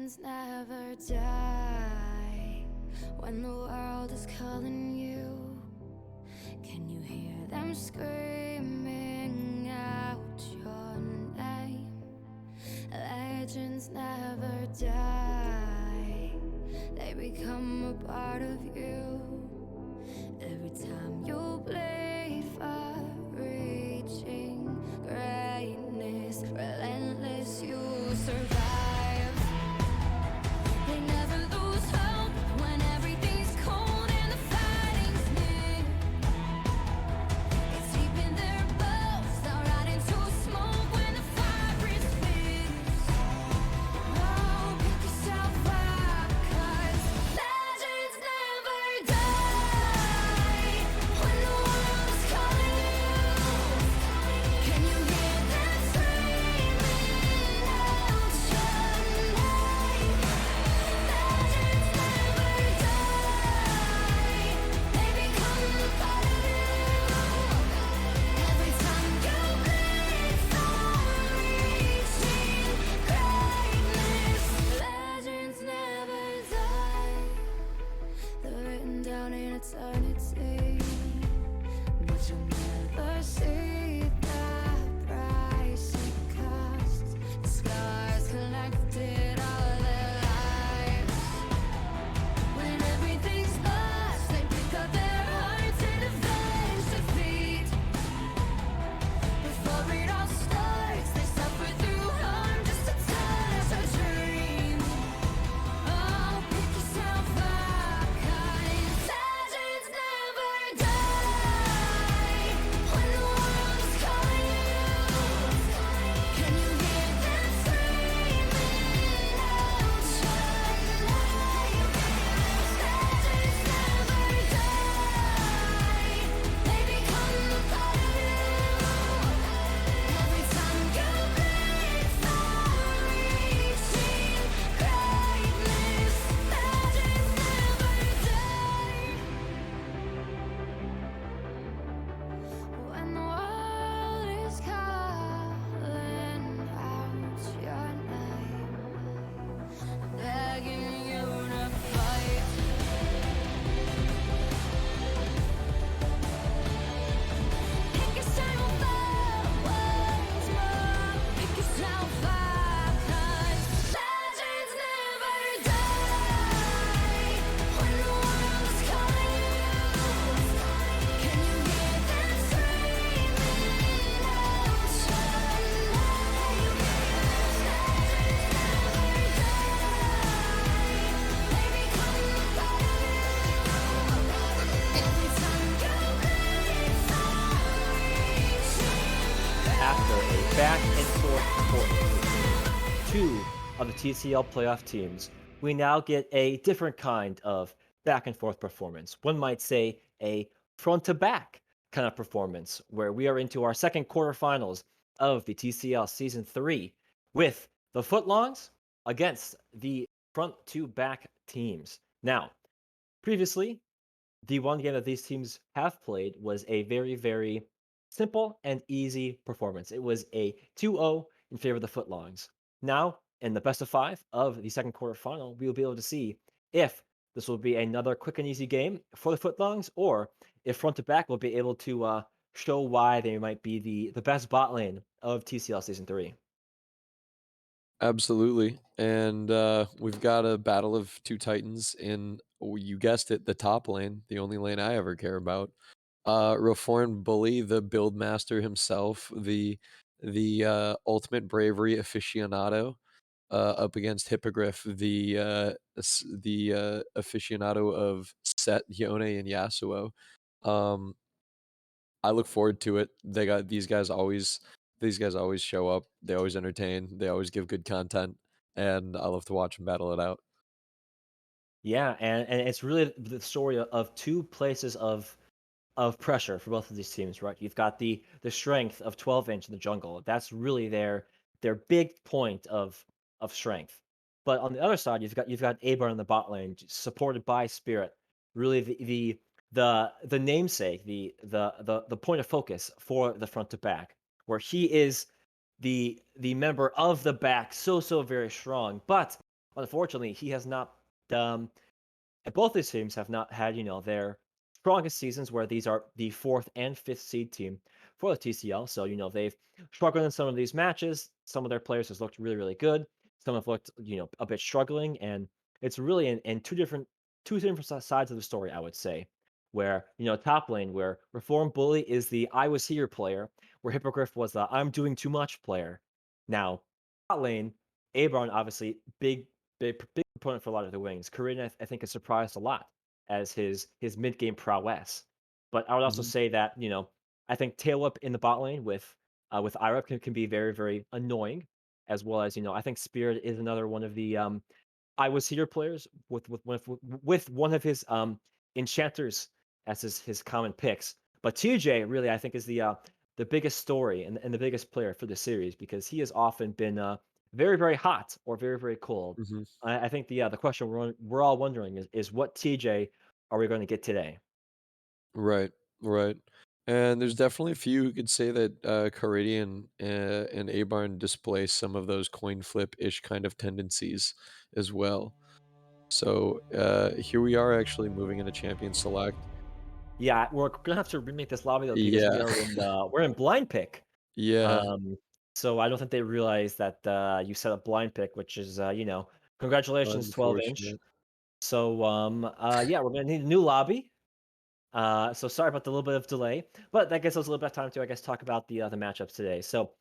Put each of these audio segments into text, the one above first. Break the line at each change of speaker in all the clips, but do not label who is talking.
Legends never die. When the world is calling you, can you hear them screaming out your name? Legends never die. They become a part of you. Every time you play for reaching greatness, relentless, you survive. They never lose hope when everything's cold and the fighting's near. It's deep in their bones, they'll rot into smoke when the fire is fierce. Oh, pick yourself up, 'cause legends never die. When the world is calling you, can you hear them screaming out your name? Legends never die. They become a part of you. Every time you bleed for reaching greatness, legends never die. They're written down in eternity, but you'll never see the price it costs. The scars collected all their lives. When everything's lost, they pick up their hearts and avenge defeat. Before it all starts, they suffer through harm just to touch a dream. Oh, pick yourself up, 'cause legends never die. When the world is calling you, can you hear them screaming out your name? Legends never die. They become a part of you. Every time you bleed for reaching greatness, legends never die. When the world is calling out your name, begging you to fight. Pick yourself up once more. Pick yourself up, 'cause legends never die. When the world is calling you, can you hear them screaming out your name? Legends never die. They become a part of you. Every time you bleed for reaching.
After a back and forth performance between two of the TCL playoff teams, we now get a different kind of back and forth performance. One might say a front to back kind of performance, where we are into our second quarterfinals of the TCL Season 3 with the Footlongs against the front to back teams. Now, previously, the one game that these teams have played was a very, very simple and easy performance. It was a 2-0 in favor of the Footlongs. Now, in the best of 5 of the second quarterfinal, we will be able to see if this will be another quick and easy game for the Footlongs, or if front to back will be able to show why they might be the best bot lane of TCL Season 3.
Absolutely. And we've got a battle of two titans in, oh, you guessed it, the top lane, the only lane I ever care about. Reformed Bully, the build master himself, the ultimate bravery aficionado, up against Hippogriff, the aficionado of Set, Yone, and Yasuo. Um, I look forward to it. These guys always show up. They always entertain. They always give good content, and I love to watch them battle it out.
Yeah, and it's really the story of two places of pressure for both of these teams, right? You've got the strength of 12-inch in the jungle. That's really their big point of strength. But on the other side, you've got Abar in the bot lane, supported by Spirit. Really the namesake, the point of focus for the front to back, where he is the member of the back, so very strong. But unfortunately, he has not. Um, and both these teams have not had, their strongest seasons where these are the fourth and fifth seed team for the TCL. So, they've struggled in some of these matches. Some of their players has looked really, really good. Some have looked, a bit struggling. And it's really in two different sides of the story, I would say. Where, top lane, where Reform Bully is the I was here player, where Hippogriff was the I'm doing too much player. Now, bot lane, Abarn obviously big proponent for a lot of the wings. Korean, I think, is surprised a lot as his mid game prowess. But I would also
Mhm.
say that I think tail up in the bot lane with IREP can be very very annoying, as well as I think Spirit is another one of the I was here players with one of his enchanters as his common picks. But TJ really I think is the biggest story and the biggest player for the series because he has often been very very hot or very very cold.
Mhm.
I think the question we're all wondering is what TJ are we going to get today?
Right, right. And there's definitely a few who could say that Caridian and Abarn display some of those coin flip-ish kind of tendencies as well. So here we are actually moving into Champion Select.
Yeah, we're gonna have to remake this lobby though because
Yeah,
we're in blind pick.
yeah,
Um, so I don't think they realize that you set a blind pick, which is congratulations 12 inch.
unfortunate.
So yeah, we're gonna need a new lobby. So sorry about the little bit of delay, but that gives us a little bit of time to I guess talk about the matchups today. So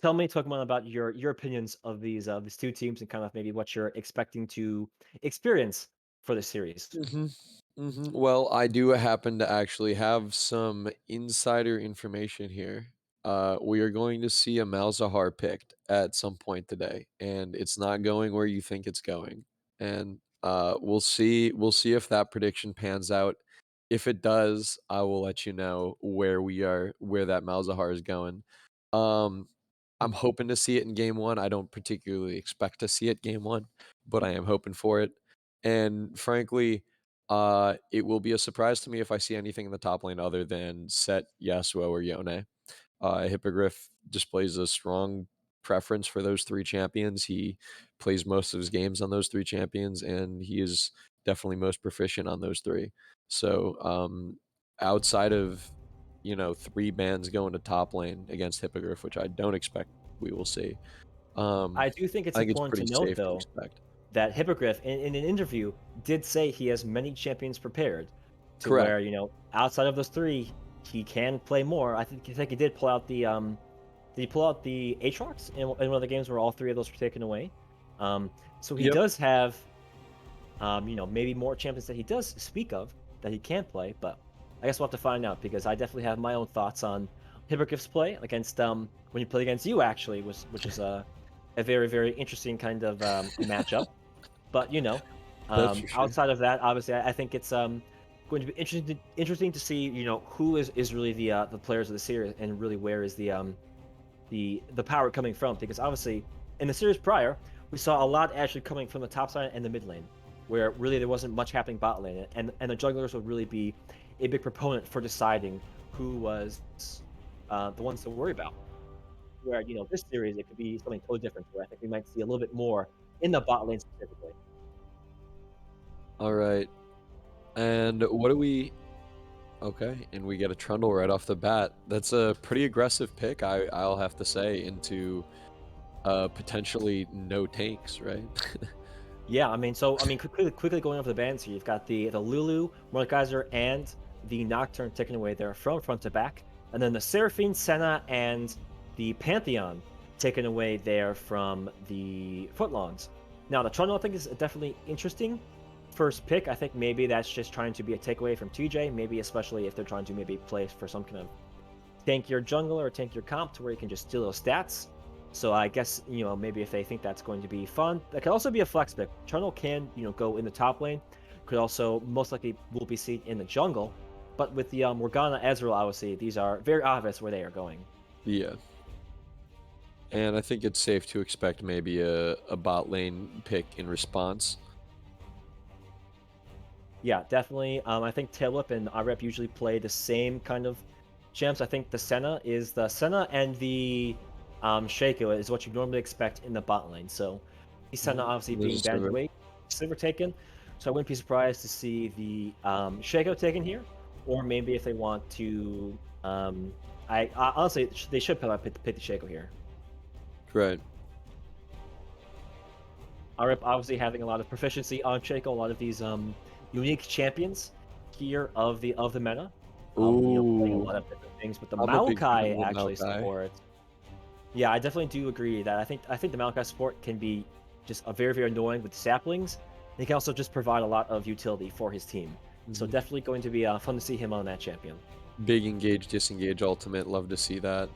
tell me, Pokemon, about your opinions of these two teams and kind of maybe what you're expecting to experience for the series.
Mhm. Mhm. Well, I do happen to actually have some insider information here. We are going to see a Malzahar picked at some point today, and it's not going where you think it's going. And we'll see. We'll see if that prediction pans out. If it does, I will let you know where we are, where that Malzahar is going. Um, I'm
Mhm.
hoping to see it in game one. I don't particularly expect to see it game one, but I am hoping for it. And frankly, it will be a surprise to me if I see anything in the top lane other than Set, Yasuo, or Yone. Hippogriff displays a strong preference for those three champions. He plays most of his games on those three champions, and he is definitely most proficient on those three. So, outside of three bans going to top lane against Hippogriff, which I don't expect we will see, um,
I do think it's
I think it's
important to
pretty
note
safe to
though
expect.
that Hippogriff in an interview did say he has many champions prepared to
Correct.
where, outside of those three, he can play more. I think he did pull out did he pull out the Aatrox in one of the games where all three of those were taken away? So he
Yep.
does have maybe more champions that he does speak of that he can play, but I guess we'll have to find out because I definitely have my own thoughts on Hippogriff's play against when he played against you actually, which is a very, very interesting kind of matchup. But
That's for sure.
outside of that, obviously, I think it's going to be interesting to see who is really the players of the series and really where is the power coming from because obviously in the series prior we saw a lot actually coming from the top side and the mid lane where really there wasn't much happening bot lane and the jugglers would really be a big proponent for deciding who was the ones to worry about where this series it could be something totally different where I think we might see a little bit more in the bot lane specifically.
All right. And what do we okay, and we get a Trundle right off the bat. That's a pretty aggressive pick, I'll have to say, into potentially no tanks, right?
Yeah, I mean, quickly going over the bands here, you've got the Lulu, Mordekaiser, and the Nocturne taken away there from front to back, and then the Seraphine, Senna, and the Pantheon taken away there from the Footlongs. Now, the Trundle I think is definitely interesting. First pick, I think maybe that's just trying to be a takeaway from TJ, maybe especially if they're trying to maybe play for some kind of tank your jungler or tank your comp to where you can just steal those stats. So I guess maybe if they think that's going to be fun, that could also be a flex pick. Trundle can go in the top lane, could also most likely will be seen in the jungle. But with the Morgana Ezreal, obviously these are very obvious where they are going.
Yeah. And I think it's safe to expect maybe a bot lane pick in response.
Yeah, definitely. I think Tailwhip and IREP usually play the same kind of champs. I think the Senna and the Shaco is what you normally expect in the bot lane. So Senna obviously
There's a
being banned
server.
away, Silver taken. So I wouldn't be surprised to see the Shaco taken here, or maybe if they want to, I honestly they should pick the Shaco here.
Right.
RIP obviously having a lot of proficiency on Shaco, a lot of these unique champions here of the meta. Playing a
Ooh,
lot of different things, but the
I'm a big fan of
Maokai
the
actually
Maokai.
supports. Yeah, I definitely do agree that I think the Maokai support can be just a very annoying with saplings. He can also just provide a lot of utility for his team. So
Mhm.
definitely going to be fun to see him on that champion.
Big engage, disengage ultimate. Love to see that.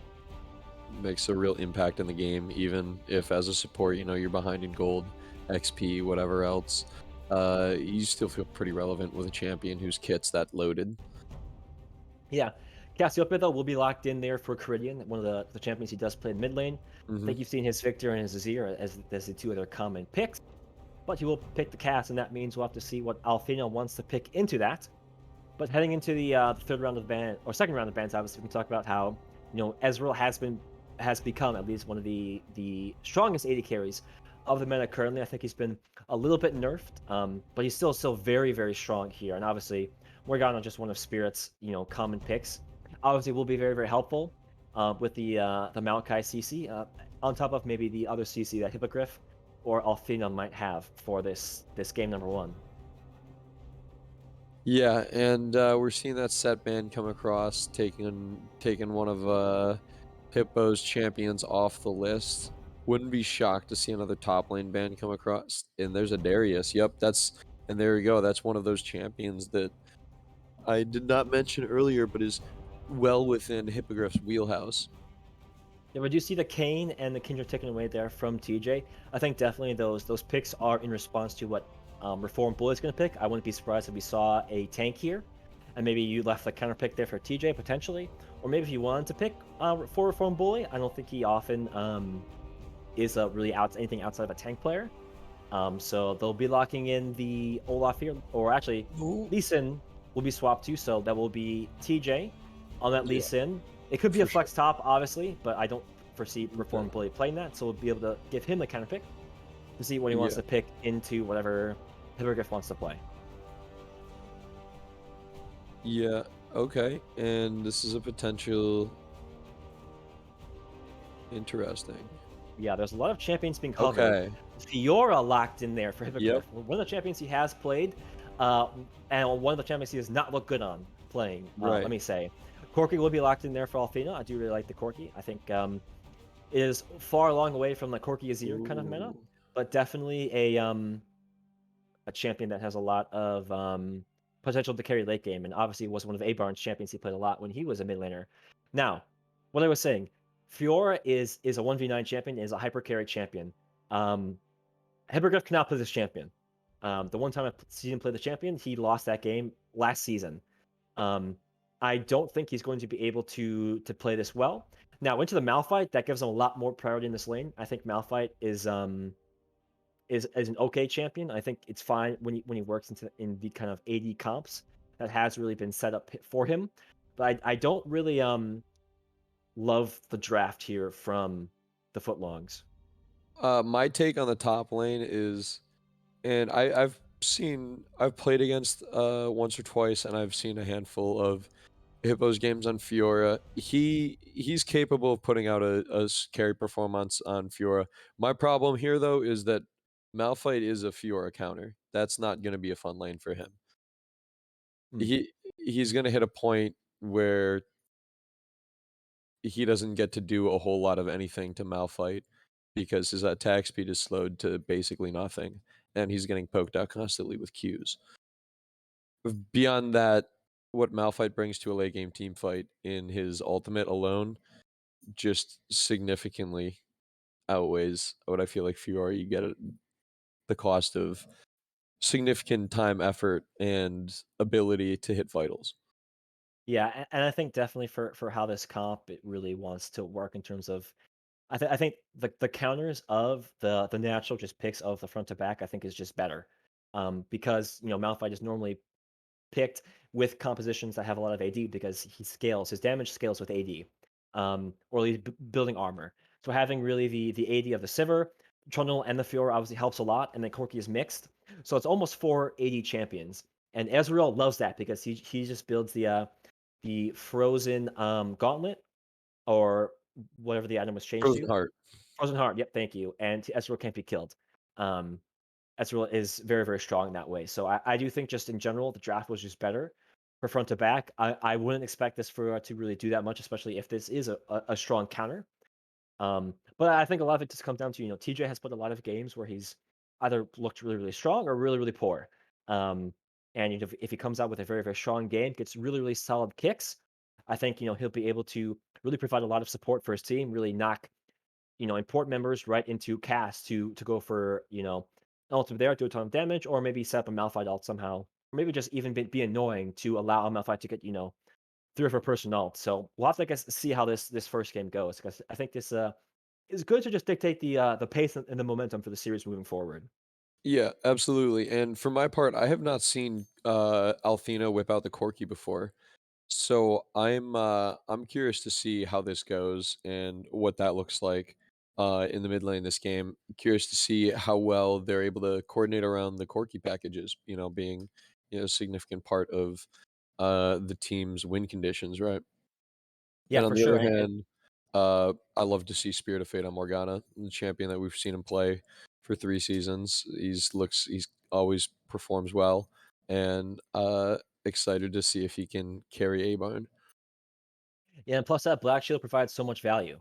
Makes a real impact in the game, even if as a support, you're behind in gold, XP, whatever else. You still feel pretty relevant with a champion whose kit's that loaded.
Yeah, Cassiopeia though will be locked in there for Caridian, one of the champions he does play in mid lane. I
Hmm.
think you've seen his Victor and his Azir as the two other common picks, but he will pick the Cass, and that means we'll have to see what Alfina wants to pick into that. But heading into the third round of ban or second round of bans, obviously we can talk about how Ezreal has become at least one of the strongest AD carries of the meta currently. I think he's been a little bit nerfed, but he's still very strong here. And obviously Morgana just one of Spirit's common picks. Obviously will be very helpful with the Maokai CC on top of maybe the other CC that Hippogriff or Alfina might have for this game number one.
Yeah, and we're seeing that set ban come across, taking one of Hippo's champions off the list. Wouldn't be shocked to see another top lane ban come across. And there's a Darius. Yep, and there you go. That's one of those champions that I did not mention earlier, but is well within Hippogriff's wheelhouse.
Yeah, we do see the Kane and the Kindred taken away there from TJ. I think definitely those picks are in response to what Reform Bully is going to pick. I wouldn't be surprised if we saw a tank here, and maybe you left the counter pick there for TJ potentially, or maybe if you wanted to pick for Reform Bully, I don't think he often is really anything outside of a tank player. So they'll be locking in the Olaf here, or actually,
Ooh.
Lee Sin will be swapped too. So that will be TJ on that Lee
Yeah,
Sin. It could be a
for sure.
flex top, obviously, but I don't foresee
Okay.
Reform Bully playing that. So we'll be able to give him the counter pick to see what he wants
Yeah.
to pick into whatever Hippogriff wants to play.
Yeah. Okay. And this is a potential interesting.
Yeah, there's a lot of champions being covered.
Okay.
Fiora locked in there for
Yep.
Hippogriff. One of the champions he has played, and one of the champions he does not look good on playing. Let
Right.
me say, Corki will be locked in there for Alfina. I do really like the Corki. I think it is far along away from the Corki Azir kind of meta,
Ooh.
but definitely a champion that has a lot of potential to carry late game, and obviously was one of A-Barn's champions he played a lot when he was a mid laner. Now, what I was saying, Fiora is a 1v9 champion, is a hyper carry champion. Um, Hippogriff cannot play this champion. The one time I seen him play the champion, he lost that game last season. Um, I don't think he's going to be able to play this well. Now, into the Malphite, that gives him a lot more priority in this lane. I think Malphite is an okay champion. I think it's fine when he works in the kind of AD comps that has really been set up for him. But I don't really love the draft here from the Footlongs.
My take on the top lane is, and I've played against once or twice, and I've seen a handful of Hippo's games on Fiora. He's capable of putting out a carry performance on Fiora. My problem here though is that Malphite is a Fiora counter. That's not going to be a fun lane for him.
Hmm.
He's going to hit a point where he doesn't get to do a whole lot of anything to Malphite because his attack speed is slowed to basically nothing, and he's getting poked out constantly with Qs. Beyond that, what Malphite brings to a late game team fight in his ultimate alone just significantly outweighs what I feel like Fiora you get at the cost of significant time, effort, and ability to hit vitals.
Yeah, and I think definitely for how this comp it really wants to work in terms of I think the counters of the natural just picks of the front to back I think is just better. Because Malphite is normally picked with compositions that have a lot of AD because his damage scales with AD, or at least building armor. So having really the AD of the Sivir, Trundle and the Fiora obviously helps a lot, and then Corki is mixed. So it's almost 480 champions. And Ezreal loves that because he just builds the frozen gauntlet or whatever the item was changed
Frozen
to.
Heart.
Frozen Heart, yep, thank you. And Ezreal can't be killed. Um, Ezreal is very, very strong in that way. So I do think just in general, the draft was just better for front to back. I wouldn't expect this for to really do that much, especially if this is a strong counter. But I think a lot of it just comes down to, TJ has put a lot of games where he's either looked really, really strong or really, really poor. Um, and if he comes out with a very, very strong game, gets really, really solid kicks, I think, he'll be able to really provide a lot of support for his team, really knock, important members right into cast to go for, ultimate there, do a ton of damage, or maybe set up a Malphite ult somehow. Or maybe just even be annoying to allow a Malphite to get, 3 or 4 person ult. So we'll have to, I guess, see how this first game goes, because I think this is good to just dictate the pace and the momentum for the series moving forward.
Yeah, absolutely. And for my part, I have not seen Althena whip out the Corki before. So I'm curious to see how this goes and what that looks like in the mid lane this game. Curious to see how well they're able to coordinate around the Corki packages, being a significant part of the team's win conditions, right?
Yeah,
And on
for
the
sure.
other
And
hand, I love to see Spirit of Fate on Morgana, the champion that we've seen him play for 3 seasons. He's always performs well, and excited to see if he can carry A Barn.
yeah, and plus that Black Shield provides so much value.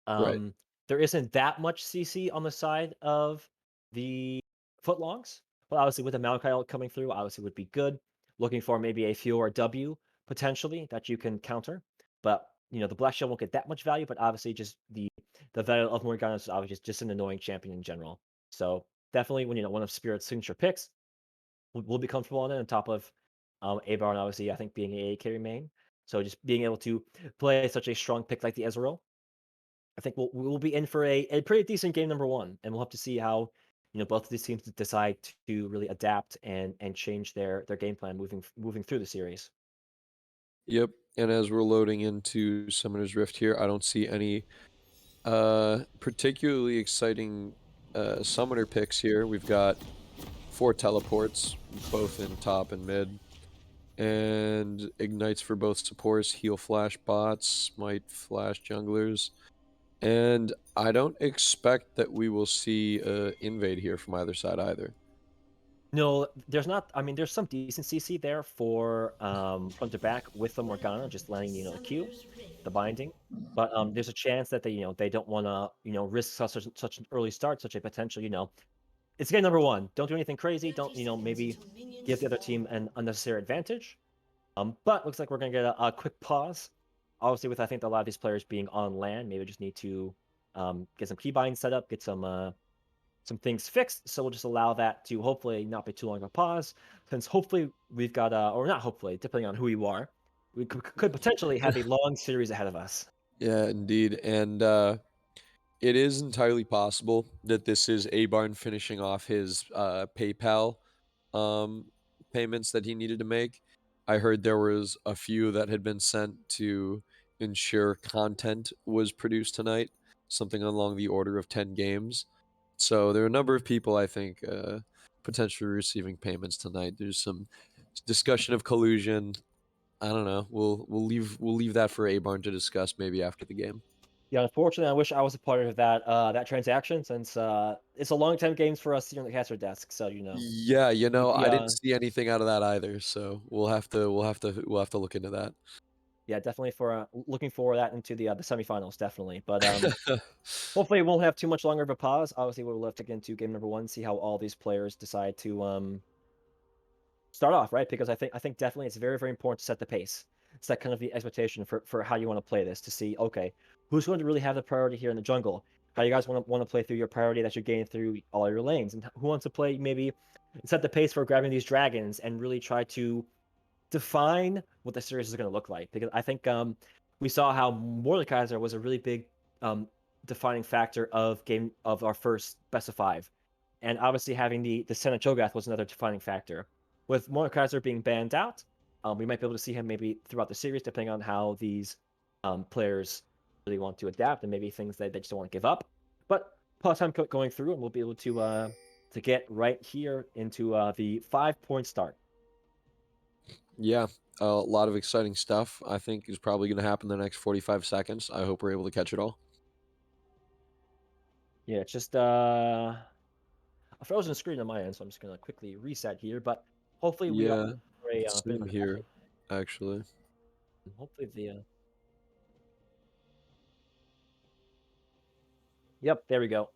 Right.
Um, there isn't that much CC on the side of the footlongs, but obviously with the Maokai ult coming through, obviously would be good. Looking for maybe a Fiora W potentially that you can counter, but the Black Shield won't get that much value. But obviously, just the value of Morgana is obviously just an annoying champion in general. So definitely, when one of Spirit's signature picks, will be comfortable on it on top of Abar and obviously I think being a carry main. So just being able to play such a strong pick like the Ezreal, I think we'll be in for a pretty decent game number one, and we'll have to see how both of these teams decide to really adapt and change their game plan moving through the series.
Yep. And as we're loading into Summoner's Rift here, I don't see any particularly exciting summoner picks here. We've got 4 teleports, both in top and mid. And ignites for both supports, heal flash bots, smite flash junglers. And I don't expect that we will see invade here from either side either.
No, there's not. I mean, there's some decent CC there for front to back with the Morgana, just letting the Q, the binding. But there's a chance that they don't want to risk such an early start, such a potential it's game number one. Don't do anything crazy. Don't, maybe give the other team an unnecessary advantage. But looks like we're gonna get a quick pause. Obviously, with I think a lot of these players being on land, maybe we just need to get some keybinds set up, get some things fixed. So we'll just allow that to hopefully not be too long of a pause, since hopefully we've got or not hopefully, depending on who you are, we could potentially have a long series ahead of us.
Yeah, indeed. And it is entirely possible that this is Abarn finishing off his PayPal um, payments that he needed to make. I heard there was a few that had been sent to ensure content was produced tonight, something along the order of 10 games. So there are a number of people, I think, potentially receiving payments tonight. There's some discussion of collusion. I don't know. We'll leave that for Abarn to discuss maybe after the game.
Yeah, unfortunately, I wish I was a part of that transaction, since it's a long time games for us here on the caster desk. So
Yeah,
we'd be
I didn't see anything out of that either, so we'll have to look into that.
yeah, definitely for looking for that into the semifinals, definitely. But hopefully, it won't have too much longer of a pause. Obviously, we'll have to get into game number one, see how all these players decide to start off, right? Because I think definitely it's very, very important to set the pace, set kind of the expectation for how you want to play this, to see, okay, who's going to really have the priority here in the jungle? How you guys want to play through your priority that you gain through all your lanes, and who wants to play maybe set the pace for grabbing these dragons and really try to define what the series is going to look like. Because I think we saw how Mordekaiser was a really big um, defining factor of our first best of five, and obviously having the Senate Cho'Gath was another defining factor. With Mordekaiser being banned out, we might be able to see him maybe throughout the series, depending on how these players really want to adapt and maybe things that they just don't want to give up. But plus time going through, and we'll be able to get right here into the 5-point start.
Yeah, a lot of exciting stuff. I think is probably going to happen in the next 45 seconds. I hope we're able to catch it all.
Yeah, it's just a frozen screen on my end, so I'm just gonna quickly reset here. But hopefully we are
Yeah,
for a bit of
same
an
here,
action.
actually.
Hopefully the yep, there we go.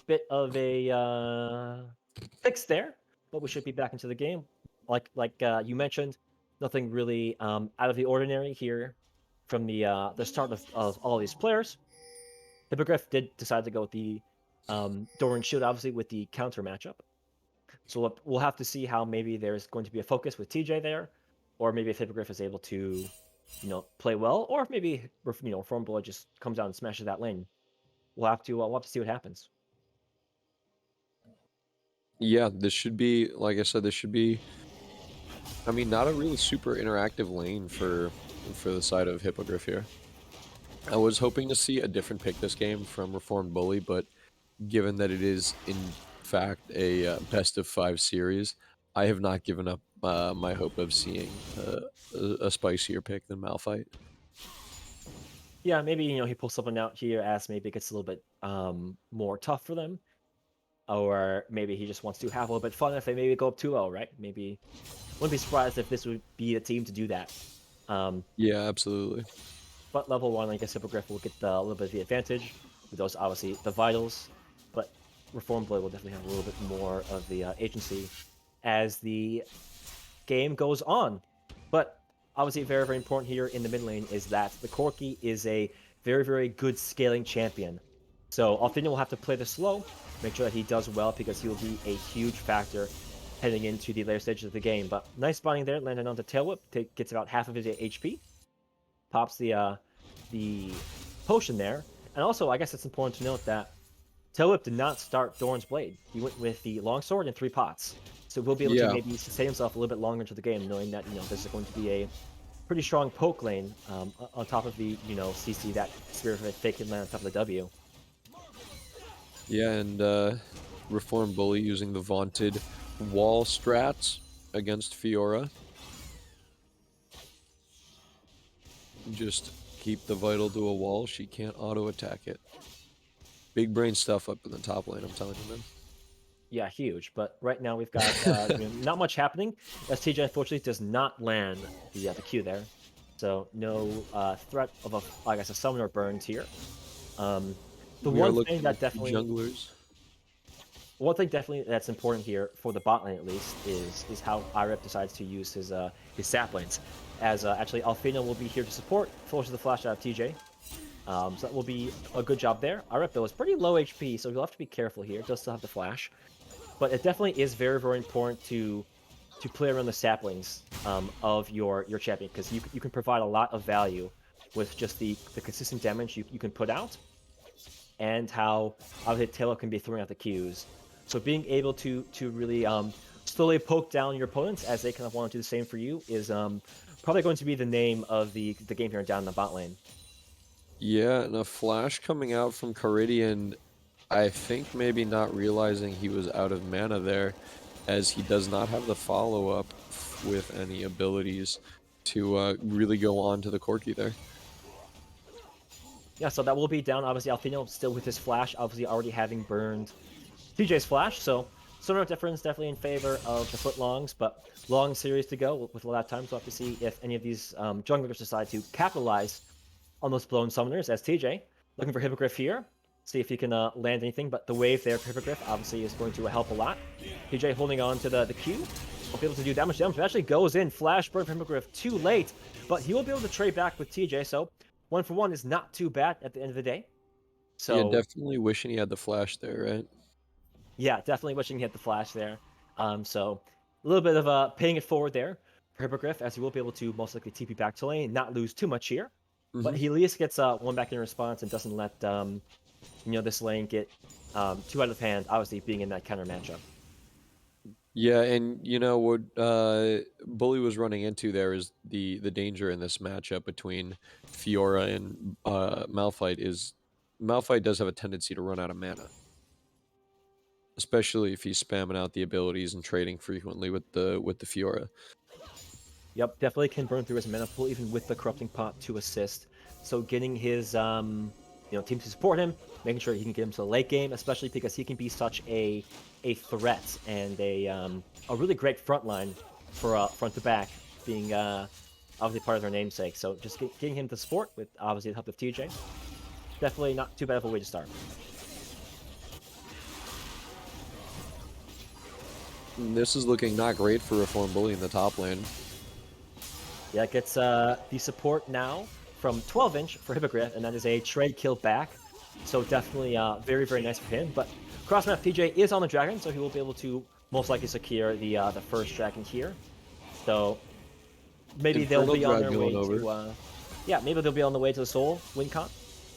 Bit of a fix there, but we should be back into the game. Like you mentioned, nothing really out of the ordinary here from the start of all these players. Hippogriff did decide to go with the Doran Shield, obviously with the counter matchup. So we'll have to see how maybe there's going to be a focus with TJ there, or maybe if Hippogriff is able to, play well, or if maybe Reform Bullet just comes out and smashes that lane. We'll have to see what happens.
Yeah, this should be, like I said, this should be. I mean, not a really super interactive lane for the side of Hippogriff here. I was hoping to see a different pick this game from Reformed Bully, but given that it is in fact a best of 5 series, I have not given up my hope of seeing a spicier pick than Malphite.
Yeah, maybe he pulls something out here as maybe it gets a little bit more tough for them, or maybe he just wants to have a little bit fun if they maybe go up 2-0, right? Maybe wouldn't be surprised if this would be the team to do that. Um,
Yeah, absolutely.
but level 1, I guess Hippogriff will get a little bit of the advantage with those obviously the vitals, but Reform Blade will definitely have a little bit more of the agency as the game goes on. But obviously, very, very important here in the mid lane is that the Corki is a very, very good scaling champion. So Alfina will have to play this slow, make sure that he does well because he will be a huge factor heading into the later stages of the game. But nice spawning there, landing onto Tail Whip, gets about half of his HP, pops the potion there. And also, I guess it's important to note that Tail Whip did not start Doran's Blade. He went with the longsword and 3 pots. So we'll be able to
Yeah,
maybe sustain himself a little bit longer into the game, knowing that, this is going to be a pretty strong poke lane on top of the, CC that Spirit of it fake can land on top of the W.
yeah, and Reformed Bully using the vaunted wall strats against Fiora. Just keep the vital to a wall. She can't auto attack it. Big brain stuff up in the top lane, I'm telling you, man.
Yeah, huge. But right now we've got not much happening. STJ unfortunately does not land the Q there, so no threat of I guess a summoner burns here. Um, the
We are
one thing
looking
that
at two
definitely
junglers.
One thing definitely that's important here for the bot lane at least is how IREP decides to use his sap lanes. As actually Alfino will be here to support, forces the flash out of TJ. So that will be a good job there. IREP though is pretty low HP, so you'll have to be careful here. It does still have the flash, but it definitely is very very important to play around the saplings of your champion because you can provide a lot of value with just the consistent damage you can put out and how obviously Taylor can be throwing out the Qs. So being able to really slowly poke down your opponents as they kind of want to do the same for you is probably going to be the name of the game here down in the bot lane.
Yeah, and a flash coming out from Caridian. I think maybe not realizing he was out of mana there, as he does not have the follow-up with any abilities to really go on to the Corki there.
Yeah, so that will be down. Obviously, Alfino still with his flash, obviously already having burned TJ's flash. So sort of difference definitely in favor of the footlongs, but long series to go with a lot of time. So we'll have to see if any of these junglers decide to capitalize on those blown summoners as TJ. Looking for Hippogriff here. See if he can land anything, but the wave there for Hippogriff obviously is going to help a lot. TJ holding on to the Q. Won't be able to do that much damage. It actually goes in. Flash burn for Hippogriff too late, but he will be able to trade back with TJ, so 1-for-1 is not too bad at the end of the day.
Yeah,
So
definitely wishing he had the flash there, right?
yeah, definitely wishing he had the flash there. So a little bit of paying it forward there for Hippogriff, as he will be able to most likely TP back to lane, not lose too much here. But
Hmm.
he at least gets one back in response and doesn't let this lane get too out of hand. Obviously, being in that counter matchup.
Yeah, and you know what Bully was running into there is the danger in this matchup between Fiora and Malphite is Malphite does have a tendency to run out of mana, especially if he's spamming out the abilities and trading frequently with the Fiora.
Yep, definitely can burn through his mana pool even with the Corrupting Pot to assist. So getting his team to support him, making sure he can get him to the late game, especially because he can be such a threat and a really great front line for front to back, being obviously part of their namesake. So just getting him to support with obviously the help of TJ, definitely not too bad of a way to start.
This is looking not great for Reform Bully in the top lane.
Yeah, it gets the support now from 12-inch for Hippogriff, and that is a trade kill back. So definitely very, very nice for him. But cross-map TJ is on the dragon, so he will be able to most likely secure the first dragon here. So maybe
Infernal
they'll be on
Drive
their way
going over.
to yeah, maybe they'll be on the way to the Soul win con.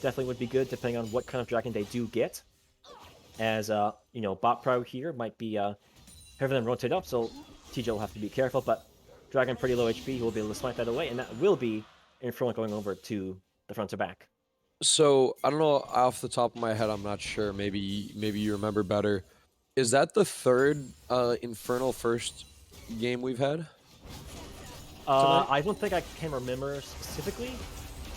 Definitely would be good depending on what kind of dragon they do get. As bot pro here might be having them rotate up, so TJ will have to be careful, but Dragon pretty low HP, he will be able to smite that away, and that will be Infernal going over to the front to back.
So I don't know off the top of my head. I'm not sure. Maybe you remember better. Is that the third Infernal first game we've had? Tonight?
I don't think I can remember specifically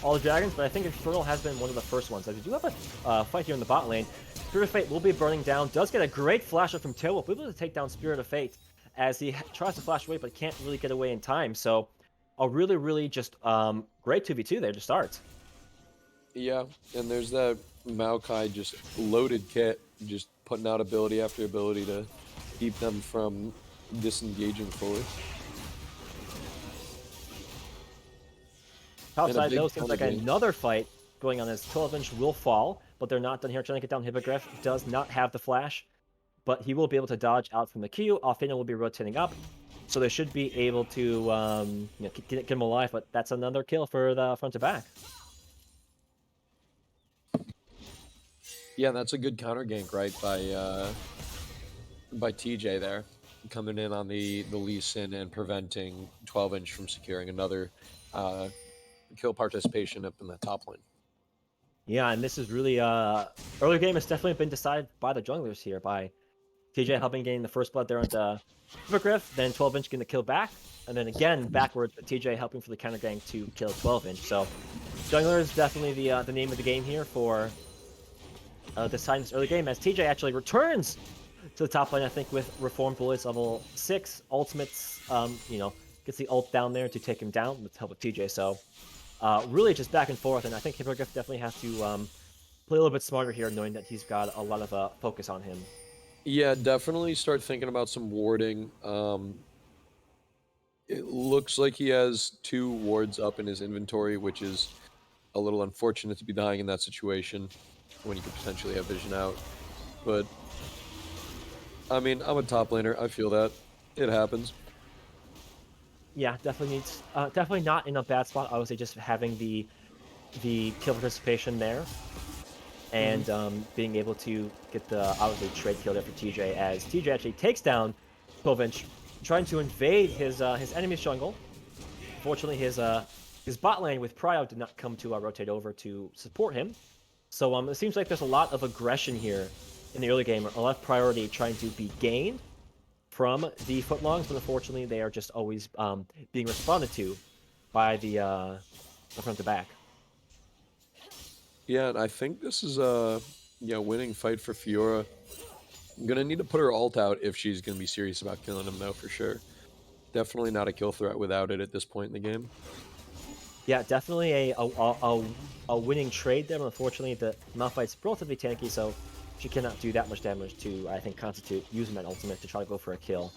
all the dragons, but I think Infernal has been one of the first ones. As we do have a fight here in the bot lane. Spirit of Fate will be burning down. Does get a great flash up from Tailwolf. Able to take down Spirit of Fate as he tries to flash away, but can't really get away in time. So a really, really just great 2v2 there to start.
Yeah, and there's that Maokai just loaded kit, just putting out ability after ability to keep them from disengaging fully.
Top
And a
side,
big
though, seems like
counter gain.
another fight going on. This 12-inch will fall, but they're not done here. Trying to get down Hippogriff. Does not have the flash, but he will be able to dodge out from the Q. Alfina will be rotating up, so they should be able to get him alive, but that's another kill for the front to back.
Yeah, that's a good counter gank, right, by TJ there, coming in on the Lee Sin and preventing 12-inch from securing another kill participation up in the top lane.
Yeah, and this is really earlier game has definitely been decided by the junglers here, by TJ helping getting the first blood there onto Hippogriff, then 12-inch getting the kill back, and then again backwards, but TJ helping for the counter gank to kill 12-inch. So jungler is definitely the name of the game here for this time, this early game, as TJ actually returns to the top lane, I think, with Reformed Bullets level 6 ultimates. Gets the ult down there to take him down with help of TJ. So really just back and forth, and I think Hippogriff definitely has to play a little bit smarter here, knowing that he's got a lot of focus on him.
Yeah, definitely start thinking about some warding. It looks like he has 2 wards up in his inventory, which is a little unfortunate to be dying in that situation when you could potentially have vision out. But I mean, I'm a top laner. I feel that. It happens.
Yeah, definitely needs definitely not in a bad spot. I would say just having the kill participation there, and being able to get the obviously trade kill there for TJ, as TJ actually takes down 12-inch, trying to invade his enemy's jungle. Fortunately, his bot lane with Prio did not come to rotate over to support him. So it seems like there's a lot of aggression here in the early game, a lot of priority trying to be gained from the footlongs, but unfortunately they are just always being responded to by the front to back.
Yeah, and I think this is a winning fight for Fiora. I'm gonna need to put her ult out if she's gonna be serious about killing him, though, for sure. Definitely not a kill threat without it at this point in the game.
Yeah, definitely a winning trade there, but unfortunately the Malphite's relatively tanky, so she cannot do that much damage to, I think, constitute using that ultimate to try to go for a kill.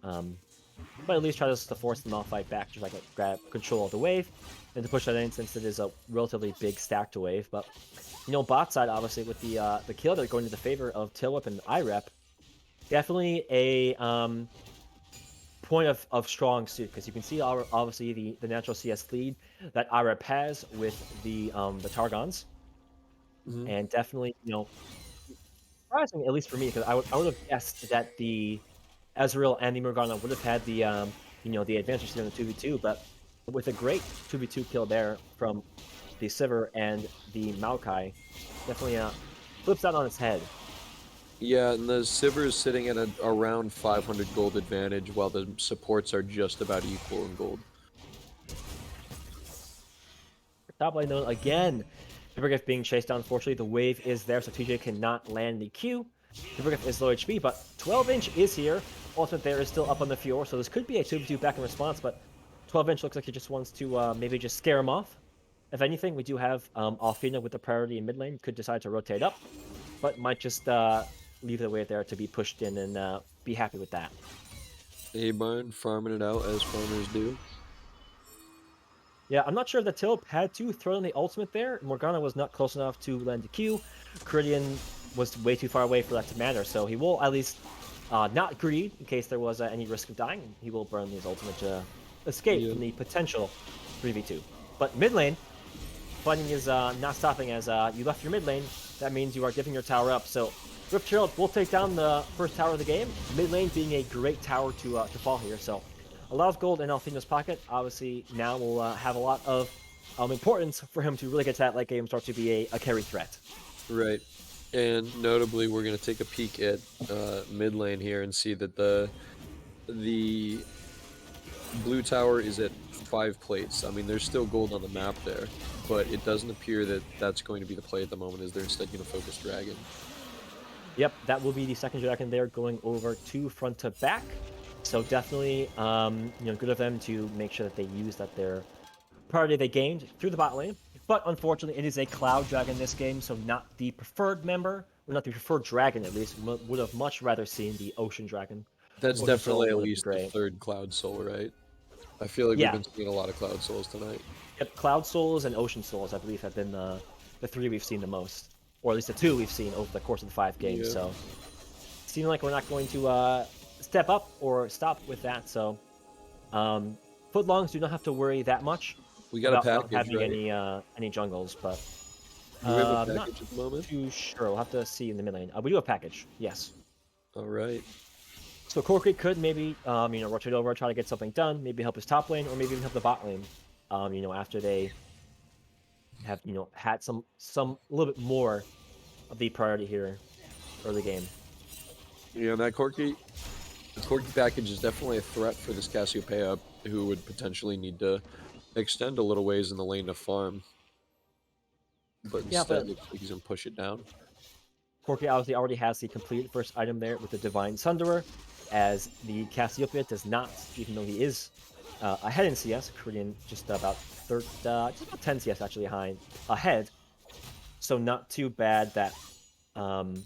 But at least try to force the Malphite back to try to grab control of the wave, and to push that in since it is a relatively big stack to wave. But bot side obviously with the kill that going into the favor of Tailwhip and IREP, definitely a point of strong suit, because you can see obviously the natural CS lead that IREP has with the Targons, and definitely surprising, at least for me, because I would have guessed that the Ezreal and the Morgana would have had the the advantage here in the 2v2, but with a great 2v2 kill there from the Sivir and the Maokai definitely flips that on its head.
Yeah, and the Sivir is sitting at around 500 gold advantage, while the supports are just about equal in gold.
Top lane though, again, Hippogriff being chased down. Unfortunately, the wave is there, so TJ cannot land the Q. Hippogriff is low HP, but 12-inch is here. Ultimate there is still up on the Fior, so this could be a 2v2 back in response, but 12-inch looks like he just wants to maybe just scare him off. If anything, we do have Alfina with the priority in mid lane, could decide to rotate up, but might just leave the wave there to be pushed in and be happy with that.
A-Barn farming it out as farmers do.
Yeah, I'm not sure if the Tilp had to throw in the ultimate there. Morgana was not close enough to land the Q. Ceridian was way too far away for that to matter, so he will at least not greed in case there was any risk of dying. He will burn his ultimate to escape from the potential 3v2. But mid lane, fighting is not stopping as you left your mid lane. That means you are giving your tower up. So Rift Herald will take down the first tower of the game. Mid lane being a great tower to fall here. So a lot of gold in Alfina's pocket. Obviously, now will have a lot of importance for him to really get to that late game, start to be a carry threat.
Right. And notably, we're going to take a peek at mid lane here and see that the blue tower is at 5 plates. I mean, there's still gold on the map there, but it doesn't appear that that's going to be the play at the moment, as they're instead going to focus dragon.
Yep, that will be the second dragon there going over to front to back. So definitely, good of them to make sure that they use that their priority they gained through the bot lane. But unfortunately, it is a cloud dragon this game, so not the preferred member, or not the preferred dragon at least. Would have much rather seen the ocean dragon.
That's
Ocean
definitely
Soul
at
would have
least
been
the
great.
third Cloud Soul, right? I feel like we've been seeing a lot of Cloud Souls tonight.
Yep, Cloud Souls and Ocean Souls, I believe, have been the three we've seen the most, or at least the two we've seen over the course of the 5 games.
Yeah.
So, it seems like we're not going to step up or stop with that. So, Footlongs do not have to worry that much
We got a
about not
package,
having
right?
any jungles, but
Do we have a
I'm not
package at the moment?
too sure. We'll have to see in the mid lane. We do have a package, yes.
All right.
So Corki could maybe, rotate over, try to get something done, maybe help his top lane, or maybe even help the bot lane. After they have, had some a little bit more of the priority here early game.
Yeah, that Corki package is definitely a threat for this Cassiopeia, who would potentially need to extend a little ways in the lane to farm. But instead, looks like he's going to push it down.
Corki obviously already has the complete first item there with the Divine Sunderer, as the Cassiopeia does not, even though he is ahead in CS. Korean just about just about 10 CS actually ahead. So not too bad that Corki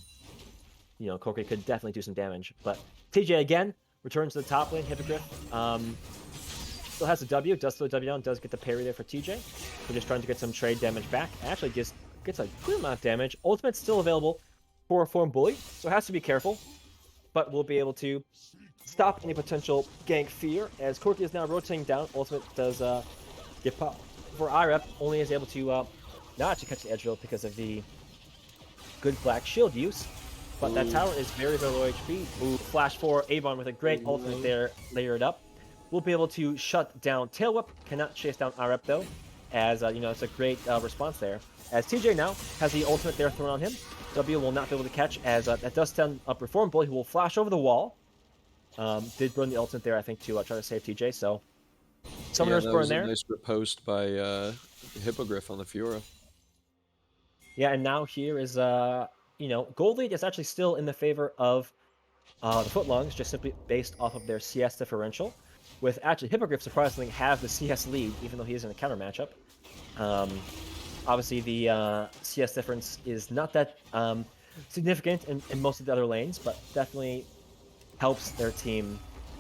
could definitely do some damage. But TJ again returns to the top lane. Hippogriff still has the W, does throw the W down, does get the parry there for TJ. We're just trying to get some trade damage back. Actually gets a good amount of damage. Ultimate's still available for Form Bully, so it has to be careful. But we'll be able to stop any potential gank fear, as Corki is now rotating down. Ultimate does get popped for IREP, only is able to not actually catch the edge roll because of the good black shield use. But that tower is very, very low HP. Ooh, flash for Avon with a great ultimate there, layered up. We'll be able to shut down Tail Whip. Cannot chase down IREP though, as it's a great response there. As TJ now has the ultimate there thrown on him. W will not be able to catch, as that does stand up Reform Bully, who will flash over the wall. Did burn the ultimate there, I think, to try to save TJ. So Summoner's burn there.
A nice riposte by Hippogriff on the Fiora.
Yeah, and now here is gold lead is actually still in the favor of the Footlongs, just simply based off of their CS differential. With actually Hippogriff surprisingly have the CS lead, even though he is in a counter matchup. Obviously, the CS difference is not that significant in most of the other lanes, but definitely helps their team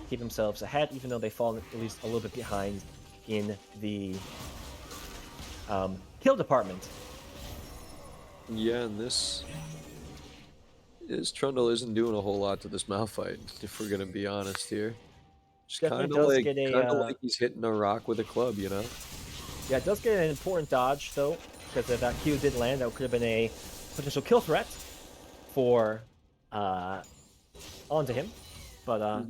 keep themselves ahead, even though they fall at least a little bit behind in the kill department.
Yeah, and this Trundle isn't doing a whole lot to this Malphite, if we're gonna be honest here. Just kind of like he's hitting a rock with a club, you know?
Yeah, it does get an important dodge, though, because if that Q did land, that could have been a potential kill threat for onto him. But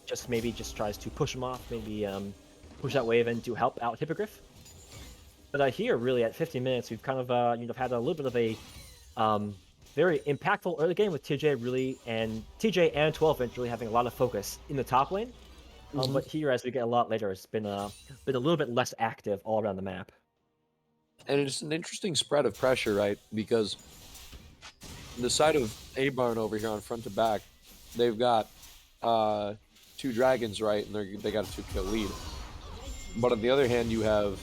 just tries to push him off, maybe push that wave in to help out Hippogriff. But here, really, at 50 minutes, we've kind of had a little bit of a very impactful early game with TJ and 12-inch really having a lot of focus in the top lane. But here, as we get a lot later, it's been a little bit less active all around the map.
And it's an interesting spread of pressure, right? Because the side of A Barn over here on front to back, they've got 2 dragons, right? And they got a 2-kill lead. But on the other hand, you have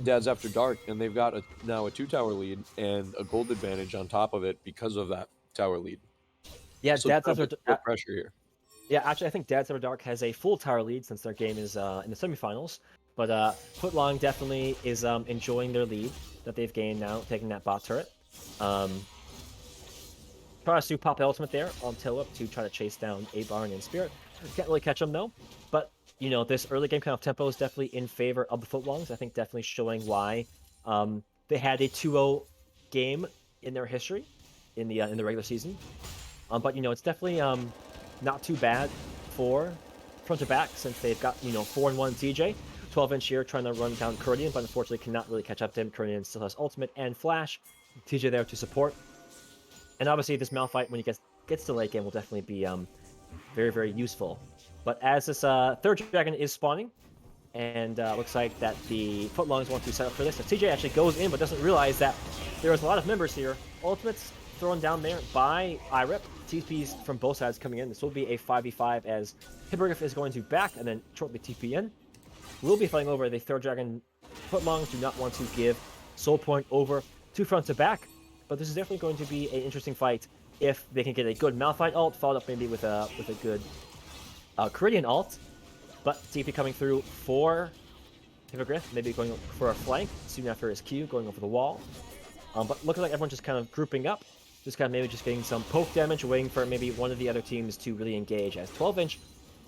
Dad's After Dark, and they've got now a 2-tower lead and a gold advantage on top of it because of that tower lead.
Yeah,
So
Dad's
kind of
After
a split pressure here.
Yeah, actually, I think Dad's After Dark has a full tower lead since their game is in the semifinals. But Footlong definitely is enjoying their lead that they've gained now, taking that bot turret. Tries to pop the ultimate there on Tillip to try to chase down A Barn and Spirit. Can't really catch them though. But this early game kind of tempo is definitely in favor of the Footlongs. I think definitely showing why they had a 2-0 game in their history in the regular season. But it's definitely not too bad for front to back since they've got 4-1 TJ. 12-inch here trying to run down Kurdian, but unfortunately cannot really catch up to him. Kurdian still has ultimate and flash. TJ there to support. And obviously this Malphite, when he gets to late game, will definitely be very, very useful. But as this third dragon is spawning, and looks like that the Footlongs want to set up for this. So TJ actually goes in, but doesn't realize that there's a lot of members here. Ultimates thrown down there by IRIP. TPs from both sides coming in. This will be a 5v5 as Hippogriff is going to back and then shortly TP in. We'll be fighting over the third dragon. Footlongs do not want to give soul point over to front to back, but this is definitely going to be an interesting fight if they can get a good Malphite ult, followed up maybe with a good Caridian ult. But TP coming through for Hippogriff, maybe going for a flank soon after his Q, going over the wall. But looking like everyone's just kind of grouping up, just kind of maybe just getting some poke damage, waiting for maybe one of the other teams to really engage. As 12-inch,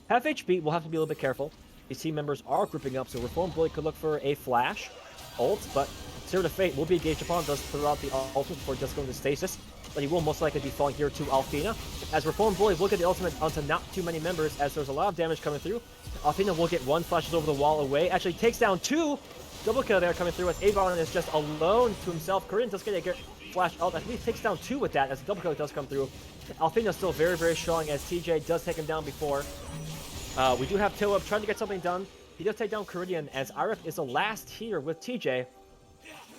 half HP, we'll have to be a little bit careful. These team members are grouping up, so Reformed Bully could look for a flash ult, but Spirit of Fate will be engaged upon, does throw out the ultimate before just going to stasis, but he will most likely be falling here to Alfina. As Reformed Bully will get the ultimate onto not too many members, as there's a lot of damage coming through. Alfina will get 1 flashes over the wall away, actually takes down 2. Double kill there coming through as Avon is just alone to himself. Korean does get a flash ult. I think he takes down 2 with that as the double kill does come through. Alfina still very, very strong as TJ does take him down before. We do have Tillip trying to get something done. He does take down Caridian as Irip is the last here with TJ.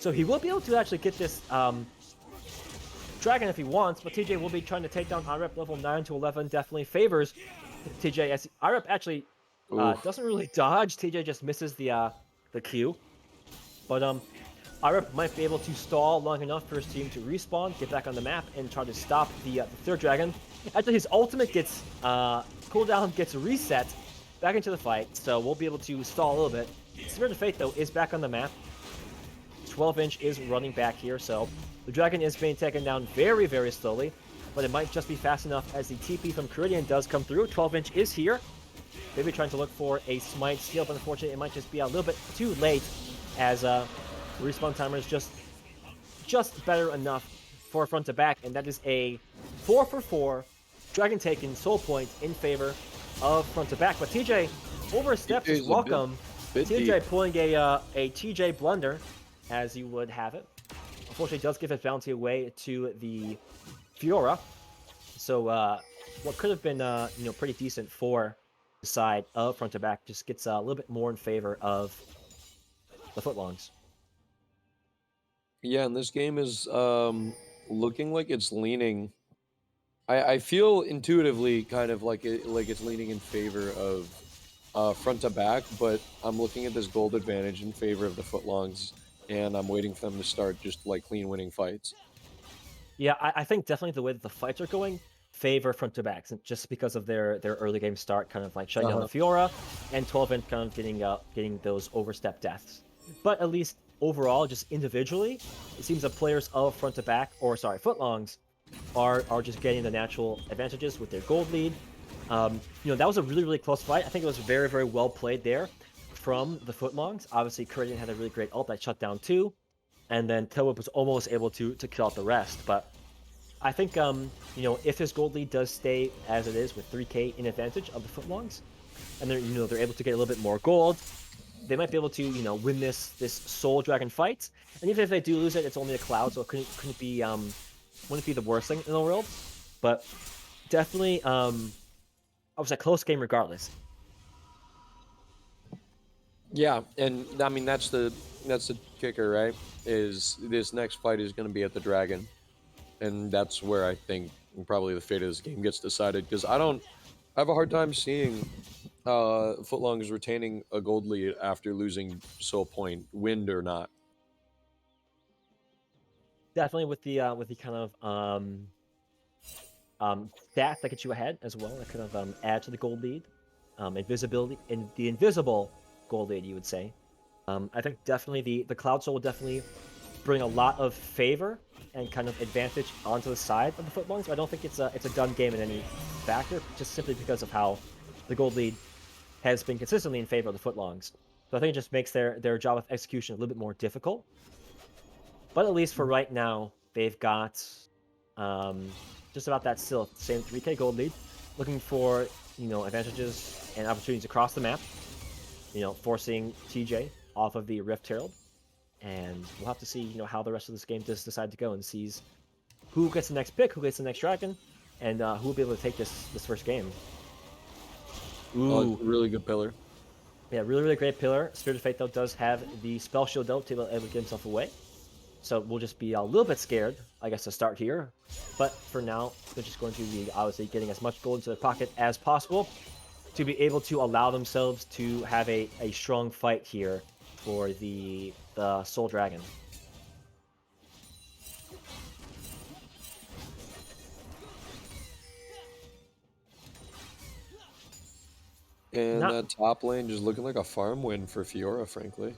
So he will be able to actually get this dragon if he wants, but TJ will be trying to take down Irip. Level 9 to 11 definitely favors TJ as Irip actually doesn't really dodge. TJ just misses the Q. But Irip might be able to stall long enough for his team to respawn, get back on the map, and try to stop the third dragon. Actually, his ultimate gets cooldown gets reset back into the fight, so we'll be able to stall a little bit. Spirit of Fate, though, is back on the map. 12-inch is running back here, so the dragon is being taken down very, very slowly, but it might just be fast enough as the TP from Caridian does come through. 12-inch is here. Maybe trying to look for a smite steal, but unfortunately it might just be a little bit too late as respawn timer is just better enough for front to back, and that is a 4-for-4 dragon taken soul point in favor of front to back. But TJ oversteps his welcome. TJ pulling a TJ blunder, as you would have it. Unfortunately, does give his bounty away to the Fiora. So what could have been pretty decent for the side of front to back just gets a little bit more in favor of the Footlongs.
Yeah, and this game is looking like it's leaning. I feel intuitively kind of like it's leaning in favor of front to back, but I'm looking at this gold advantage in favor of the Footlongs, and I'm waiting for them to start just like clean winning fights.
Yeah, I think definitely the way that the fights are going favor front to backs, just because of their early game start, kind of like shutting down the Fiora, and 12-inch kind of getting those overstep deaths. But at least overall, just individually, it seems that players of front to back, or sorry, Footlongs, are just getting the natural advantages with their gold lead. That was a really, really close fight. I think it was very, very well played there from the Footlongs. Obviously, Caridian had a really great ult that shut down 2, and then Tillip was almost able to kill out the rest. But I think, if his gold lead does stay as it is with 3k in advantage of the Footlongs, and they're able to get a little bit more gold, they might be able to, win this Soul Dragon fight. And even if they do lose it, it's only a cloud, so it couldn't be wouldn't be the worst thing in the world. But definitely, I was a close game regardless.
Yeah, and I mean that's the kicker, right? Is this next fight is going to be at the Dragon, and that's where I think probably the fate of this game gets decided. Because I have a hard time seeing Footlongs retaining a gold lead after losing Soul Point, wind or not.
Definitely with the kind of stats that get you ahead as well. That kind of add to the gold lead. Invisibility in the invisible gold lead, you would say. I think definitely the Cloud Soul will definitely bring a lot of favor and kind of advantage onto the side of the Footlongs. But I don't think it's a done game in any factor, just simply because of how the gold lead has been consistently in favor of the Footlongs. So I think it just makes their job of execution a little bit more difficult. But at least for right now, they've got just about that still same 3K gold lead, looking for advantages and opportunities across the map. Forcing TJ off of the Rift Herald, and we'll have to see how the rest of this game does decide to go and sees who gets the next pick, who gets the next dragon, and who will be able to take this first game.
Oh, really good pillar.
Yeah, really great pillar. Spirit of Fate though does have the spell shield though to be able to get himself away. So we'll just be a little bit scared, I guess, to start here. But for now, they're just going to be obviously getting as much gold into their pocket as possible to be able to allow themselves to have a strong fight here for the Soul Dragon.
And top lane just looking like a farm win for Fiora, frankly.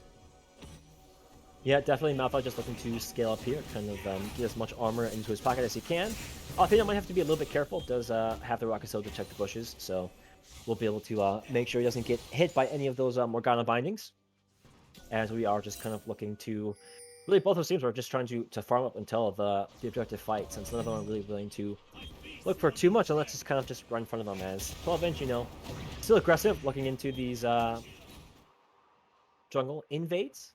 Yeah, definitely Malphite just looking to scale up here, kind of get as much armor into his pocket as he can. Althena might have to be a little bit careful, does have the Rocket Soul to check the bushes, so we'll be able to make sure he doesn't get hit by any of those Morgana bindings. As we are just kind of looking to... Really, both those teams are just trying to farm up until the objective fight, since none of them are really willing to look for too much, and let's just kind of just run in front of them as 12-inch, still aggressive, looking into these jungle invades,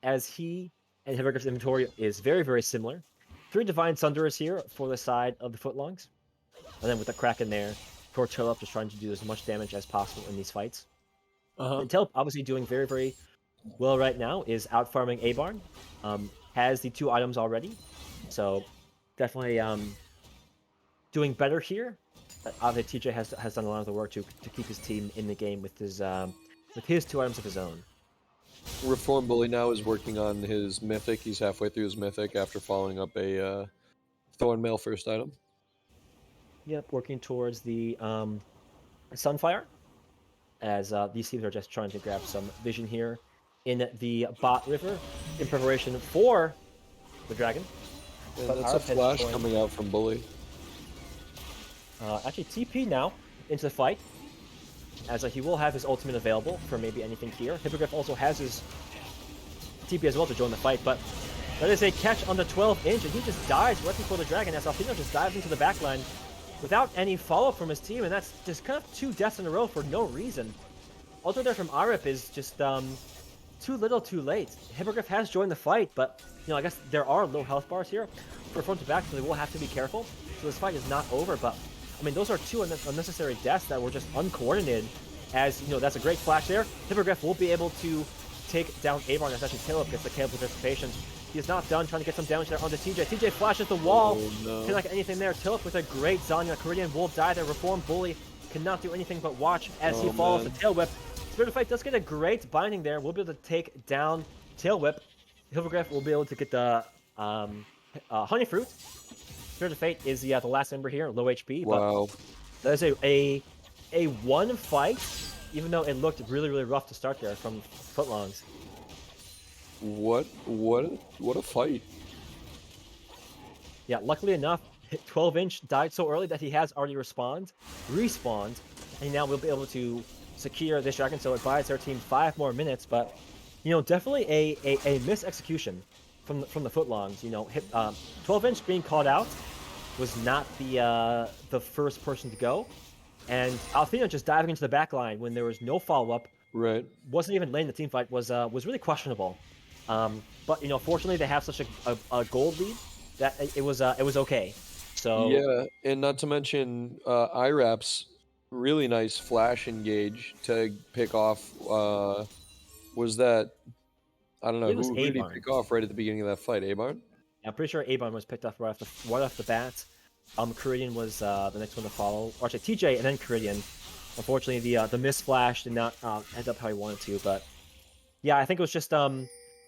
as he and Hippogriff's inventory is very similar. 3 Divine Sunderers here for the side of the Footlongs, and then with the Kraken there, for Tillip just trying to do as much damage as possible in these fights. And Tillip obviously doing very well right now, is out farming A-Barn, has the 2 items already, so definitely doing better here. Obviously TJ has done a lot of the work to keep his team in the game with his 2 items of his own.
Reform Bully now is working on his mythic. He's halfway through his mythic after following up a Thornmail first item.
Yep, working towards the Sunfire, as these teams are just trying to grab some vision here in the bot river in preparation for the dragon.
And
But
that's a
Arif has
flash
joined-
coming out from Bully.
Actually, TP now into the fight, as he will have his ultimate available for maybe anything here. Hippogriff also has his TP as well to join the fight, but that is a catch on the 12-inch, and he just dies right before the dragon, as Alfino just dives into the backline without any follow-up from his team, and that's just kind of 2 deaths in a row for no reason. Ultra there from Arif is just too little too late. Hippogriff has joined the fight, but I guess there are low health bars here for front to back, so they will have to be careful. So this fight is not over, but I mean, those are 2 unnecessary deaths that were just uncoordinated, as that's a great flash there. Hippogriff will be able to take down A-Barn, as actually Caleb gets the Caleb participation. He is not done trying to get some damage there onto TJ. TJ flashes the wall.
Oh, no.
Cannot get anything there. Tillip with a great Zanya. Korean will die there. Reform Bully cannot do anything but watch as he follows the Tail Whip. Spirit of Fate does get a great binding there. We'll be able to take down Tail Whip. Hippogriff will be able to get the Honey Fruit. Spirit of Fate is the last member here, low HP.
Wow.
But that is a 1 fight, even though it looked really rough to start there from Footlongs.
What a fight.
Yeah, luckily enough, 12-inch died so early that he has already respawned, and now we'll be able to secure this dragon, so it buys our team 5 more minutes, but, definitely a mis-execution from the Footlongs. 12-inch being called out was not the first person to go, and Althena just diving into the back line when there was no follow-up,
Right.
wasn't even late in the team fight, was really questionable. But fortunately they have such a gold lead that it was okay. So
Yeah, and not to mention IRAP's really nice flash engage to pick off. Was that, I don't know,
it was
who
A
did he
Barn.
pick off right at the beginning of that fight? Abarn?
I'm pretty sure A Barn was picked up right off the bat. Ceridian was the next one to follow, or actually TJ and then Ceridian. Unfortunately, the miss flash did not end up how he wanted to, but yeah, I think it was just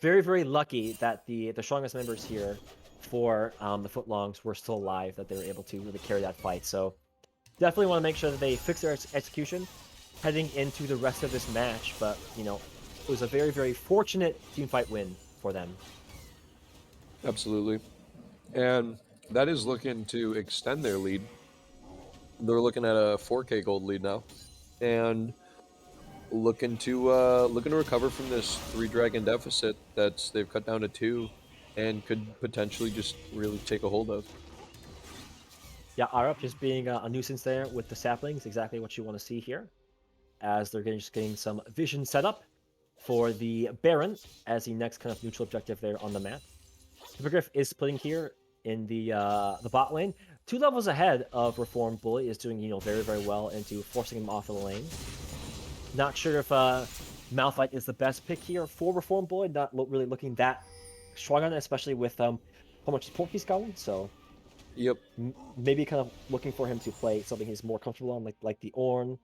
very lucky that the strongest members here for the Footlongs were still alive, that they were able to really carry that fight. So definitely want to make sure that they fix their execution heading into the rest of this match. But it was a very fortunate team fight win for them.
Absolutely. And that is looking to extend their lead. They're looking at a 4K gold lead now. And looking to recover from this 3 dragon deficit that's they've cut down to 2 and could potentially just really take a hold of.
Yeah, Arup just being a nuisance there with the saplings, exactly what you want to see here, as they're just getting some vision set up for the Baron as the next kind of neutral objective there on the map. Hippogriff is splitting here in the bot lane. 2 levels ahead of Reformed Bully is doing very well into forcing him off of the lane. Not sure if Malphite is the best pick here for Reformed Bully. Not really looking that strong on it, especially with how much support he's gotten. So
Yep.
maybe kind of looking for him to play something he's more comfortable on, like the Ornn,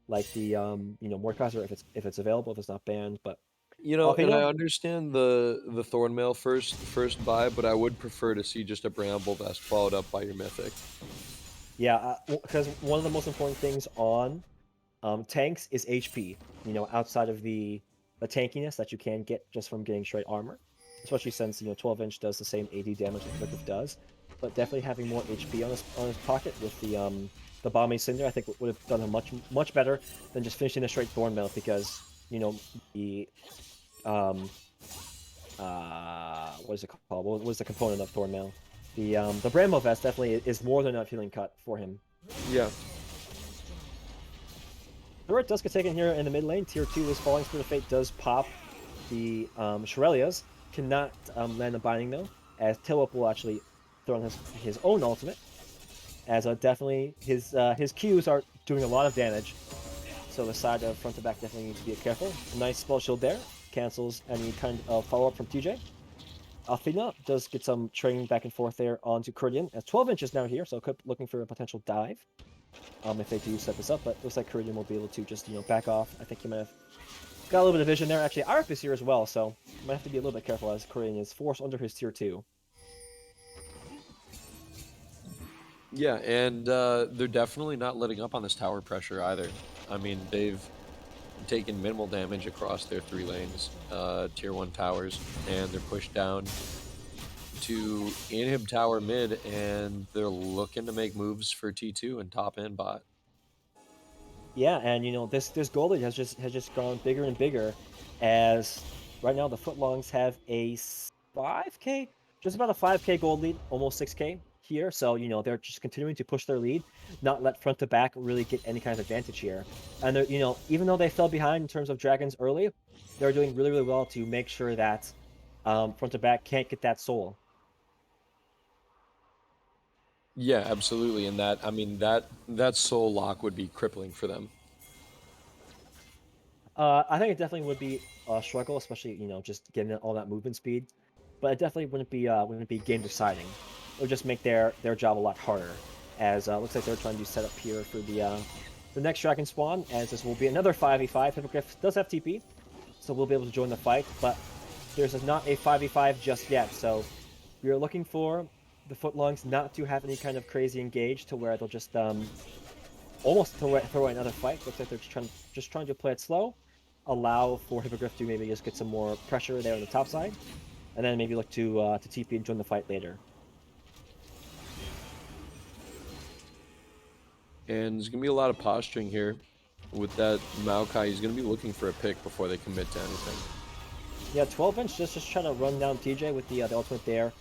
like the Mordekaiser if it's available, if it's not banned. But
And I understand the Thornmail first buy, but I would prefer to see just a Bramble Vest followed up by your Mythic.
yeah, because one of the most important things on tanks is HP. Outside of the tankiness that you can get just from getting straight armor, especially since 12-inch does the same AD damage that Hypnotic does. But definitely having more HP on his pocket with the Bombing Cinder, I think would have done him much better than just finishing a straight Thornmail, because the what is it called? What was the component of Thornmail? The Bramble Vest definitely is more than enough healing cut for him.
Yeah.
Turret does get taken here in the mid lane. Tier 2 is falling. Spirit of Fate does pop the Shurelya's. Cannot land a binding though, as Tillip will actually throw on his own ultimate. As definitely his Qs are doing a lot of damage. So the side of front to back definitely needs to be careful. Nice spell shield there. Cancels any kind of follow-up from TJ. Athena does get some trading back and forth there onto Ceridian, as 12-inch is now here, so looking for a potential dive. If they do set this up, but looks like Ceridian will be able to just, back off. I think he might have got a little bit of vision there. Actually, Arp is here as well, so might have to be a little bit careful as Ceridian is forced under his tier 2.
Yeah, and they're definitely not letting up on this tower pressure either. I mean, they've taken minimal damage across their 3 lanes, tier 1 towers, and they're pushed down to inhib tower mid, and they're looking to make moves for T2 and top and bot.
Yeah, and this goal lead has just gone bigger and bigger, as right now the Footlongs have a 5k, just about a 5k gold lead, almost 6k here. So they're just continuing to push their lead, not let front to back really get any kind of advantage here. And they're even though they fell behind in terms of dragons early, they're doing really well to make sure that front to back can't get that soul.
Yeah, absolutely, and that soul lock would be crippling for them.
I think it definitely would be a struggle, especially just getting all that movement speed. But it definitely wouldn't be game deciding. It would just make their job a lot harder. As looks like they're trying to set up here for the next dragon spawn, as this will be another 5v5. Hippogriff does have TP, so we'll be able to join the fight. But there's not a 5v5 just yet, so we are looking for the Footlongs not to have any kind of crazy engage to where they'll just almost throw away another fight. Looks like they're just trying to play it slow, allow for Hippogriff to maybe just get some more pressure there on the top side, and then maybe look to TP and join the fight later.
And there's going to be a lot of posturing here with that Maokai. He's going to be looking for a pick before they commit to anything.
Yeah, 12-inch just trying to run down TJ with the ultimate there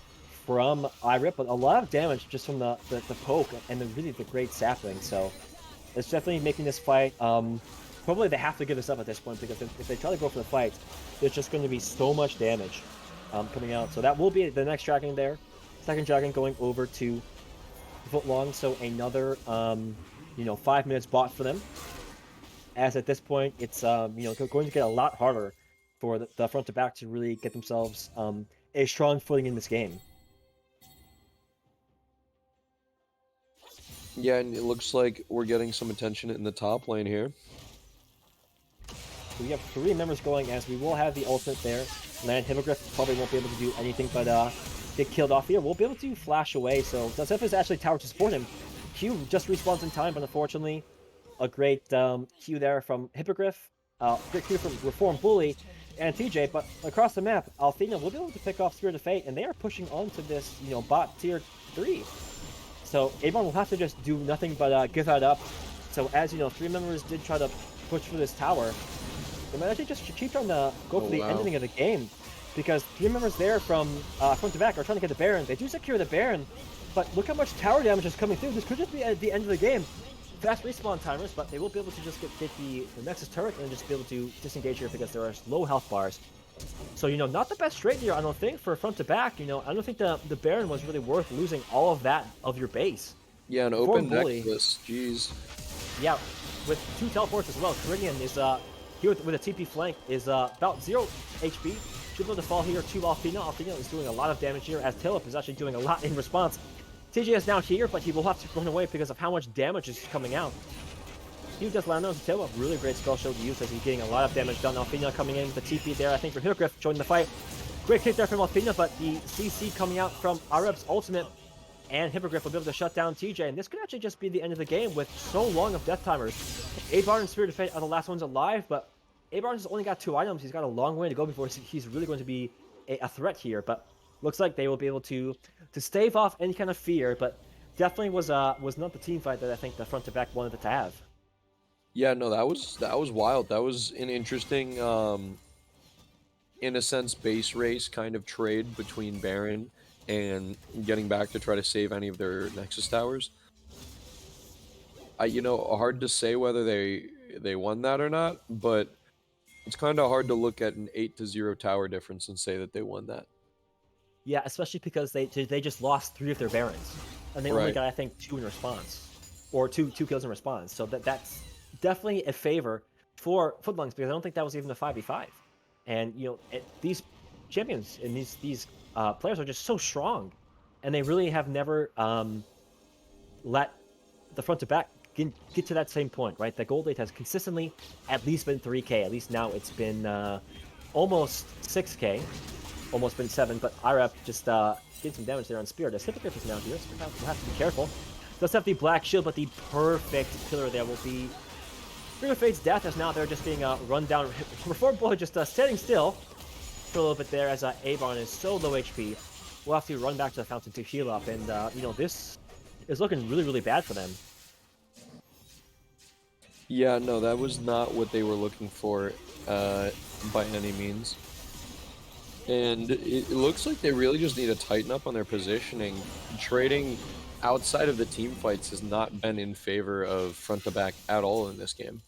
from Irip, but a lot of damage just from the poke and really the great sapling. So it's definitely making this fight probably they have to give this up at this point, because if they try to go for the fight, there's just going to be so much damage coming out. So that will be the next dragon there. Second dragon going over to Footlong, so another 5 minutes bought for them. As at this point, it's going to get a lot harder for the front to back to really get themselves a strong footing in this game.
Yeah, and it looks like we're getting some attention in the top lane here.
We have 3 members going, as we will have the ultimate there. Land Hippogriff probably won't be able to do anything but get killed off here. We'll be able to flash away, so Zeph is actually towered to support him. Q just respawns in time, but unfortunately, a great Q there from Hippogriff, great Q from Reform Bully, and TJ, but across the map, Althena will be able to pick off Spirit of Fate, and they are pushing on to this, bot tier 3. So Avon will have to just do nothing but give that up. So as 3 members did try to push for this tower, they might actually just keep trying to go for the ending of the game, because 3 members there from front to back are trying to get the Baron. They do secure the Baron, but look how much tower damage is coming through. This could just be at the end of the game. Fast respawn timers, but they will be able to just get the Nexus turret and just be able to disengage here because there are low health bars. So, not the best trade here, I don't think, for front to back. I don't think the Baron was really worth losing all of that of your base.
Yeah, an open Nexus, jeez.
Yeah, with 2 teleports as well. Caridian is, here with a TP flank, is about 0 HP. Should be able to fall here to Althena. Althena is doing a lot of damage here, as Tilip is actually doing a lot in response. TJ is now here, but he will have to run away because of how much damage is coming out. He does land on Tilip, really great spell show to use as he's getting a lot of damage done. Althena coming in with the TP there, I think, for Hippogriff joining the fight. Great kick there from Althena, but the CC coming out from Areb's ultimate, and Hippogriff will be able to shut down TJ, and this could actually just be the end of the game with so long of death timers. Abar and Spirit of Fate are the last ones alive, but Abar has only got 2 items. He's got a long way to go before he's really going to be a threat here, but looks like they will be able to stave off any kind of fear, but definitely was not the team fight that I think the front to back wanted it to have.
Yeah, no, that was wild. That was an interesting, in a sense, base race kind of trade between Baron and getting back to try to save any of their Nexus towers. Hard to say whether they won that or not, but it's kind of hard to look at an 8-0 tower difference and say that they won that.
Yeah, especially because they just lost 3 of their Barons, and they only got, I think, 2 in response, or two kills in response. So that's definitely a favor for Footlongs, because I don't think that was even a 5v5. And these champions and these players are just so strong, and they really have never let the front to back get to that same point, right? The gold rate has consistently at least been 3k. At least now it's been almost 6k. Almost been 7, but Irep just did some damage there on Spirit. As Hippogriff is now here, so we'll have to be careful. Does have the black shield, but the perfect pillar there will be Spirit of Fate's death, as now they're just being run down. Reform Boy just standing still for a little bit there, as Avon is so low HP. We'll have to run back to the fountain to heal up, and this is looking really, really bad for them.
Yeah, no, that was not what they were looking for by any means. And it looks like they really just need to tighten up on their positioning. Trading outside of the team fights has not been in favor of front to back at all in this game.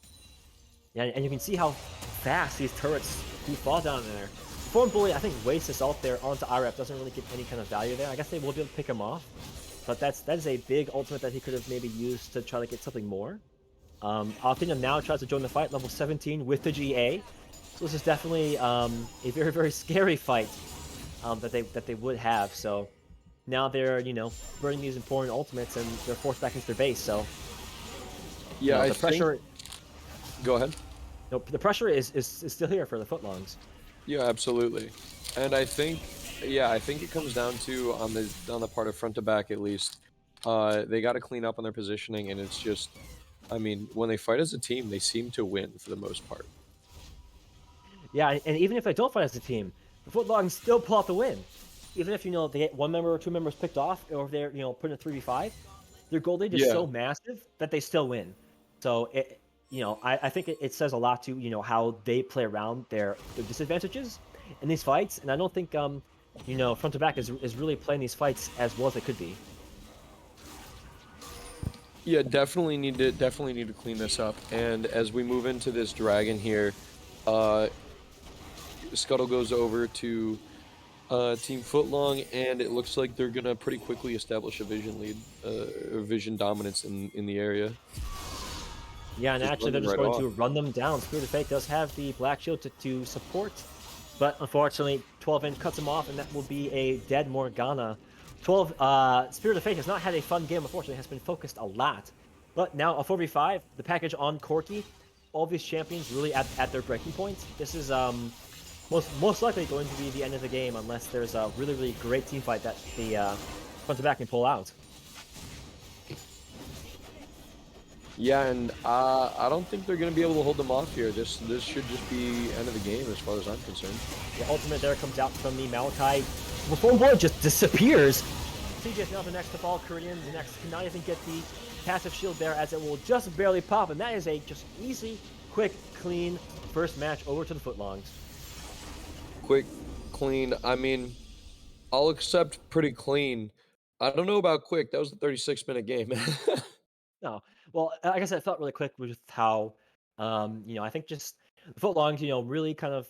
Yeah, and you can see how fast these turrets do fall down there. Form Bully, I think, wastes his ult there onto Irep. Doesn't really get any kind of value there. I guess they will be able to pick him off. But that is a big ultimate that he could have maybe used to try to get something more. Althena now tries to join the fight, level 17 with the GA. So this is definitely a very, very scary fight that they would have. So now they're burning these important ultimates, and they're forced back into their base. So
yeah,
the pressure.
Go ahead.
No, the pressure is still here for the Footlongs.
Yeah, absolutely. And I think it comes down to on the part of front to back at least, they got to clean up on their positioning, and it's just, I mean, when they fight as a team, they seem to win for the most part.
Yeah, and even if they don't fight as a team, the Footlongs still pull out the win. Even if, they get 1 member or 2 members picked off, or if they're, put in a 3v5, their gold lead is so massive that they still win. So, I think it says a lot to, how they play around their disadvantages in these fights. And I don't think, front to back is really playing these fights as well as they could be.
Yeah, definitely need to clean this up. And as we move into this dragon here, uh, Scuttle goes over to Team Footlong, and it looks like they're gonna pretty quickly establish a vision lead, or vision dominance in the area.
Yeah, and
Just
actually
run
they're
them
just
right
going
off.
to run them down. Spirit of Fate does have the Black Shield to support, but unfortunately 12-inch cuts him off, and that will be a dead Morgana. 12 Spirit of Fate has not had a fun game, unfortunately, has been focused a lot. But now a 4v5, the package on Corki, all these champions really at their breaking points. This is most likely going to be the end of the game unless there's a really great team fight that the front to back can pull out.
Yeah, and I don't think they're gonna be able to hold them off here. This should just be end of the game as far as I'm concerned.
The ultimate there comes out from the Malachi. Reform Boy just disappears. CJ is now the next to fall. Koreans the next cannot even get the passive shield there as it will just barely pop, and that is a just easy, quick, clean first match over to the Footlongs.
Quick, clean. I mean, I'll accept pretty clean. I don't know about quick. That was a 36-minute game.
No, well, like I said, it felt really quick with how, I think just the Footlongs, really kind of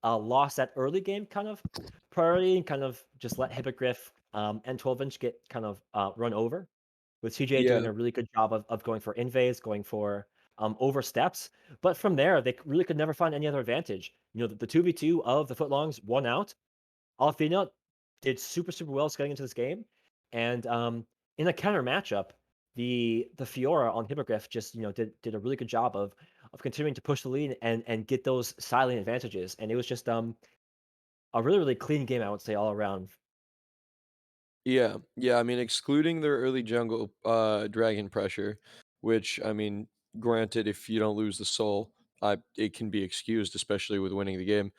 lost that early game kind of priority and kind of just let Hippogriff and 12-inch get kind of run over, with CJ doing
Yeah,
a really good job of going for invades, going for oversteps. But from there, they really could never find any other advantage. The 2v2 of the Footlongs won out. Alfina did super well getting into this game. And in a counter matchup, the Fiora on Hippogriff just did a really good job of continuing to push the lead and get those silent advantages. And it was just a really clean game, I would say, all around.
yeah. I mean, excluding their early jungle dragon pressure, which I mean, granted, if you don't lose the soul, it can be excused, especially with winning the game.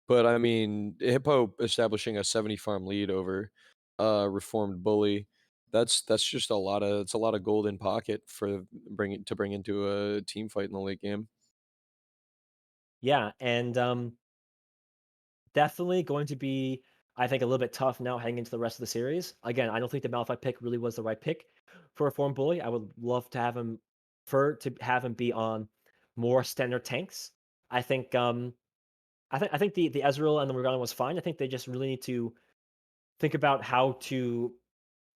But I mean, Hippo establishing a 70 farm lead over reformed bully. That's just a lot of gold in pocket for bring into a team fight in the late game.
Yeah, and definitely going to be, I think, a little bit tough now heading into the rest of the series. Again, I don't think the Malphite pick really was the right pick for a form bully. I would love to have him to have him be on more standard tanks. I think I think the Ezreal and the Morgana was fine. I think they just really need to think about how to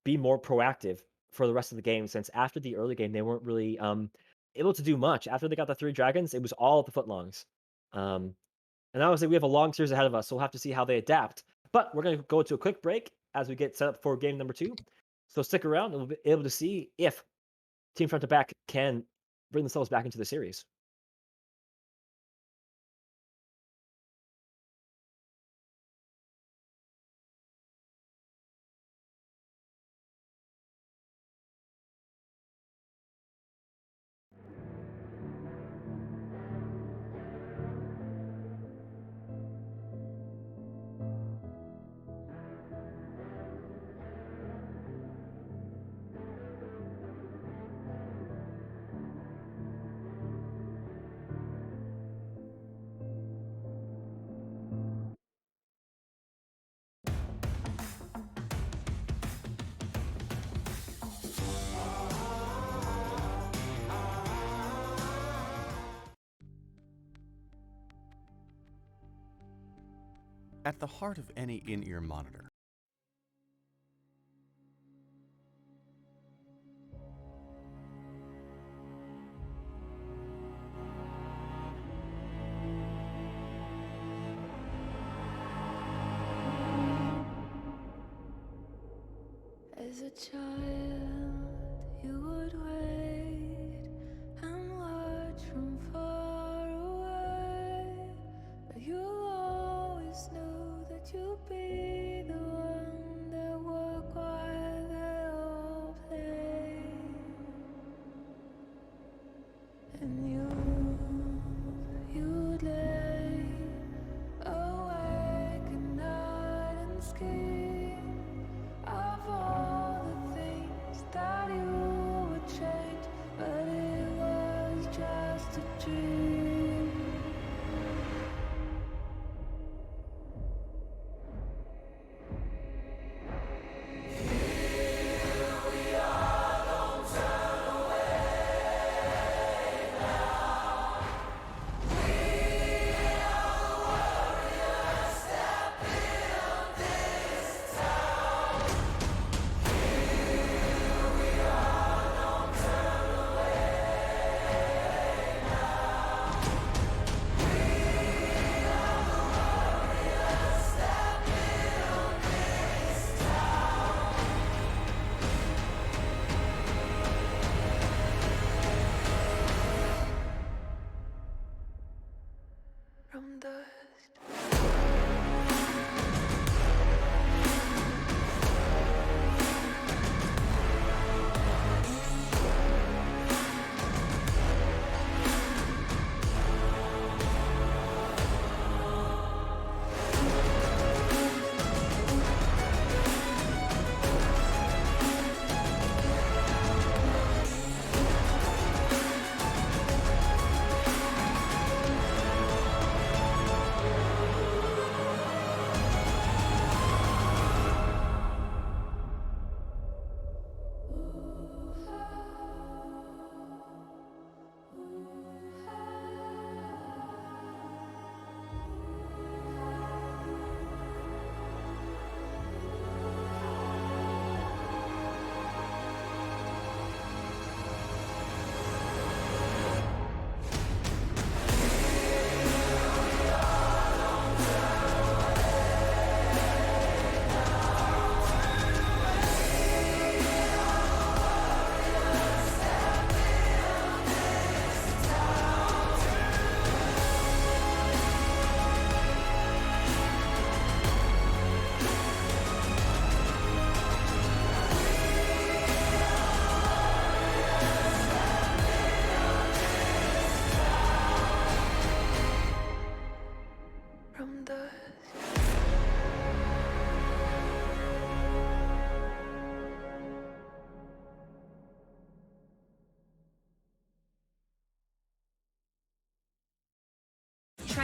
be more proactive for the rest of the game, since after the early game they weren't really able to do much. After they got the 3 dragons, it was all the Footlongs. Um, and obviously, we have a long series ahead of us, so we'll have to see how they adapt. But we're going to go to a quick break as we get set up for game number 2. So stick around, and we'll be able to see if Team Front to Back can bring themselves back into the series.
At the heart of any in-ear monitor
As a child, you would wait and watch from far away, but you always knew that you'd be the one that would while they all play. And you'd lay awake at night and scheme of all the things that you would change, but it was just a dream.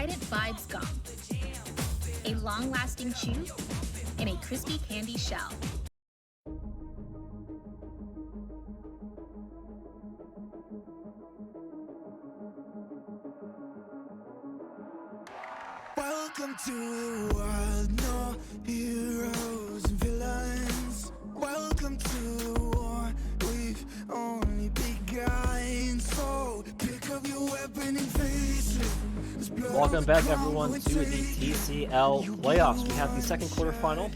Trident Vibes Gum. A long-lasting chew in a crispy candy shell.
Welcome to the world, no heroes and villains. Welcome to the war, we've only begun. So pick up your weapon and face it.
Welcome back, everyone, to the TCL playoffs. We have the second quarterfinal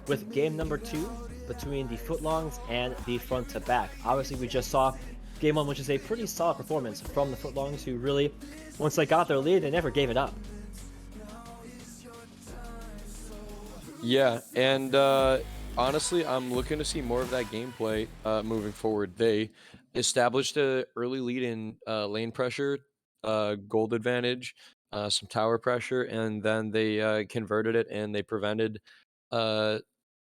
with game number 2 between the Footlongs and the front to back. Obviously, we just saw game 1, which is a pretty solid performance from the Footlongs, who really, once they got their lead, they never gave it up.
Yeah, and honestly, I'm looking to see more of that gameplay moving forward. They established a early lead in lane pressure, gold advantage, some tower pressure, and then they converted it and uh,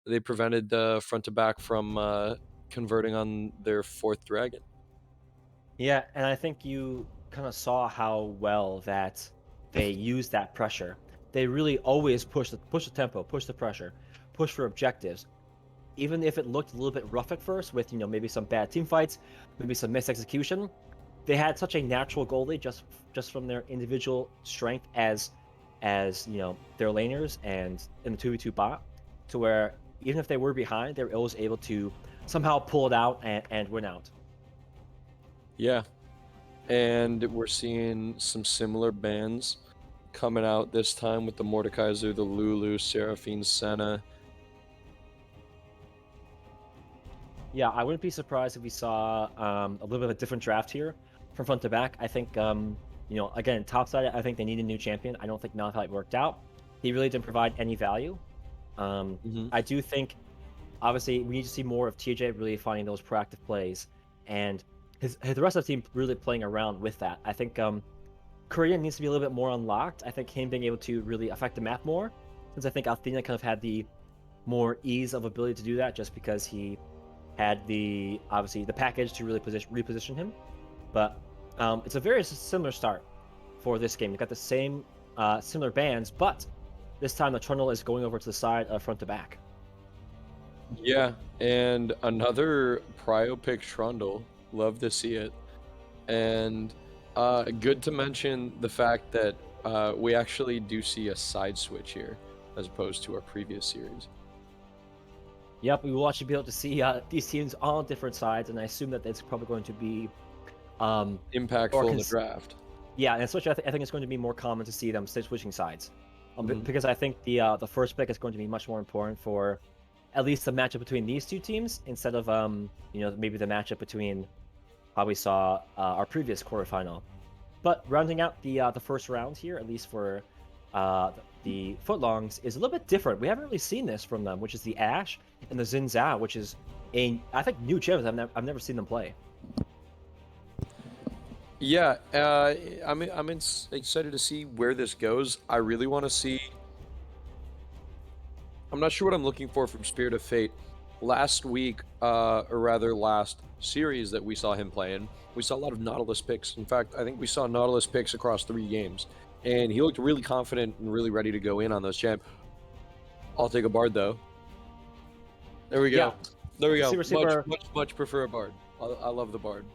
they prevented the front to back from converting on their fourth dragon.
Yeah, and I think you kind of saw how well that they used that pressure. They really always push the tempo, push the pressure, push for objectives. Even if it looked a little bit rough at first with, maybe some bad team fights, maybe some missed execution, they had such a natural goalie just from their individual strength as their laners and in the 2v2 bot, to where even if they were behind, they were always able to somehow pull it out and win out.
Yeah, and we're seeing some similar bans coming out this time with the Mordekaiser, the Lulu, Seraphine, Senna.
Yeah, I wouldn't be surprised if we saw a little bit of a different draft here from front to back. I think, again, topside, I think they need a new champion. I don't think Malphite worked out. He really didn't provide any value. I do think, obviously, we need to see more of TJ really finding those proactive plays and the rest of the team really playing around with that. I think Korean needs to be a little bit more unlocked. I think him being able to really affect the map more, since I think Athena kind of had the more ease of ability to do that just because he had obviously the package to really reposition him. But it's a very similar start for this game. You've got the same similar bands, but this time the Trundle is going over to the side of front to back.
Yeah, and another prio pick Trundle. Love to see it. And good to mention the fact that we actually do see a side switch here as opposed to our previous series.
Yep, we will actually be able to see these teams on different sides, and I assume that it's probably going to be
Impactful in the draft.
Yeah, and especially I think it's going to be more common to see them switching sides,
Mhm.
because I think the first pick is going to be much more important for at least the matchup between these two teams instead of maybe the matchup between how we saw our previous quarterfinal. But rounding out the first round here, at least for the Footlongs, is a little bit different. We haven't really seen this from them, which is the Ash and the Xin Zhao, which is I think new champions. I've never seen them play.
Yeah, I'm excited to see where this goes. I really want to see. I'm not sure what I'm looking for from Spirit of Fate. Last week, or rather last series that we saw him playing, we saw a lot of Nautilus picks. In fact, I think we saw Nautilus picks across 3 games, and he looked really confident and really ready to go in on those champ. I'll take a Bard though. There we go.
Yeah.
There we go.
Super.
Much prefer a Bard. I love the Bard.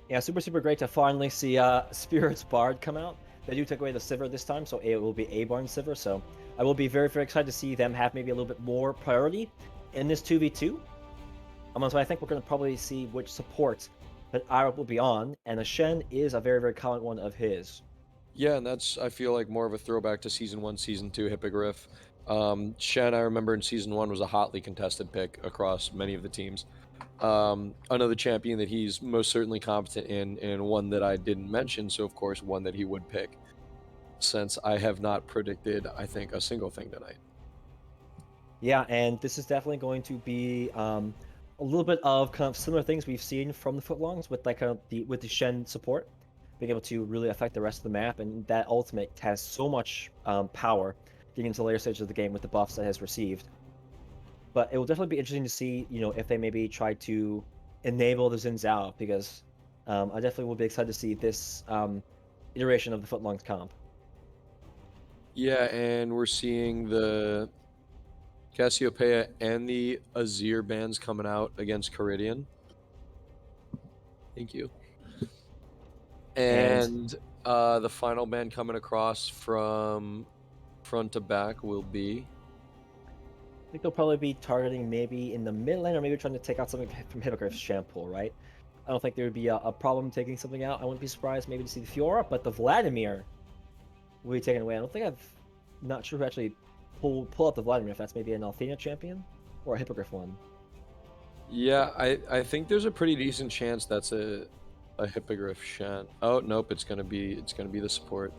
Yeah, super great to finally see Spirit's Bard come out. They do take away the Sivir this time, so it will be a Barn Sivir. So I will be very excited to see them have maybe a little bit more priority in this 2v2. So I think we're going to probably see which support that Arab will be on, and the Shen is a very common one of his.
Yeah, and that's, I feel like, more of a throwback to Season 1, Season 2 Hippogriff. Shen, I remember in Season 1, was a hotly contested pick across many of the teams. Another champion that he's most certainly competent in, and one that I didn't mention, so of course one that he would pick, since I have not predicted, I think, a single thing tonight.
Yeah, and this is definitely going to be a little bit of kind of similar things we've seen from the Footlongs with like kind of with the Shen support, being able to really affect the rest of the map, and that ultimate has so much power getting into the later stages of the game with the buffs that it has received. But it will definitely be interesting to see, if they maybe try to enable the Xin Zhao, because I definitely will be excited to see this iteration of the Footlongs comp.
Yeah, and we're seeing the Cassiopeia and the Azir bands coming out against Caridian. Thank you. And the final band coming across from front to back will be.
I think they'll probably be targeting maybe in the mid lane or maybe trying to take out something from Hippogriff's Shampoo, right? I don't think there would be a problem taking something out. I wouldn't be surprised maybe to see the Fiora, but the Vladimir will be taken away. I don't think not sure who actually pull up the Vladimir, if that's maybe an Althena champion or a Hippogriff one.
Yeah, I think there's a pretty decent chance that's a Hippogriff Shen. Oh nope, it's gonna be the support.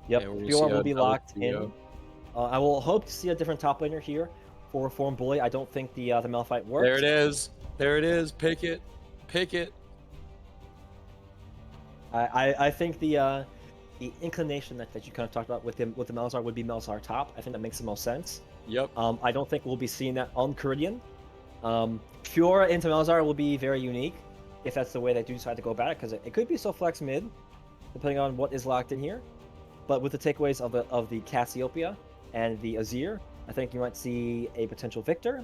Yep,
And we're gonna see
Fiora will
how
be
double
locked
team
in.
go.
I will hope to see a different top laner here for Reform Bully. I don't think the Malphite worked.
There it is. There it is. Pick it. Pick it.
I think the inclination that you kind of talked about with the Malzahar would be Malzahar top. I think that makes the most sense.
Yep.
I don't think we'll be seeing that on Caridian. Fiora into Malzahar will be very unique if that's the way they do decide to go about it, because it could be so flex mid, depending on what is locked in here. But with the takeaways of the Cassiopeia and the Azir, I think you might see a potential Victor,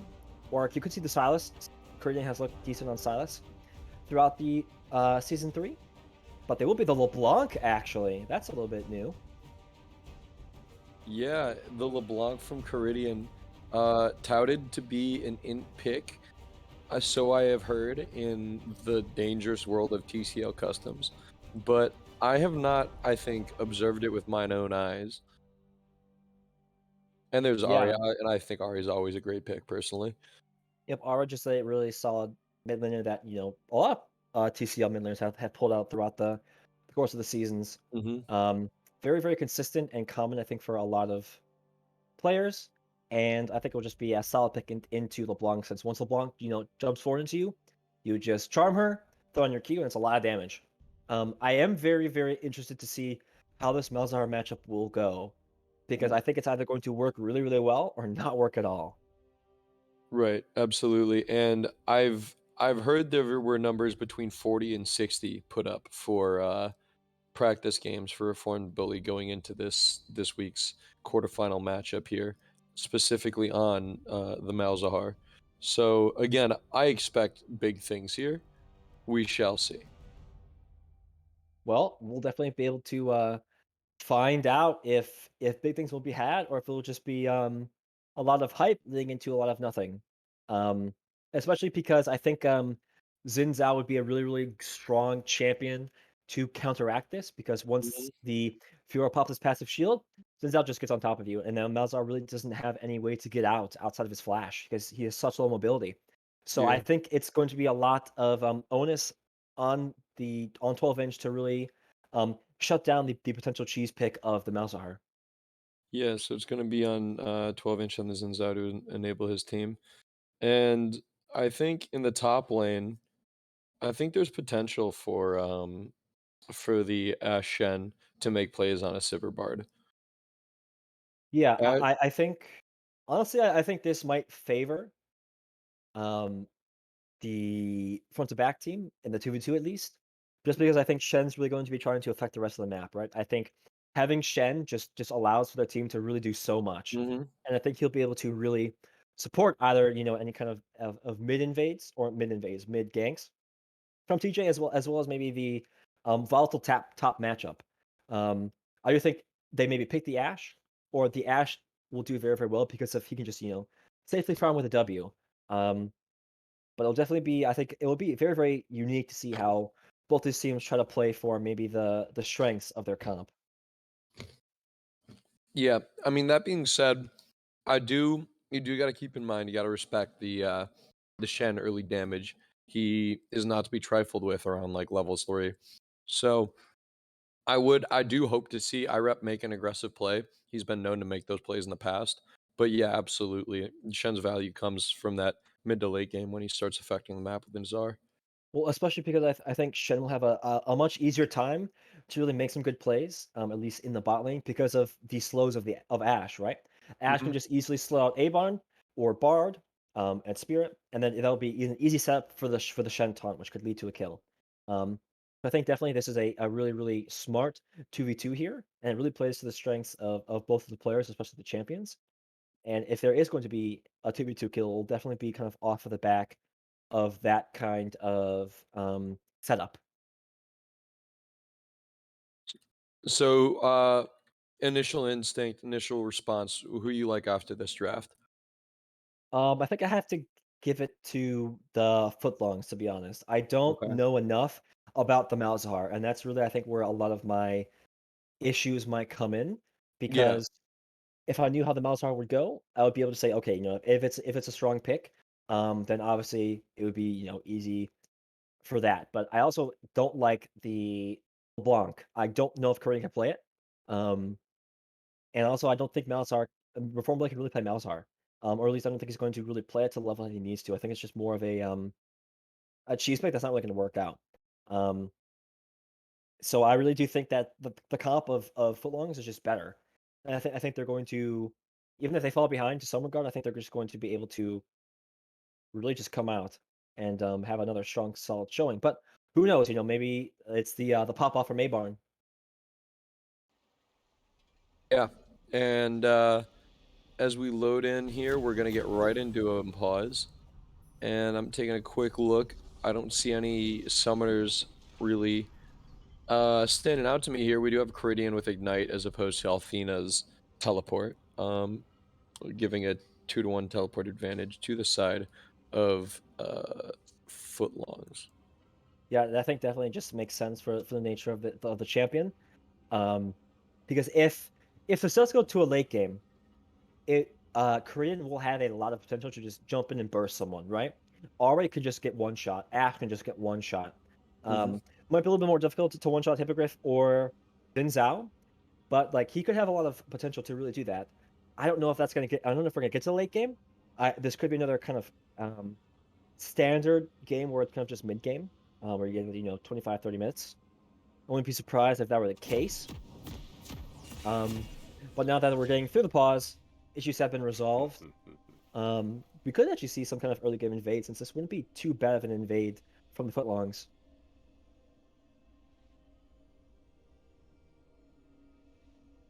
or you could see the Silas. Caridian has looked decent on Silas throughout the season 3. But they will be the LeBlanc, actually. That's a little bit new.
Yeah, the LeBlanc from Caridian, touted to be an int pick. So I have heard in the dangerous world of TCL Customs, but I have not, I think, observed it with mine own eyes. And there's
Yeah.
Arya, and I think Arya is always a great pick, personally.
Yep, Aura just a really solid mid laner that, a lot of TCL mid laners have pulled out throughout the course of the seasons.
Mm-hmm.
Very, very consistent and common, I think, for a lot of players. And I think it'll just be a solid pick into LeBlanc, since once LeBlanc, jumps forward into you, you just charm her, throw on your Q, and it's a lot of damage. I am very, very interested to see how this Malzahar matchup will go, because I think it's either going to work really, really well or not work at all.
Right, absolutely. And I've heard there were numbers between 40 and 60 put up for practice games for Reformed Bully going into this week's quarterfinal matchup here, specifically on the Malzahar. So again, I expect big things here. We shall see.
Well, we'll definitely be able to find out if big things will be had, or if it'll just be a lot of hype leading into a lot of nothing. Um, Especially because I think Xin Zhao would be a really, really strong champion to counteract this, because once the Fiora pops his passive shield, Xin Zhao just gets on top of you, and now Malzahar really doesn't have any way to get out outside of his flash, because he has such low mobility. So I
Yeah.
think it's going to be a lot of onus on 12-inch to really shut down the potential cheese pick of the Malzahar.
Yeah, so it's going to be on 12-inch on the Zinzao to enable his team. And I think in the top lane, I think there's potential for the Shen to make plays on a Sivir Bard.
Yeah,
Uh,
I think honestly, I think this might favor um, the front to back team in the 2v2 at least, just because I think Shen's really going to be trying to affect the rest of the map, right? I think having Shen just allows for the team to really do so much,
mhm.
and I think he'll be able to really support either any kind of mid invades or mid ganks from TJ, as well as maybe the volatile top matchup. I do think they maybe pick the Ashe, or the Ashe will do very, very well because if he can just safely farm with a W. But it'll definitely be, I think it will be very, very unique to see how both these teams try to play for maybe the strengths of their comp.
Yeah, I mean, that being said, you do got to keep in mind, you got to respect the Shen early damage. He is not to be trifled with around like levels 3. So I do hope to see IREP make an aggressive play. He's been known to make those plays in the past. But yeah, absolutely. Shen's value comes from that mid to late game when he starts affecting the map with Inzar.
Well, especially because I think Shen will have a much easier time to really make some good plays, at least in the bot lane, because of the slows of Ashe, right? Ashe can
Mhm.
just easily slow out Avon or Bard, and Spirit, and then that'll be an easy setup for the Shen taunt, which could lead to a kill. Um, I think definitely this is a really, really smart 2v2 here, and it really plays to the strengths of both of the players, especially the champions. And if there is going to be a 2v2 kill, it'll definitely be kind of off of the back of that kind of setup.
So, initial instinct, initial response, who you like after this draft?
I think I have to give it to the footlongs, to be honest. I don't
Okay.
know enough about the Malzahar, and that's really, I think, where a lot of my issues might come in.
Yeah.
Because if I knew how the Malzahar would go, I would be able to say, okay, if it's a strong pick, then obviously it would be easy for that. But I also don't like the Blanc. I don't know if Korean can play it. Um, and also I don't think Malzahar Reform Blade can really play Malzahar. Or at least I don't think he's going to really play it to the level that he needs to. I think it's just more of a cheese pick that's not really going to work out. Um, so I really do think that the comp of footlongs is just better. And I think they're going to, even if they fall behind to some regard, I think they're just going to be able to really just come out and have another strong, solid showing. But who knows? Maybe it's the pop off from Maybarn.
Yeah. And as we load in here, we're gonna get right into a pause. And I'm taking a quick look. I don't see any summoners really standing out to me here. We do have Caridian with Ignite as opposed to Althena's teleport, giving a 2-to-1 teleport advantage to the side of footlongs.
Yeah, I think definitely just makes sense for the nature of the champion. Um, because if this does go to a late game, Korean will have a lot of potential to just jump in and burst someone, right? Already could just get one shot. Ash can just get one shot.
Hmm.
Might be a little bit more difficult to one shot Hippogriff or Din Zhao, but like he could have a lot of potential to really do that. I don't know if that's gonna get. I don't know if we're gonna get to the late game. This could be another kind of standard game where it's kind of just mid game, where you get 25, 30 minutes. I wouldn't be surprised if that were the case. Um, but now that we're getting through the pause, issues have been resolved. We could actually see some kind of early game invade, since this wouldn't be too bad of an invade from the footlongs.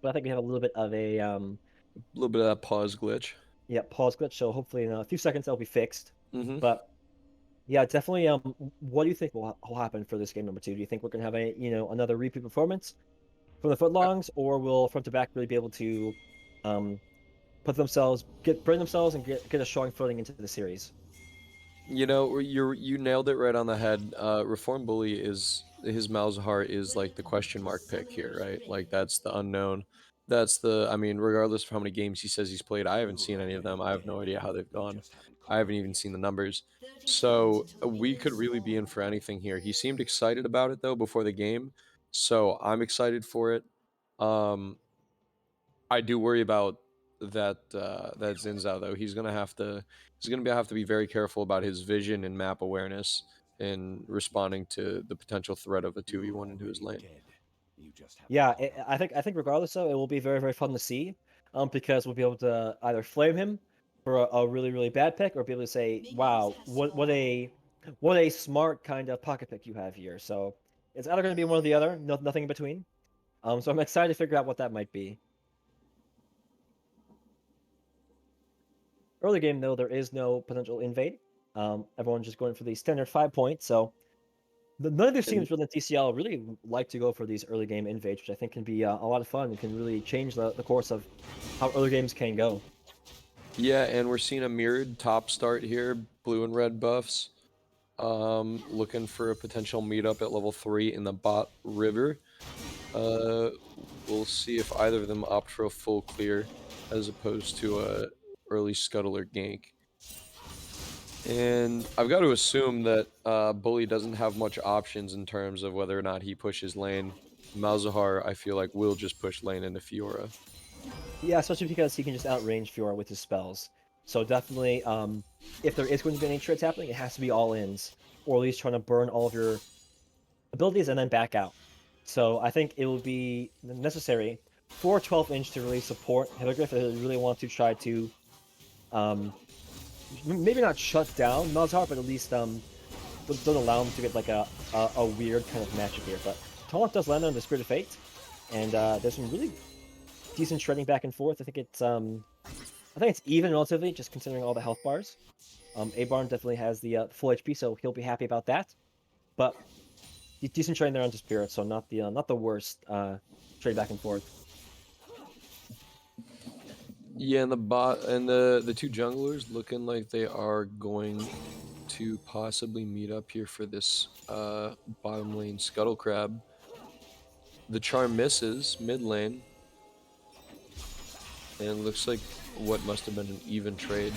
But I think we have a little bit of a
A little bit of that pause glitch.
yeah, pause glitch, so hopefully in a few seconds that'll be fixed.
Hmm.
But yeah, definitely. What do you think will happen for this game number two? Do you think we're gonna have another repeat performance from the footlongs, or will front to back really be able to um bring themselves and get a strong footing into the series?
You know, you nailed it right on the head. Reform Bully is his Malzahar is like the question mark pick here, right? Like that's the unknown. That's the I mean, regardless of how many games he says he's played, I haven't seen any of them. I have no idea how they've gone. I haven't even seen the numbers. So we could really be in for anything here. He seemed excited about it though before the game, so I'm excited for it. Um, I do worry about that Zinzao though. He's gonna have to be very careful about his vision and map awareness in responding to the potential threat of a 2v1 into his lane.
Yeah, I think regardless though, it will be very, very fun to see, because we'll be able to either flame him for a really, really bad pick, or be able to say, wow, what a smart kind of pocket pick you have here. So it's either going to be one or the other, nothing in between. So I'm excited to figure out what that might be. Early game though, there is no potential invade. Everyone's just going for the standard 5 points. So none of these
And
teams within TCL really like to go for these early game invades, which I think can be a lot of fun and can really change the course of how early games can go.
yeah, and we're seeing a mirrored top start here, blue and red buffs. Looking for a potential meetup at level 3 in the bot river. Uh, we'll see if either of them opt for a full clear as opposed to a early scuttle or gank. And I've got to assume that Bully doesn't have much options in terms of whether or not he pushes lane. Malzahar, I feel like, will just push lane into Fiora.
Yeah, especially because he can just outrange Fiora with his spells. So definitely, if there is going to be any trades happening, it has to be all ins, or at least trying to burn all of your abilities and then back out. So I think it will be necessary for 12-inch to really support Hippogriff if they really want to try to maybe not shut down Malzahar, but at least don't allow him to get like a weird kind of matchup here. But Taunt does land on the Spirit of Fate, and there's some really decent shredding back and forth. I think it's even relatively, just considering all the health bars. A-Barn definitely has the full HP, so he'll be happy about that. But decent trade there onto Spirit, so not the worst trade back and forth.
Yeah, and the bot and the two junglers looking like they are going to possibly meet up here for this bottom lane Scuttle Crab. The charm misses mid lane, and it looks like what must have been an even trade.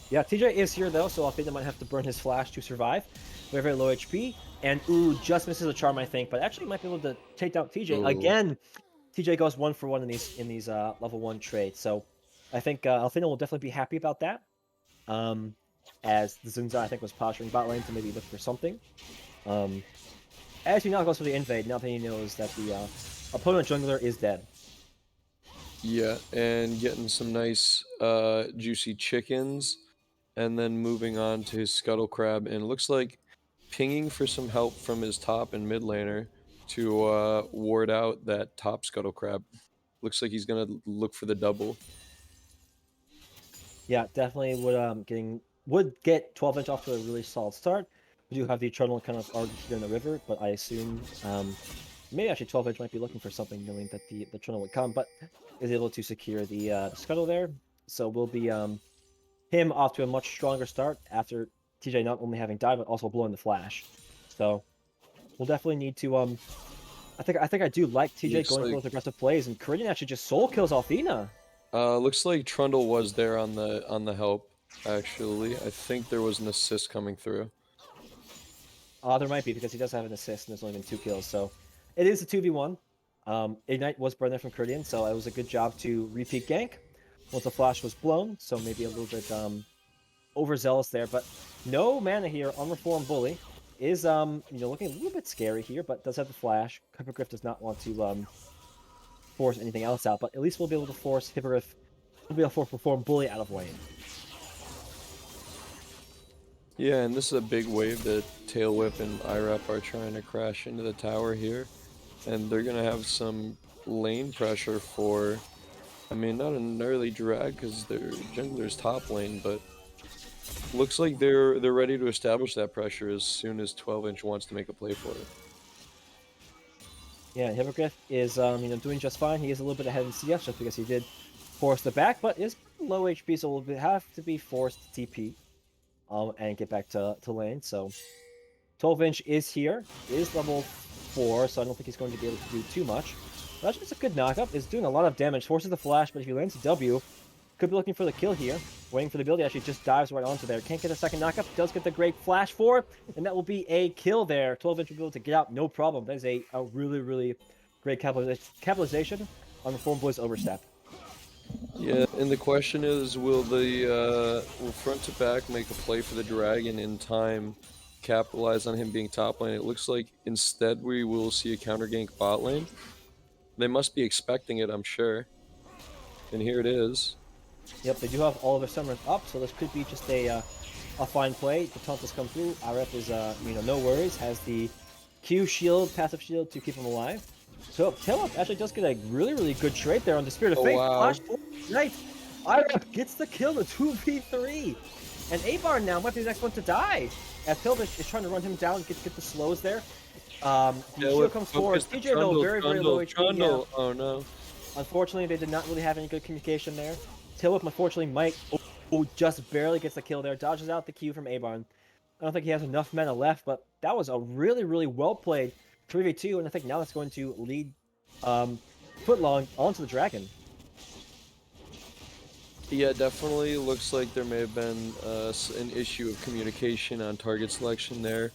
Yeah, TJ is here though, so Alfredo might have to burn his flash to survive. Very, very low HP. And ooh, just misses a charm, I think, but actually might be able to take down TJ.
Ooh.
Again, TJ goes 1-for-1 in these level 1 trades. So I think Alfredo will definitely be happy about that. As the Zunza, I think, was posturing bot lane to maybe look for something. As he now goes for the invade, now that he knows that the opponent jungler is dead.
Yeah, and getting some nice juicy chickens, and then moving on to his Scuttle Crab, and it looks like pinging for some help from his top and mid laner to ward out that top Scuttle Crab. Looks like he's gonna look for the double.
Yeah, definitely would get 12-inch off to a really solid start. We do have the Eternal kind of already here in the river, but I assume maybe actually 12-inch might be looking for something, knowing that the Eternal would come, but is able to secure the scuttle there. So we'll be him off to a much stronger start after TJ not only having died but also blowing the flash. So we'll definitely need to I think I do like TJ
Looks
going for
like-
those aggressive plays, and Ceridian actually just soul kills Alfina.
Looks like Trundle was there on the help. Actually, I think there was an assist coming through.
There might be, because he does have an assist and there's only been 2 kills, so it is a 2v1. Ignite was burned there from Ceridian, so it was a good job to repeat gank once the flash was blown, so maybe a little bit overzealous there, but no mana here. Unreformed Bully is looking a little bit scary here, but does have the flash. Hippogriff does not want to force anything else out, but at least we'll be able to force Hippogriff, we'll be able to force Reformed Bully out of lane.
Yeah, and this is a big wave that Tail Whip and IRAP are trying to crash into the tower here. And they're going to have some lane pressure for, I mean, not an early drag because their jungler's top lane, but looks like they're ready to establish that pressure as soon as 12-inch wants to make a play for it.
Yeah, Hippogriff is doing just fine. He is a little bit ahead in CS just because he did force the back, but is low HP, so will have to be forced to TP and get back to lane. So 12-inch is here, is level 4, so I don't think he's going to be able to do too much. But actually, it's a good knockup. Is doing a lot of damage, forces the flash, but if he lands a W, could be looking for the kill here. Waiting for the build, he actually just dives right onto there. Can't get a second knockup, does get the great flash for, and that will be a kill there. 12-inch will be able to get out, no problem. That is a really, really great capitalization on the Form Boys overstep.
Yeah, and the question is, will front to back make a play for the dragon in time, capitalize on him being top lane? It looks like instead we will see a counter gank bot lane. They must be expecting it, I'm sure. And here it is.
Yep, they do have all of their summers up, so this could be just a fine play. The taunt has come through. RF is no worries, has the Q shield, passive shield to keep him alive. So Tailwhip actually does get a really, really good trade there on the Spirit of
Oh,
Fate.
wow.
Flash right. IRAP gets the kill, the 2v3. And A-Bar now might be the next one to die. As Pilvish is trying to run him down, get the slows there. The shield comes forward. TJ though, very, very low HP. Yeah.
Oh no.
Unfortunately, they did not really have any good communication there. Tailwhip, unfortunately, might just barely gets the kill there. Dodges out the Q from A-Barn. I don't think he has enough mana left, but that was a really, really well played 3v2, and I think now that's going to lead Footlong onto the Dragon.
Yeah, definitely looks like there may have been an issue of communication on target selection there.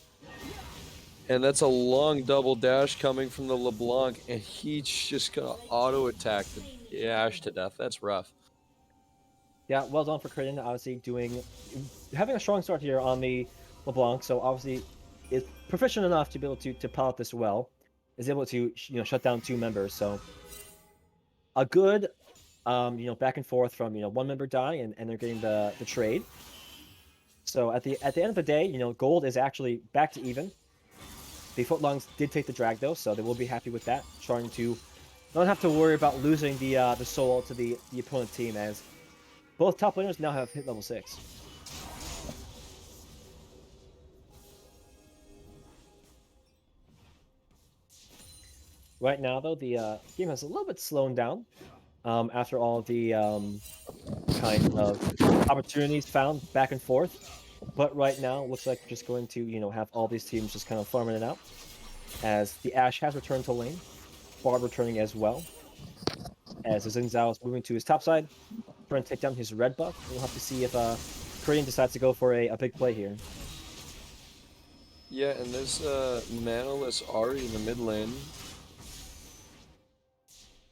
And that's a long double dash coming from the LeBlanc, and he's just gonna auto attack the Ash to death. That's rough.
Yeah, well done for Creighton, obviously having a strong start here on the LeBlanc, so obviously is proficient enough to be able to pilot this well, is able to shut down 2 members, so a good back and forth from one member dying and they're getting the trade. So at the end of the day, gold is actually back to even. The Footlongs did take the drag though, so they will be happy with that. Trying to not have to worry about losing the soul to the opponent team, as both top laners now have hit level 6. Right now, though, the game has a little bit slowed down after all the kind of opportunities found back and forth. But right now, looks like we're just going to, have all these teams just kind of farming it out. As the Ashe has returned to lane, Bard returning as well. As Xin Zhao is moving to his top side, trying to take down his red buff. We'll have to see if Korean decides to go for a big play here.
Yeah, and there's manaless Ari in the mid lane.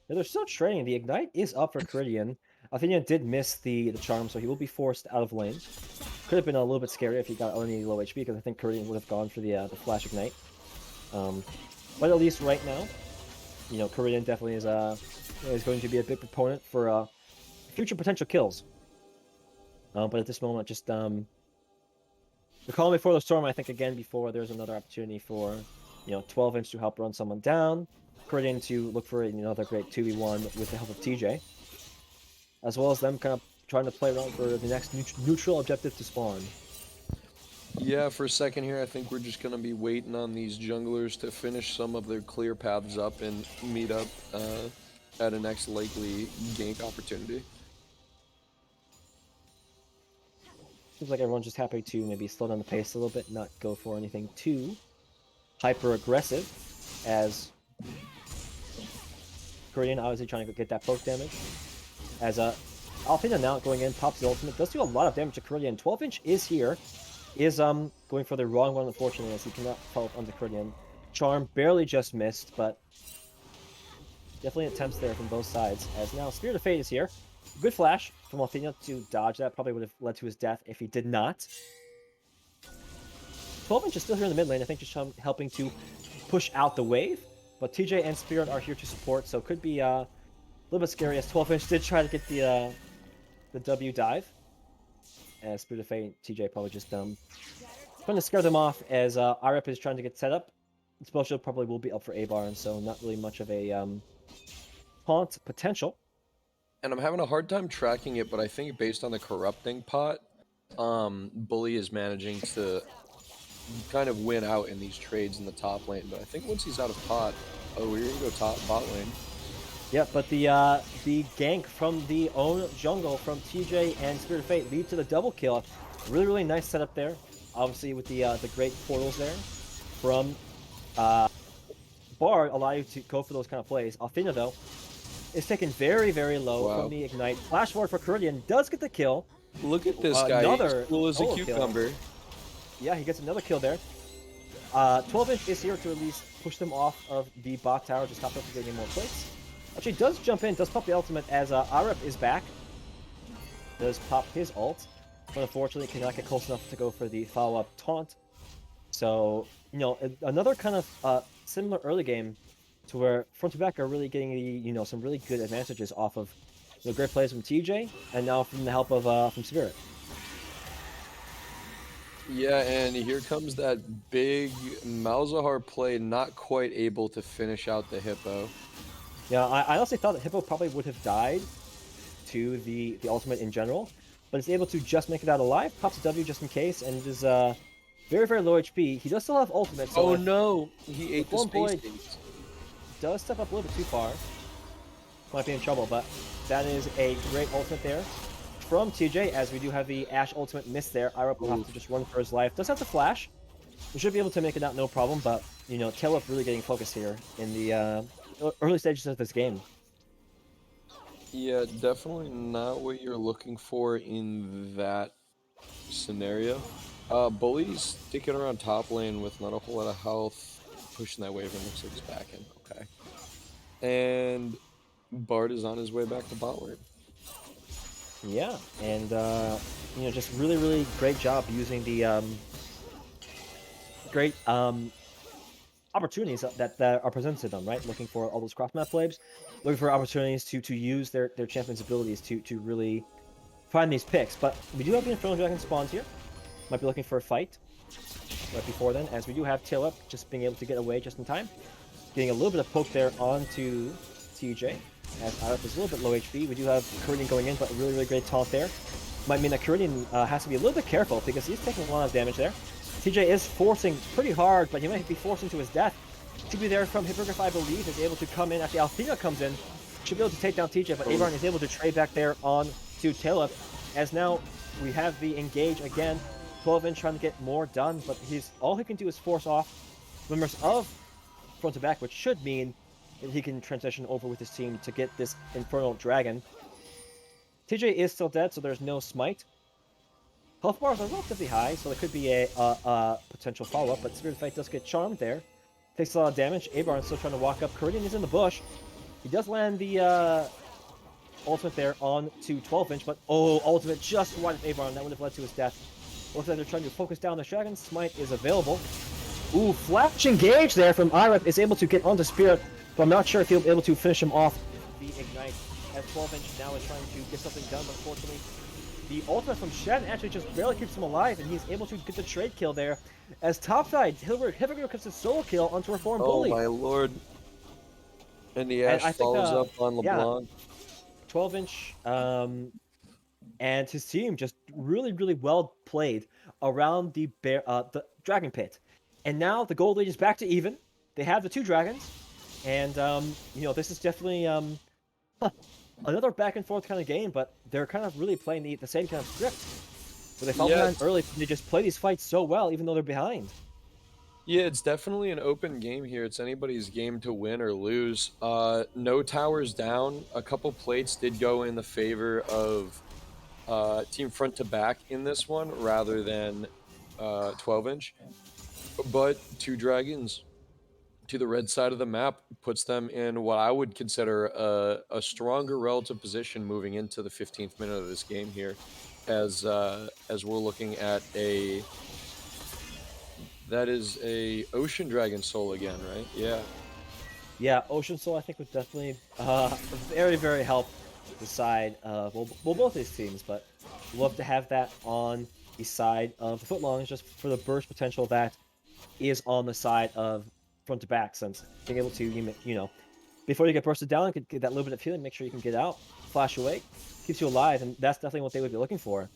Yeah, they're still trading. The Ignite is up for Caridian. Athena did miss the charm, so he will be forced out of lane. Could have been a little bit scary if he got only low HP, because I think Caridian would have gone for the Flash Ignite. But at least right now, Caridian definitely is going to be a big proponent for future potential kills. But at this moment, just the calm before the storm. I think again before there's another opportunity for 12-inch to help run someone down. Caridian to look for another great 2v1 with the help of TJ, as well as them kind of trying to play around for the next neutral objective to spawn.
Yeah, for a second here, I think we're just going to be waiting on these junglers to finish some of their clear paths up and meet up at a next likely gank opportunity.
Seems like everyone's just happy to maybe slow down the pace a little bit, not go for anything too hyper-aggressive, as Korean obviously trying to get that poke damage. As Alpina now going in, pops the ultimate, does do a lot of damage to Korean. 12-inch is here, is going for the wrong one, unfortunately, as he cannot follow up onto Korean. Charm barely just missed, but definitely attempts there from both sides. As now Spirit of Fate is here. Good flash from Althena to dodge that. Probably would have led to his death if he did not. 12-inch is still here in the mid lane. I think just helping to push out the wave. But TJ and Spirit are here to support, so it could be a little bit scary, as 12-inch did try to get the W dive. As Spirit of Fate, TJ probably just trying to scare them off, as IREP is trying to get set up. Spell Shield probably will be up for A-Bar, and so not really much of a taunt potential.
And I'm having a hard time tracking it, but I think based on the corrupting pot, Bully is managing to kind of win out in these trades in the top lane. But I think once he's out of pot, we're gonna go bot lane.
Yeah, but the gank from the own jungle from TJ and Spirit of Fate lead to the double kill. Really, really nice setup there. Obviously with the great portals there from Bard allow you to go for those kind of plays. Althena though is taken very, very low from the Ignite. Flash forward for Caridian does get the kill.
Look at this guy.
Another
He's cool as a cucumber.
Kill. Yeah, he gets another kill there. 12-inch is here to at least push them off of the bot tower, just hop up to get any more plates. Actually, does jump in, does pop the ultimate as Arep is back. Does pop his ult, but unfortunately cannot get close enough to go for the follow-up taunt. So, another kind of similar early game to where front to back are really getting the, some really good advantages off of great plays from TJ, and now from the help of from Spirit.
Yeah, and here comes that big Malzahar play, not quite able to finish out the Hippo.
Yeah, I honestly thought that Hippo probably would have died to the ultimate in general, but it's able to just make it out alive, pops a W just in case, and is very, very low HP. He does still have ultimate, so
oh no, he ate the space bait.
Does step up a little bit too far. Might be in trouble, but that is a great ultimate there from TJ, as we do have the Ashe ultimate miss there. Irop will have to just run for his life. Does have the flash. We should be able to make it out no problem, but, Tailwhip really getting focused here in the early stages of this game.
Yeah, definitely not what you're looking for in that scenario. Bully's sticking around top lane with not a whole lot of health, pushing that wave, and looks like he's back in. Okay. And Bard is on his way back to bot lane.
Yeah, and just really, really great job using the great opportunities that are presented to them, right? Looking for all those cross-map plays, looking for opportunities to use their champion's abilities to really find these picks. But we do have the Infernal Dragon spawns here. might be looking for a fight right before then, as we do have tail up just being able to get away just in time. Getting a little bit of poke there onto TJ, as Iref is a little bit low HP. We do have Korean going in, but a really, really great taunt there. Might mean that Korean has to be a little bit careful because he's taking a lot of damage there. TJ is forcing pretty hard, but he might be forcing to his death. To be there from Hippogriff, I believe, is able to come in. Actually, Althea comes in. Should be able to take down TJ, but Abaron is able to trade back there on to Taleb. As now we have the engage again. 12-inch trying to get more done, but all he can do is force off members of front to back, which should mean that he can transition over with his team to get this Infernal Dragon. TJ is still dead, so there's no smite. Health bars are relatively high, so there could be a potential follow-up, but Spirit Fight does get charmed there. Takes a lot of damage. Abaron still trying to walk up. Korean is in the bush. He does land the ultimate there on to 12-inch, but ultimate just wide of Abaron. That would have led to his death. Looks like they're trying to focus down the Dragon. Smite is available. Ooh, flash engage there from Iref is able to get onto Spirit, but I'm not sure if he'll be able to finish him off. The Ignite, as 12-inch now is trying to get something done, but unfortunately, the ultimate from Shen actually just barely keeps him alive, and he's able to get the trade kill there. As topside, Hippogriff gets a solo kill onto Reform Bully.
Oh my lord. And the Ash follows up on LeBlanc.
12-inch, and his team just really, really well played around the Dragon Pit. And now the Gold League is back to even. They have the 2 dragons, and this is definitely another back and forth kind of game, but they're kind of really playing the same kind of script. Where they fall behind early, they just play these fights so well, even though they're behind.
Yeah, it's definitely an open game here. It's anybody's game to win or lose. No towers down. A couple plates did go in the favor of team front to back in this one rather than 12-inch. But 2 dragons to the red side of the map puts them in what I would consider a stronger relative position moving into the 15th minute of this game here, as we're looking at that is a Ocean Dragon Soul again, right?
Yeah, Ocean Soul I think would definitely very, very help the side of both these teams, but love to have that on the side of the Footlongs just for the burst potential that is on the side of front to back, since being able to, before you get bursted down, get that little bit of healing, make sure you can get out, flash away, keeps you alive, and that's definitely what they would be looking for.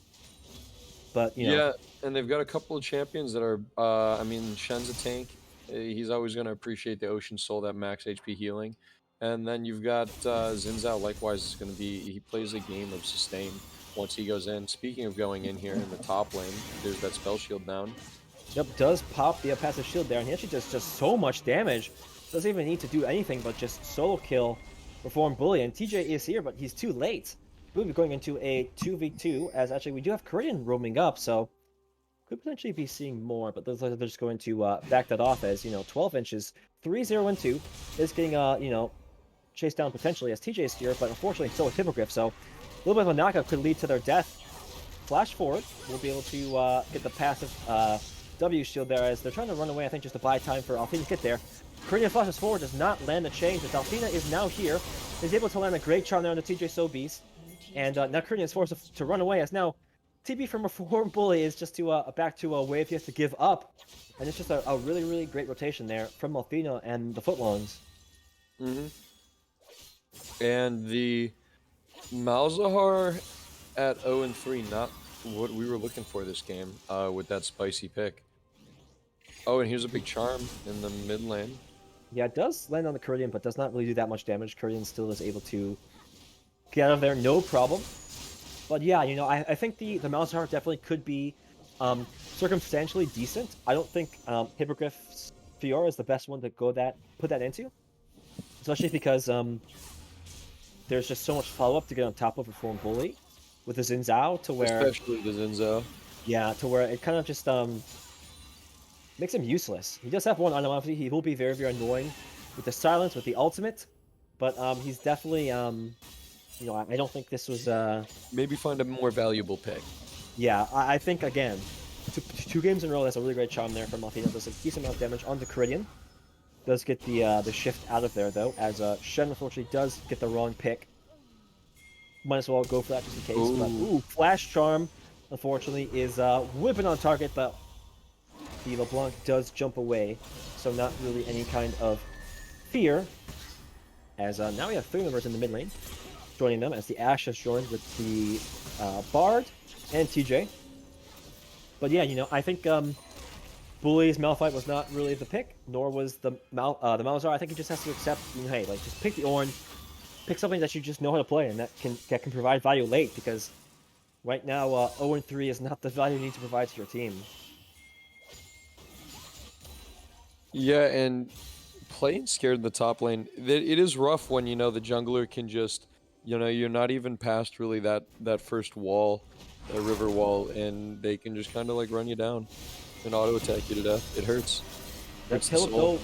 But,
Yeah, and they've got a couple of champions that are, Shen's a tank. He's always going to appreciate the Ocean Soul, that max HP healing. And then you've got Xin Zhao, likewise, is going to be, he plays a game of sustain once he goes in. Speaking of going in here in the top lane, there's that spell shield down.
Yep, does pop the passive shield there, and he actually does just so much damage. Doesn't even need to do anything but just solo kill Reform Bully, and TJ is here, but he's too late. We'll be going into a 2v2, as actually we do have Korean roaming up, so could potentially be seeing more, but they're just going to back that off as, 12 inches, 3-0-2, is getting, chased down potentially as TJ is here, but unfortunately so is Hippogriff, so a little bit of a knockout could lead to their death. Flash forward, we'll be able to get the passive W shield there as they're trying to run away, I think just to buy time for Althea to get there. Korean flashes forward, does not land the chain, but Althea is now here, is able to land a great charm there on the TJ So Beast, and now Korean is forced to run away as now TB from Reform Bully is just to back to a wave he has to give up, and it's just a really, really great rotation there from Althea and the Footlongs.
And the Malzahar at 0-3, not what we were looking for this game with that spicy pick. Oh, and here's a big charm in the mid lane.
Yeah, it does land on the Korean, but does not really do that much damage. Korean still is able to get out of there, no problem. But yeah, I think the Malzahar definitely could be circumstantially decent. I don't think Hippogriff's Fiora is the best one to put that into, especially because there's just so much follow-up to get on top of Reform Bully with the Xin Zhao, to where...
Especially the Xin Zhao.
Yeah, to where it kind of just makes him useless. He does have one item, obviously. He will be very, very annoying with the silence, with the ultimate, but he's definitely... I don't think this was...
Maybe find a more valuable pick.
Yeah, I think, again, two games in a row, that's a really great charm there from Althea. Does a decent amount of damage on the Korean. Does get the shift out of there, though, as Shen, unfortunately, does get the wrong pick. Might as well go for that just in case. But, flash charm unfortunately, is whipping on target, but the LeBlanc does jump away, so not really any kind of fear. As now we have 3 members in the mid lane joining them, as the Ashe has joined with the Bard and TJ. But yeah, I think Bully's Malphite was not really the pick, nor was the Malzahar. I think he just has to accept, hey, like just pick the Ornn, pick something that you just know how to play and that can provide value late, because right now 0-3 is not the value you need to provide to your team.
Yeah, and playing scared in the top lane, it is rough when the jungler can just you're not even past really that first wall, that river wall, and they can just kind of like run you down and auto attack you to death. It hurts.
That
Hurts the
kill
soul.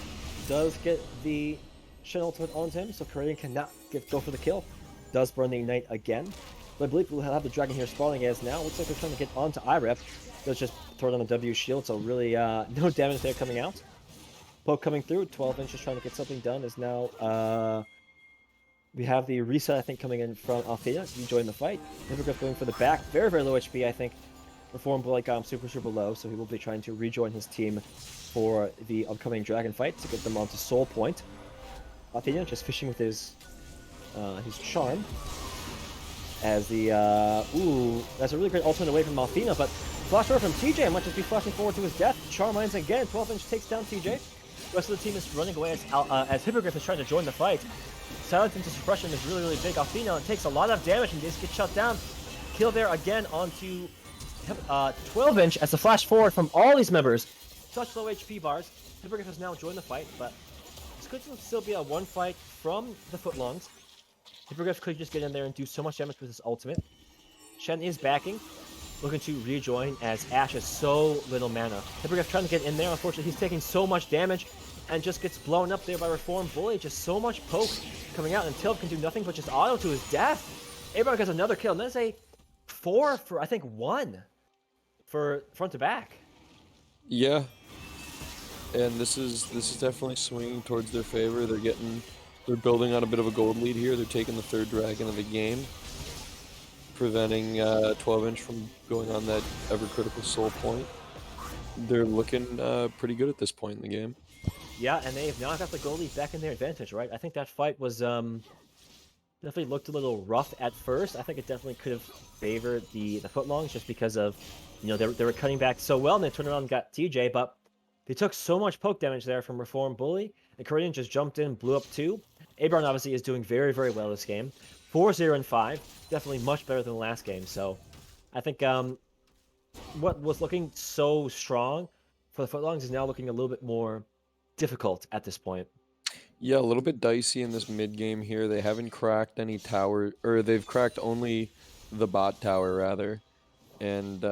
though does get the Shen ultimate onto him, so Korean cannot go for the kill. Does burn the Ignite again. But I believe we'll have the Dragon here spawning as now. Looks like they're trying to get onto IREP. Let's just throw it on the W shield, so really no damage there coming out. Poke coming through, 12 inches trying to get something done is now we have the reset, I think, coming in from Althea. You join the fight. Hippogriff going for the back. Very, very low HP, I think. Reform Blake super, super low, so he will be trying to rejoin his team for the upcoming Dragon fight to get them onto Soul Point. Althea just fishing with his charm. As the, ooh, that's a really great ultimate away from Malphina, but flash forward from TJ might just be flashing forward to his death. Charm lines again, 12-inch takes down TJ. The rest of the team is running away as Hippogriff is trying to join the fight. Silence into suppression is really, really big. Althea takes a lot of damage and just gets shut down. Kill there again onto 12-inch as the flash forward from all these members. Such low HP bars. Hippogriff has now joined the fight, but this could still be a one fight from the Footlongs. Hippogriff could just get in there and do so much damage with his ultimate. Shen is backing, looking to rejoin as Ashe has so little mana. Hippogriff trying to get in there. Unfortunately, he's taking so much damage and just gets blown up there by Reform Bully. Just so much poke coming out, and Tilp can do nothing but just auto to his death. Abraham gets another kill, and that's a 4 for, I think, 1 for front to back.
Yeah, and this is definitely swinging towards their favor. They're building on a bit of a gold lead here. They're taking the 3rd dragon of the game, preventing 12-inch from going on that ever-critical soul point. They're looking pretty good at this point in the game.
Yeah, and they've now got the gold lead back in their advantage, right? I think that fight was definitely looked a little rough at first. I think it definitely could have favored the Footlongs just because of, they were cutting back so well, and they turned around and got TJ, but they took so much poke damage there from Reform Bully, and Korean just jumped in, blew up 2. Abron obviously is doing very, very well this game. 4-0-5, definitely much better than the last game, so I think what was looking so strong for the Footlongs is now looking a little bit more difficult at this point.
Yeah, a little bit dicey in this mid game here. They haven't cracked any tower, or they've cracked only the bot tower rather, and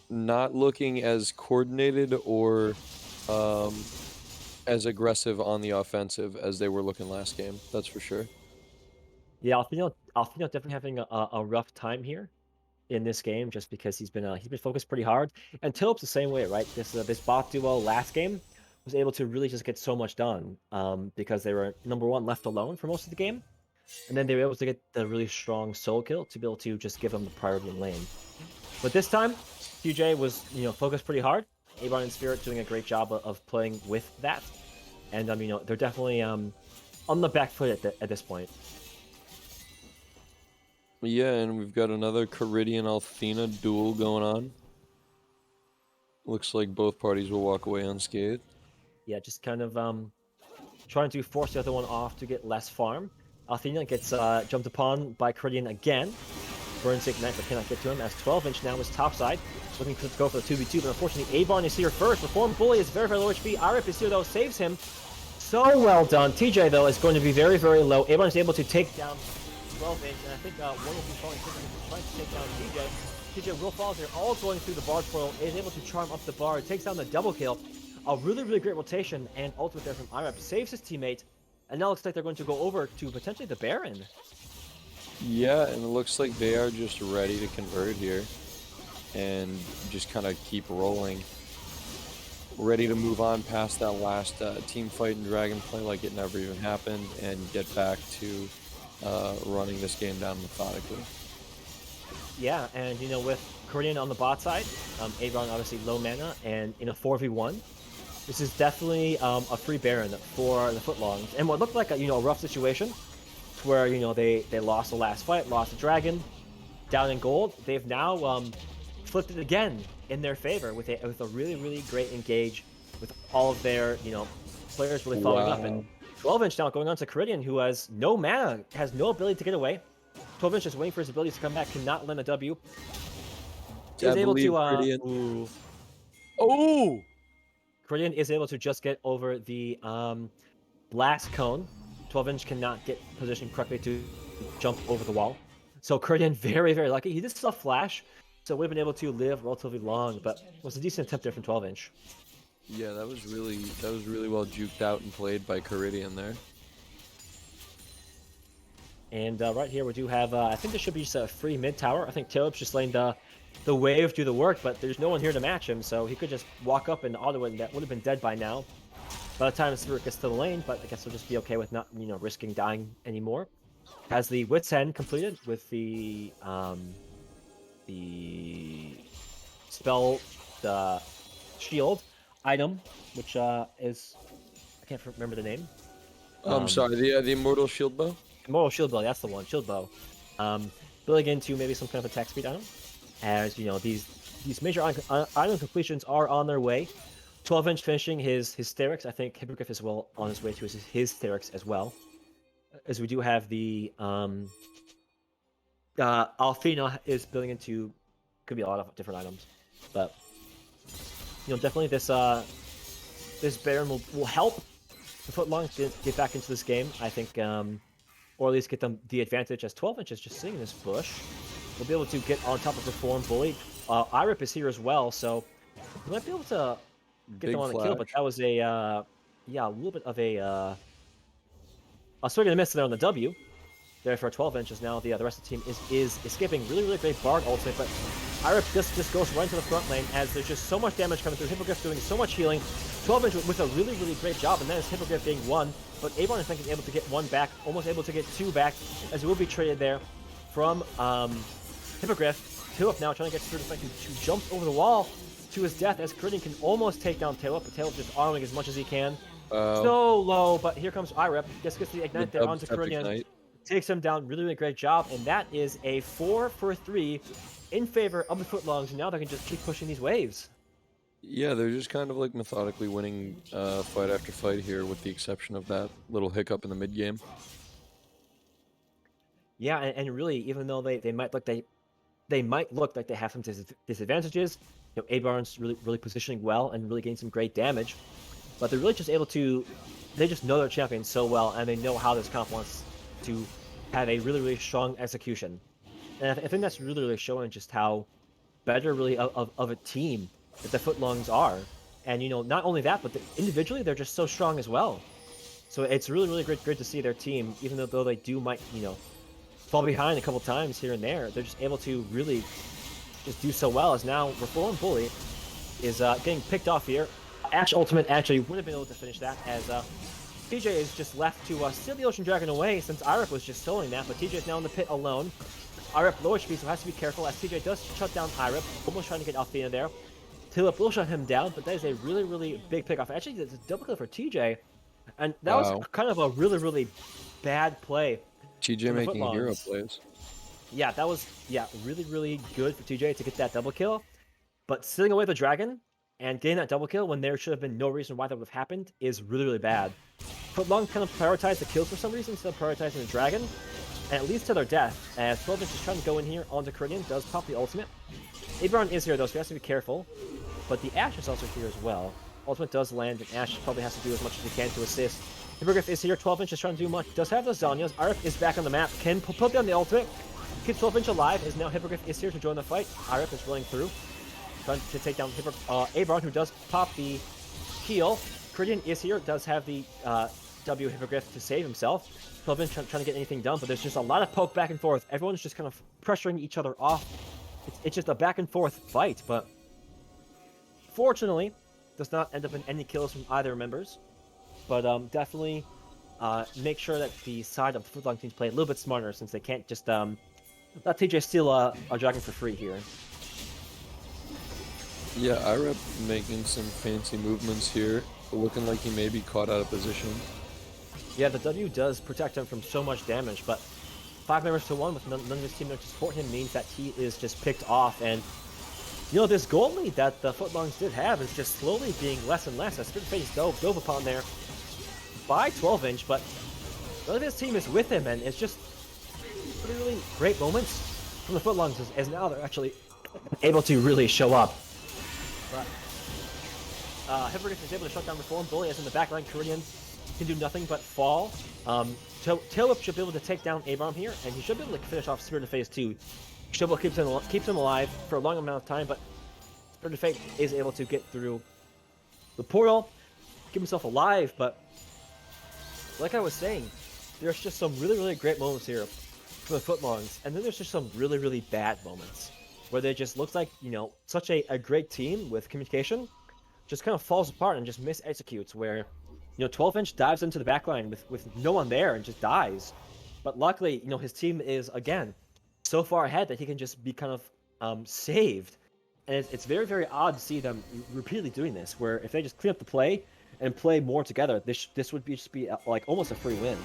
not looking as coordinated or as aggressive on the offensive as they were looking last game. That's for sure.
Yeah, Alfino definitely having a rough time here in this game, just because he's been focused pretty hard. And Tilip's the same way, right? This bot duo last game was able to really just get so much done because they were number 1 left alone for most of the game, and then they were able to get the really strong soul kill to be able to just give them the priority in lane. But this time, TJ was focused pretty hard. Abron and Spirit doing a great job of playing with that, and they're definitely on the back foot at this point.
Yeah, and we've got another Caridian Althena duel going on. Looks like both parties will walk away unscathed.
Yeah, just kind of trying to force the other one off to get less farm. Althena gets jumped upon by Caridian again. Burns Ignite, but cannot get to him, as 12-inch now is topside. Looking to go for the 2v2, but unfortunately Abron is here first. Reform Bully is very, very low HP. Arif is here, though, saves him. So well done. TJ, though, is going to be very, very low. Abron is able to take down 12-inch, and I think one will be falling trying to take down TJ. TJ will fall. They're all going through the bard portal, is able to charm up the bard, takes down the double kill. A really, really great rotation and ultimate there from Irep, saves his teammate, and now looks like they're going to go over to potentially the Baron.
Yeah, and it looks like they are just ready to convert here and just kind of keep rolling. Ready to move on past that last team fight and Dragonfly like it never even happened, and get back to running this game down methodically.
Yeah, and with Korean on the bot side. Avon obviously low mana, and in a 4v1, this is definitely a free Baron for the Footlongs. And what looked like a rough situation, where they lost the last fight, lost the dragon, down in gold. They've now flipped it again in their favor with a really great engage with all of their players really following up. And 12-inch now going on to Caridian, who has no mana, has no ability to get away. 12-inch just waiting for his abilities to come back, cannot land a W. He was able to
Caridian. Oh!
Caridian is able to just get over the blast cone. 12-inch cannot get positioned correctly to jump over the wall. So Caridian very lucky. He did still flash, so would have been able to live relatively long, but it was a decent attempt there from 12-inch.
Yeah, that was really well juked out and played by Caridian there.
And right here we do have, I think there should be just a free mid tower. I think Tailwhip's just letting the wave do the work, but there's no one here to match him, so he could just walk up and auto it, and that would have been dead by now. By the time Spirit gets to the lane, but I guess he'll just be okay with not, risking dying anymore. Has the Wit's End completed with the spell, the shield item, which is, I can't remember the name.
I'm sorry, the Immortal Shield Bow?
Immortal Shield Bow, that's the one, Shield Bow. Building into maybe some kind of attack speed item. As, these major item completions are on their way. 12-inch finishing his Sterix. I think Hippogriff is well on his way to his Sterix as well. As we do have the Alfina is building into, could be a lot of different items, but definitely this this Baron will help the Footlongs get back into this game. I think, or at least get them the advantage, as 12-inch is just sitting in this bush. We'll be able to get on top of Reform Bully. Irip is here as well, so we might be able to get them on the kill, but that was a little bit of a swing and a miss there on the W. There for 12-inch is now the rest of the team is escaping. Really great Bard ultimate, but Irip just goes right into the front lane as there's just so much damage coming through. Hippogriff doing so much healing. 12-inch with a really great job, and that is Hippogriff being one. But Avon, I think, is able to get one back, almost able to get two back, as it will be traded there from Hippogriff. Tailwhip now trying to get Certified to jump over the wall to his death, as Caridian can almost take down Tailwhip, but Tailwhip just arming as much as he can. So low, but here comes Irip. Gets the Ignite there onto Caridian. Takes him down, really great job, and that is a 4 for 3 in favor of the Footlongs, and now they can just keep pushing these waves.
Yeah, they're just kind of like methodically winning fight after fight here, with the exception of that little hiccup in the mid game.
Yeah, and really, even though they might look like they have some disadvantages, Abarn's really positioning well and really getting some great damage, but they're really just able to, they just know their champion so well, and they know how this comp wants to have a really strong execution. And I think that's really showing just how better really of a team that the Footlongs are. And not only that, but individually they're just so strong as well. So it's really great to see their team, even though they might fall behind a couple times here and there, they're just able to really just do so well. As now Reform Bully is getting picked off here. Ash Ultimate actually would have been able to finish that, as TJ is just left to steal the Ocean Dragon away, since Irip was just soloing that, but TJ is now in the pit alone. Irip low HP, so has to be careful, as TJ does shut down Irip, almost trying to get Alfina there. Tailwhip will shut him down, but that is a really big pickoff. Actually, it's a double kill for TJ, and that was kind of a really bad play.
TJ making hero plays.
Yeah, that was really good for TJ to get that double kill, but stealing away the dragon and getting that double kill when there should have been no reason why that would have happened is really bad. Footlong kind of prioritized the kills for some reason instead of prioritizing the dragon, and it leads to their death, as 12-inch is trying to go in here onto Caridian, does pop the ultimate. Aberon is here though, so he has to be careful, but the Ashe is also here as well. Ultimate does land, and Ashe probably has to do as much as he can to assist. Hippogriff is here, 12-inch is trying to do much, does have those Zanyas. Irip is back on the map, can put down the ultimate, keeps 12-inch alive, as now Hippogriff is here to join the fight. Irip is running through, trying to take down Aberon, who does pop the heal. Caridian is here, does have the W Hippogriff to save himself. 12-inch trying to get anything done, but there's just a lot of poke back and forth. Everyone's just kind of pressuring each other off. It's just a back and forth fight, but fortunately, does not end up in any kills from either members. But definitely make sure that the side of the Footlong teams play a little bit smarter, since they can't just let TJ steal a dragon for free here.
Yeah, IREP making some fancy movements here, looking like he may be caught out of position.
Yeah, the W does protect him from so much damage, but 5 members to 1 with none of his team members to support him means that he is just picked off. And, you know, this gold lead that the Footlongs did have is just slowly being less and less as Spirit Face dove upon there by 12-inch, but none of his team is with him, and it's just really great moments from the Footlongs as now they're actually able to really show up. But Hypocrite is able to shut down Reform Bully, as in the backline, Korean can do nothing but fall. Tailwhip should be able to take down A-Bomb here, and he should be able to finish off Spirit of Phase 2. Shovel keeps him alive for a long amount of time, but Spirit of Fate is able to get through the portal, keep himself alive, but like I was saying, there's just some really great moments here for the Footlongs, and then there's just some really bad moments where they just looks like, you know, such a great team with communication just kind of falls apart and just mis-executes, where, you know, 12-inch dives into the backline with no one there and just dies. But luckily, you know, his team is, again, so far ahead that he can just be kind of saved. And it's very odd to see them repeatedly doing this, where if they just clean up the play and play more together, this would just be like almost a free win.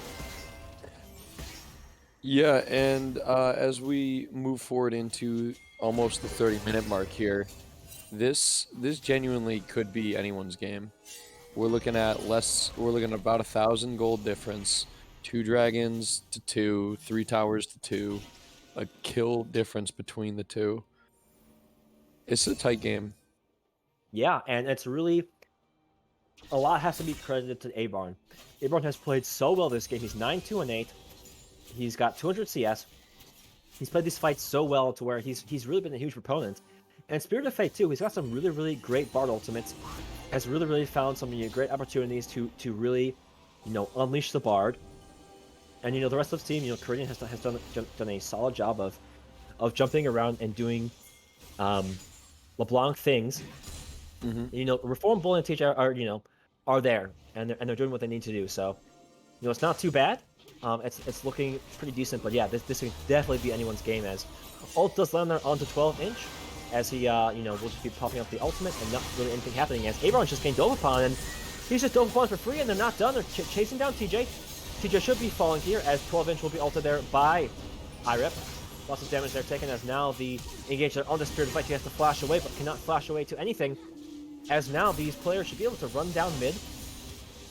Yeah, and as we move forward into almost the 30-minute mark here, this genuinely could be anyone's game. We're looking at about 1,000 gold difference, 2 dragons to 2, 3 towers to 2, a kill difference between the two. It's a tight game.
Yeah, and it's really a lot has to be credited to Abarn. Abarn has played so well this game. He's 9-2-8. He's got 200 CS. He's played these fights so well to where he's really been a huge proponent. And Spirit of Fate too, he's got some really great Bard ultimates. Has really found some great opportunities to really, you know, unleash the Bard. And you know, the rest of the team, you know, Korean has done a solid job of jumping around and doing LeBlanc things. You know, Reform Bull and TJ are there and they're doing what they need to do. So, you know, it's not too bad. It's looking pretty decent, but yeah, this can definitely be anyone's game, as ult does land there onto 12-inch, as he, you know, will just be popping up the ultimate and not really anything happening, as Abrams just getting dove upon, and he's just dove upon for free, and they're not done. They're chasing down TJ. TJ should be falling here, as 12-inch will be ulted there by IRIP. Lots of damage there taken, as now the engage there on the Spirit of Fight. He has to flash away, but cannot flash away to anything, as now these players should be able to run down mid.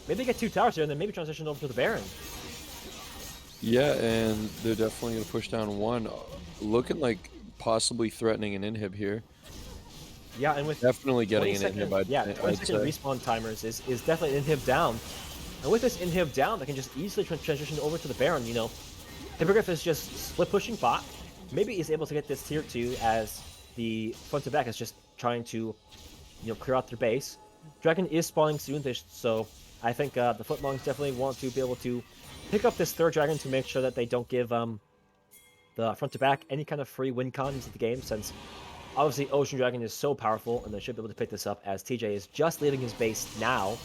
Maybe get 2 towers here, and then maybe transition over to the Baron.
Yeah, and they're definitely going to push down 1. Looking like possibly threatening an inhib here.
Yeah, and with
definitely getting an inhib,
20-second respawn timers is definitely an inhib down. And with this inhib down, they can just easily transition over to the Baron, you know. Hippogriff is just split pushing bot. Maybe he's able to get this tier 2 as the front to back is just trying to, you know, clear out their base. Dragon is spawning soon, so I think the Footlongs definitely want to be able to pick up this 3rd dragon to make sure that they don't give the front to back any kind of free win cons of the game, since obviously Ocean Dragon is so powerful, and they should be able to pick this up, as TJ is just leaving his base now,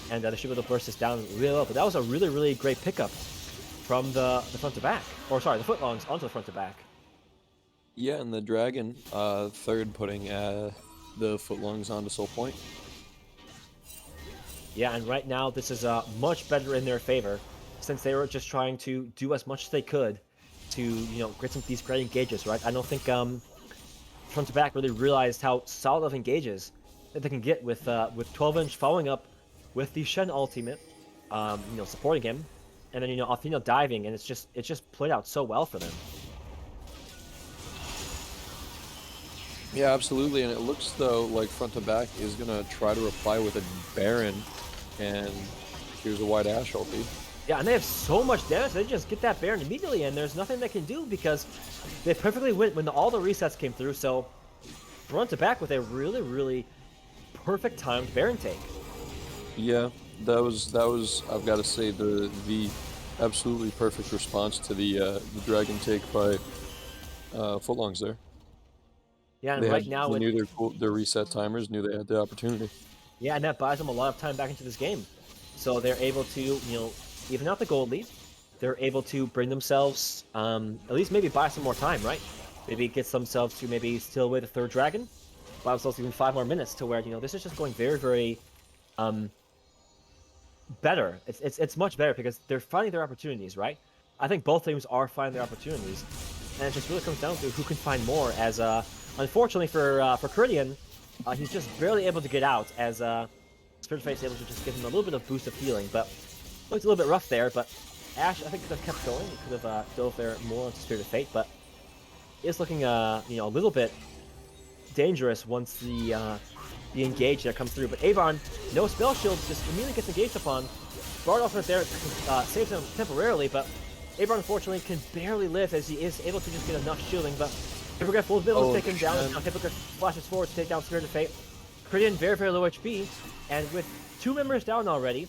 and they should be able to burst this down really well. But that was a really great pickup from the front to back, or sorry, the Footlongs onto the front to back.
Yeah, and the dragon 3rd putting the Footlongs onto Soul Point.
Yeah, and right now this is much better in their favor, since they were just trying to do as much as they could to, you know, get some these great engages, right? I don't think front to back really realized how solid of engages that they can get with 12-inch following up with the Shen ultimate, you know, supporting him, and then, you know, Athena diving, and it's just played out so well for them.
Yeah, absolutely, and it looks though like front to back is gonna try to reply with a Baron, and here's a White Ash ulti.
Yeah, and they have so much damage, they just get that Baron immediately, and there's nothing they can do because they perfectly went when all the resets came through. So front to back with a really perfect timed Baron take.
Yeah, that was I've got to say the absolutely perfect response to the dragon take by Footlongs there.
Yeah, and right now
they knew their reset timers, knew they had the opportunity.
Yeah, and that buys them a lot of time back into this game, so they're able to, you know, even out the gold lead. They're able to bring themselves at least maybe buy some more time, right? Maybe get themselves to maybe steal away the 3rd dragon, buy themselves even 5 more minutes to where, this is just going very, very better. It's much better because they're finding their opportunities, right? I think both teams are finding their opportunities, and it just really comes down to who can find more. As unfortunately for Caridian, he's just barely able to get out. As Spirit Fate is able to just give him a little bit of boost of healing, but looked a little bit rough there. But Ash, I think, could have kept going. He could have dove there more into Spirit of Fate, but it's looking a little bit dangerous once the engage there comes through. But Avon, no spell shields, just immediately gets engaged upon. Bard ultimate there saves him temporarily, but Avon unfortunately can barely live as he is able to just get enough shielding. But Hippogriff will be able to take him down. Now Hippogriff flashes forward to take down Spirit of Fate. Caridian very, very low HP, and with 2 members down already,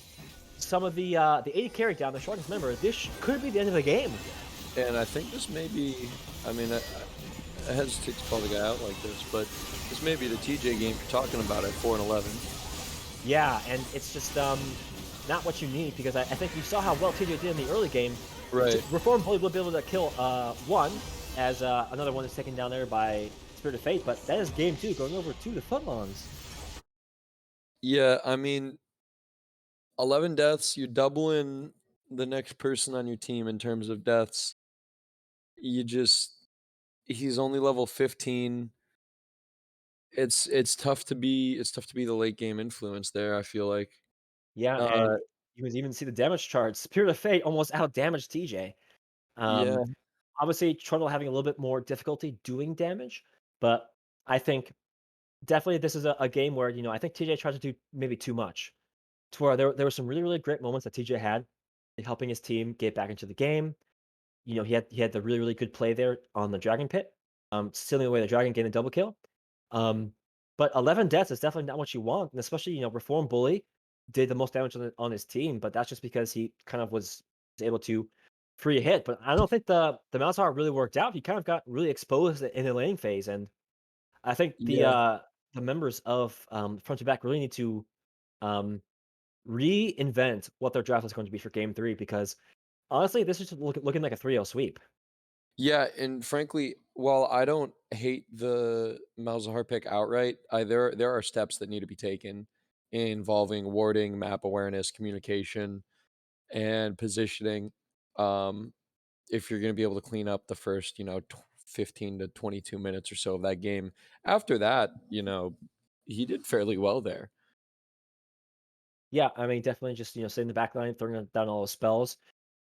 some of the 80 carry down, the strongest member, this could be the end of the game.
And I think this may be, I mean, I hesitate to call the guy out like this, but this may be the TJ game you're talking about at 4-11.
Yeah, and it's just not what you need, because I think you saw how well TJ did in the early game.
Right.
Reform Bully will be able to kill one, as another one is taken down there by Spirit of Fate, but that is game 2, going over to the Footlongs.
Yeah, I mean, 11 deaths, you double in the next person on your team in terms of deaths. He's only level 15. It's tough to be the late game influence there, I feel like.
Yeah, and you can even see the damage charts. Spirit of Fate almost out-damaged TJ.
Yeah.
Obviously, Trundle having a little bit more difficulty doing damage, but I think definitely this is a game where, I think TJ tried to do maybe too much. To where there were some really, really great moments that TJ had in helping his team get back into the game. He had the really, really good play there on the Dragon Pit, stealing away the Dragon, getting a double kill. But 11 deaths is definitely not what you want, and especially, Reform Bully did the most damage on his team, but that's just because he kind of was able to free a hit. But I don't think the Malzahar really worked out. He kind of got really exposed in the laning phase, and I think
Yeah.
the members of front to back really need to reinvent what their draft is going to be for game 3, because honestly, this is looking like a 3-0 sweep.
Yeah, and frankly, while I don't hate the Malzahar pick outright, there are steps that need to be taken involving warding, map awareness, communication, and positioning. Um, if you're going to be able to clean up the first, 15 to 22 minutes or so of that game. After that, he did fairly well there.
Yeah, I mean, definitely just, sitting in the back line, throwing down all the spells.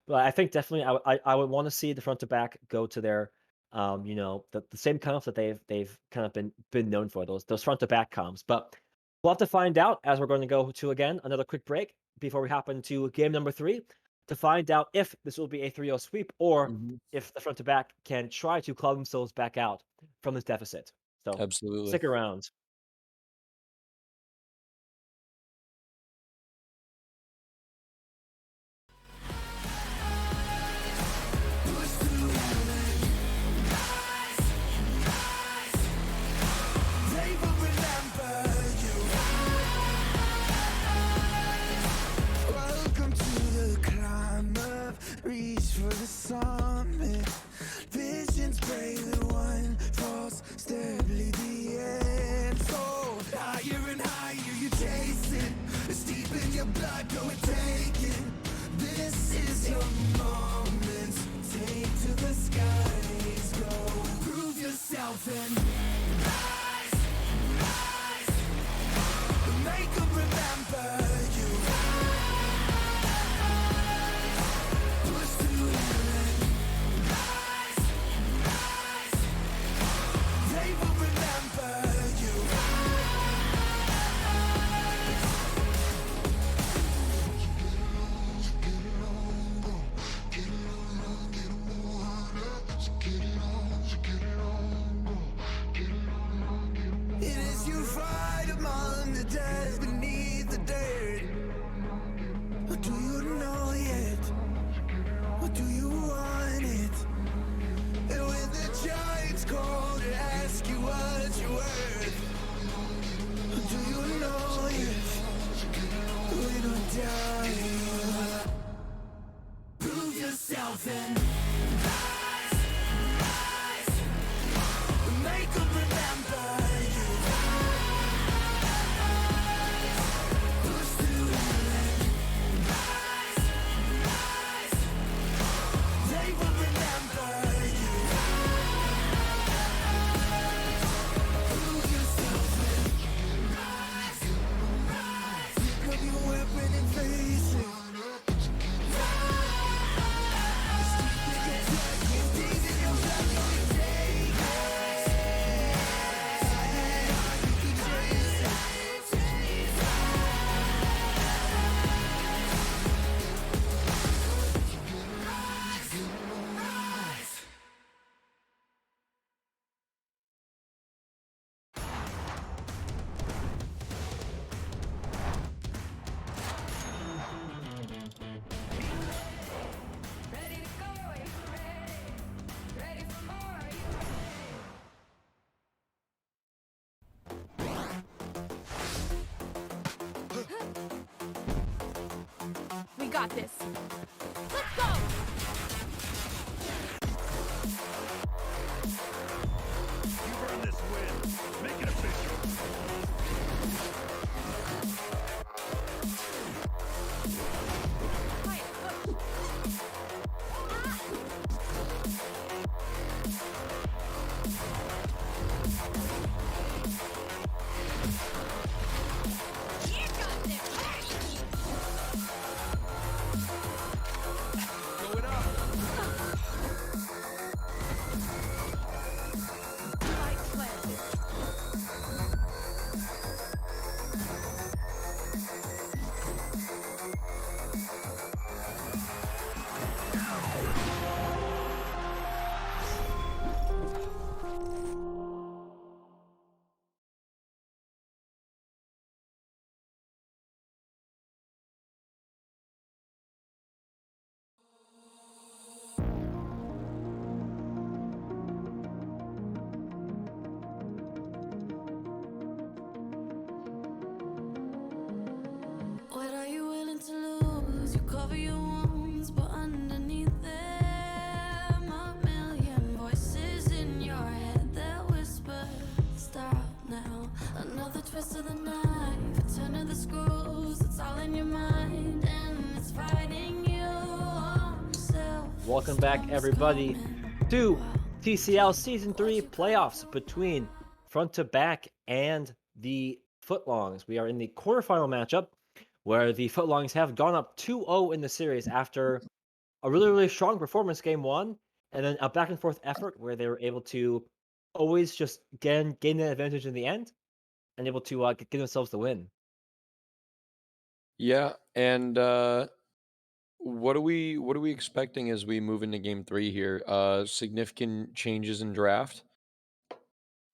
But I think definitely I would want to see the front to back go to their, the same comps that they've kind of been known for, those front to back comps. But we'll have to find out, as we're going to go to, again, another quick break before we hop into game number 3, to find out if this will be a 3-0 sweep, or if the front to back can try to claw themselves back out from this deficit. So
Absolutely.
stick around.
Welcome to the climb up, reach for the summit. Visions break the one false step, lead the end. So higher and higher you chase it. It's deep in your blood, go and take it. This is your moment. Take to the skies, go. Prove yourself and rise, rise. Make them remember you. Push through heaven. Rise, rise. They will remember you. got this. Let's go!
You've earned this win. Make it official.
Here comes the
Blow it up.
light planted.
What are you willing to lose? You cover your wounds, but underneath them, a million voices in your head that whisper, stop now. Another twist of the knife, a turn of the screws, it's all in your mind, and it's fighting you on yourself.
Welcome back, everybody, to TCL Season 3 playoffs between Front to Back and the Footlongs. We are in the quarterfinal matchup where the Footlongs have gone up 2-0 in the series after a really, really strong performance game one, and then a back and forth effort where they were able to always just gain that advantage in the end and able to give themselves the win.
Yeah, and what are we expecting as we move into game 3 here? Significant changes in draft?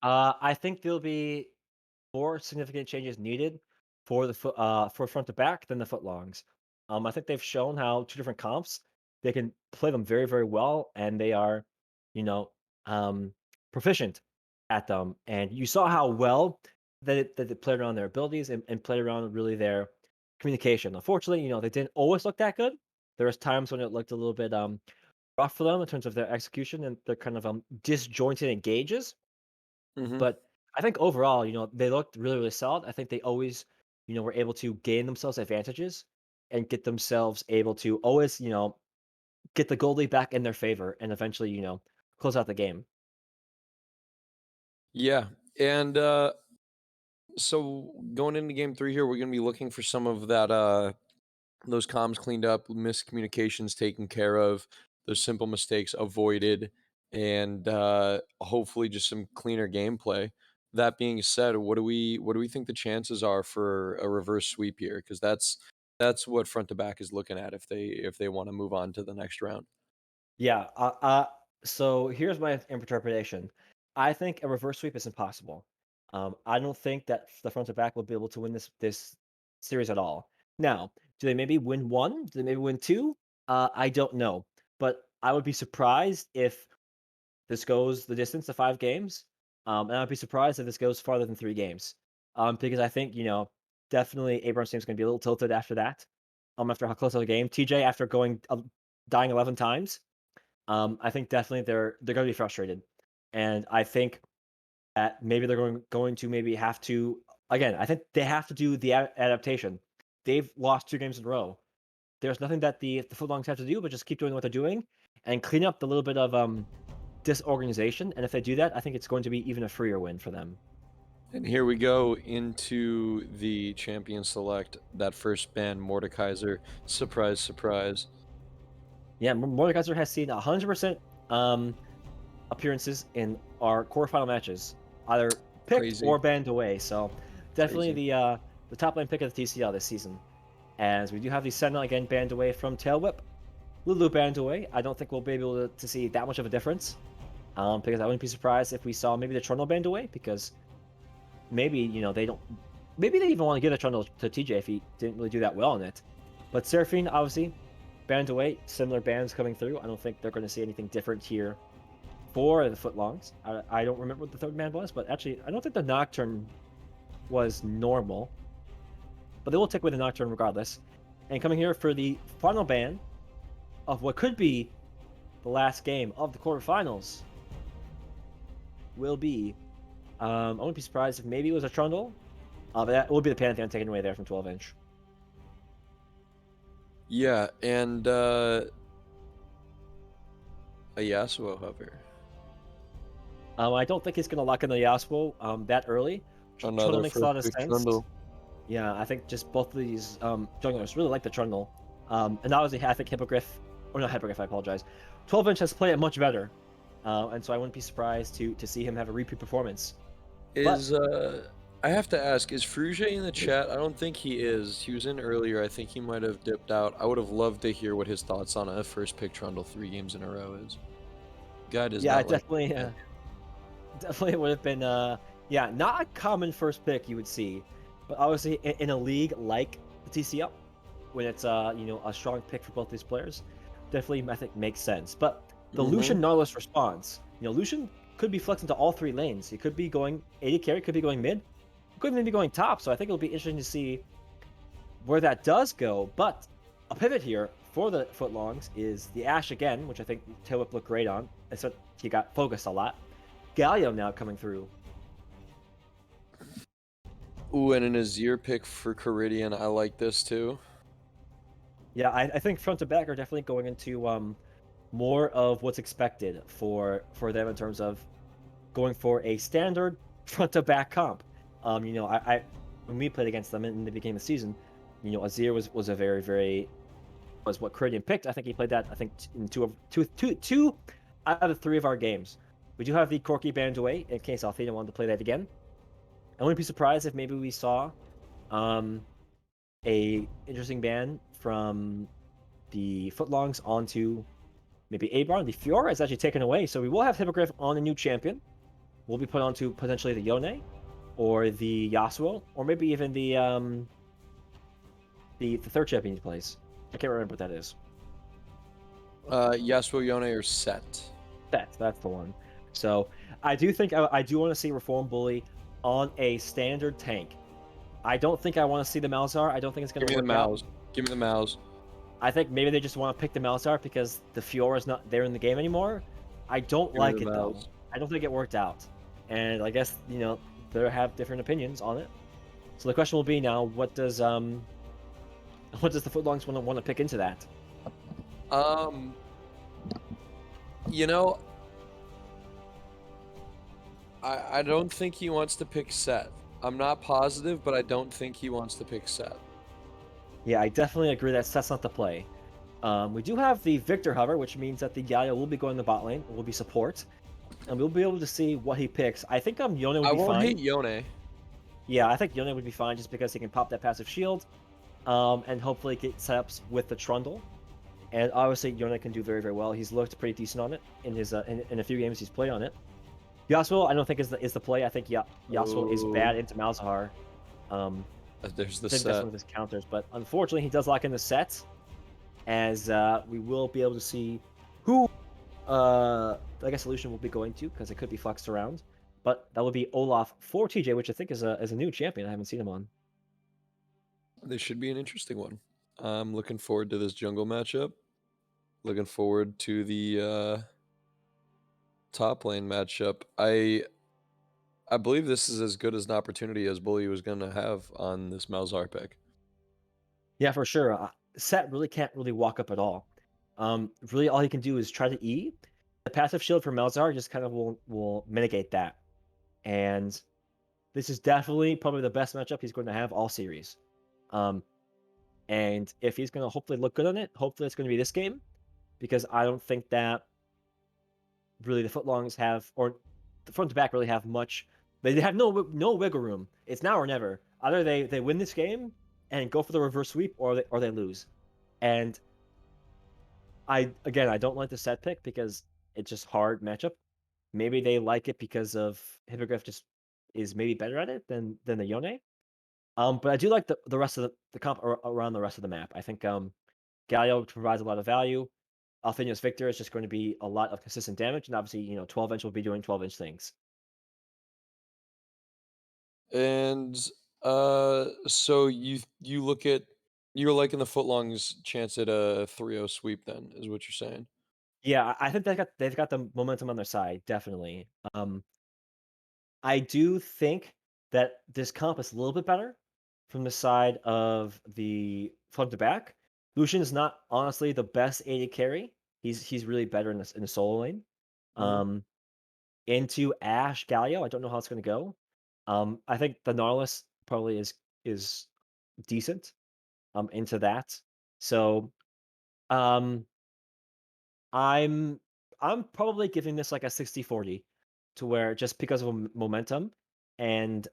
I think there'll be more significant changes needed for the for front to back than the footlongs. I think they've shown how two different comps they can play them very very well, and they are, you know, um, proficient at them. And you saw how well that they played around their abilities and played around really their communication. Unfortunately, they didn't always look that good. There was times when it looked a little bit rough for them in terms of their execution and their kind of disjointed engages.
Mhm.
But I think overall, they looked really, really solid. I think they always, were able to gain themselves advantages and get themselves able to always, get the goalie back in their favor and eventually, close out the game.
Yeah, and so going into game 3 here, we're gonna be looking for some of that those comms cleaned up, miscommunications taken care of, those simple mistakes avoided, and hopefully just some cleaner gameplay. That being said, what do we think the chances are for a reverse sweep here? Because that's what front to back is looking at if they want to move on to the next round.
Yeah. So here's my interpretation. I think a reverse sweep is impossible. I don't think that the front to back will be able to win this series at all. Now, do they maybe win one? Do they maybe win two? I don't know, but I would be surprised if this goes the distance of 5 games. And I'd be surprised if this goes farther than 3 games. Because I think, definitely Abraham's team's going to be a little tilted after that. After how close of the game. TJ, after dying 11 times, I think definitely they're going to be frustrated. And I think that maybe they're going to maybe have to, again, I think they have to do the adaptation. They've lost 2 games in a row. There's nothing that the Footlongs have to do but just keep doing what they're doing and clean up the little bit of disorganization. And if they do that, I think it's going to be even a freer win for them.
And here we go into the champion select. That first ban, Mordekaiser. Surprise, surprise.
Yeah, Mordekaiser has seen 100% appearances in our quarterfinal matches, either picked
Crazy.
or banned away. So definitely
Crazy.
the top lane pick of the TCL this season. As we do have the Sentinel again banned away from Tail Whip. Lulu banned away. I don't think we'll be able to see that much of a difference. Because I wouldn't be surprised if we saw maybe the Trundle banned away, because maybe, they don't. Maybe they even want to give the Trundle to TJ if he didn't really do that well in it. But Seraphine, obviously, banned away. Similar bans coming through. I don't think they're going to see anything different here for the Footlongs. I don't remember what the third ban was, but actually, I don't think the Nocturne was normal. But they will take away the Nocturne regardless. And coming here for the final ban of what could be the last game of the quarterfinals will be, I wouldn't be surprised if maybe it was a Trundle. But that will be the Pantheon taken away there from 12-inch.
Yeah, and a Yasuo hover.
I don't think he's going to lock in the Yasuo that early. Trundle
Another
makes a
first
lot of
pick
sense.
Trundle.
Yeah, I think just both of these junglers really like the Trundle. And obviously, I think Hippogriff, or not Hippogriff, I apologize. 12-inch has played it much better. And so I wouldn't be surprised to see him have a repeat performance.
Is I have to ask, is Fruge in the chat? I don't think he is. He was in earlier. I think he might have dipped out. I would have loved to hear what his thoughts on a first pick Trundle 3 games in a row is. Guy does
Yeah,
not like
definitely, definitely would have been, not a common first pick you would see, but obviously in a league like the TCL, when it's a strong pick for both these players, definitely I think makes sense. But the Lucian Nautilus response, Lucian could be flexed into all 3 lanes. He could be going AD carry, could be going mid, could even be going top. So I think it'll be interesting to see where that does go. But a pivot here for the Footlongs is the Ashe again, which I think Tailwhip looked great on. Except he got focused a lot. Galio now coming through.
Ooh, and an Azir pick for Caridian. I like this too.
Yeah, I think front to back are definitely going into more of what's expected for them in terms of going for a standard front to back comp. I when we played against them in the beginning of the season, Azir was a very was what Caridian picked. I think he played that in two out of 3 of our games. We do have the Corki banned away in case Althena wanted to play that again. I wouldn't be surprised if maybe we saw a interesting ban from the Footlongs onto maybe Abar. The Fiora is actually taken away, so we will have Hippogriff on a new champion. Will be put onto potentially the Yone, or the Yasuo, or maybe even the third champion he plays. I can't remember what that is.
Yasuo, Yone, or Set.
That's the one. So I do think I do want to see Reform Bully on a standard tank. I don't think I want to see the Malzahar. I don't think it's going to
Give me
work
the
out.
Mouse. Give me the Mouse.
I think maybe they just want to pick the Malzahar because the Fiora's not there in the game anymore. I don't
Give me
like
the
it though.
Mouse.
I don't think it worked out. And I guess, they have different opinions on it. So the question will be now, what does the Footlongs want to pick into that?
You know, I don't think he wants to pick Set. I'm not positive, but I don't think he wants to pick Set.
Yeah, I definitely agree that's not the play. We do have the Victor hover, which means that the Galio will be going the bot lane, will be support, and we'll be able to see what he picks. I think Yone would
I
be
won't
fine.
hate Yone.
Yeah, I think Yone would be fine just because he can pop that passive shield, and hopefully get setups with the Trundle. And obviously, Yone can do very well. He's looked pretty decent on it in his in a few games he's played on it. Yasuo, I don't think is the play. I think Yasuo is bad into Malzahar.
There's the
I think that's one
Set.
of his counters, but unfortunately, he does lock in the set, as we will be able to see who I guess solution will be going to, because it could be flexed around. But that would be Olaf for TJ, which I think is a new champion. I haven't seen him on.
This should be an interesting one. I'm looking forward to this jungle matchup. Looking forward to the top lane matchup. I believe this is as good as an opportunity as Bully was going to have on this Malzahar pick.
Yeah, for sure. Set really can't really walk up at all. Really, all he can do is try to E. The passive shield for Malzahar just kind of will mitigate that. And this is definitely probably the best matchup he's going to have all series. And if he's going to hopefully look good on it, hopefully it's going to be this game, because I don't think that really the Footlongs have, or the front to back really have much. They have no wiggle room. It's now or never. Either they win this game and go for the reverse sweep, or they lose. And I don't like the set pick because it's just hard matchup. Maybe they like it because of Hippogriff just is maybe better at it than the Yone. But I do like the rest of the comp around the rest of the map. I think Galio provides a lot of value. Althenia's Victor is just going to be a lot of consistent damage, and obviously, 12-inch will be doing 12-inch things.
And so you look at You're liking the Footlong's chance at a 3-0 sweep then, is what you're saying?
Yeah, I think they've got the momentum on their side, definitely. I do think that this comp is a little bit better from the side of the front to back. Lucian's not honestly the best AD carry. He's really better in the solo lane.
Mhm.
Um, into Ashe Galio, I don't know how it's going to go. I think the Nautilus probably is decent. Into that. So, um, I'm I'm probably giving this like a 60-40 to where just because of momentum and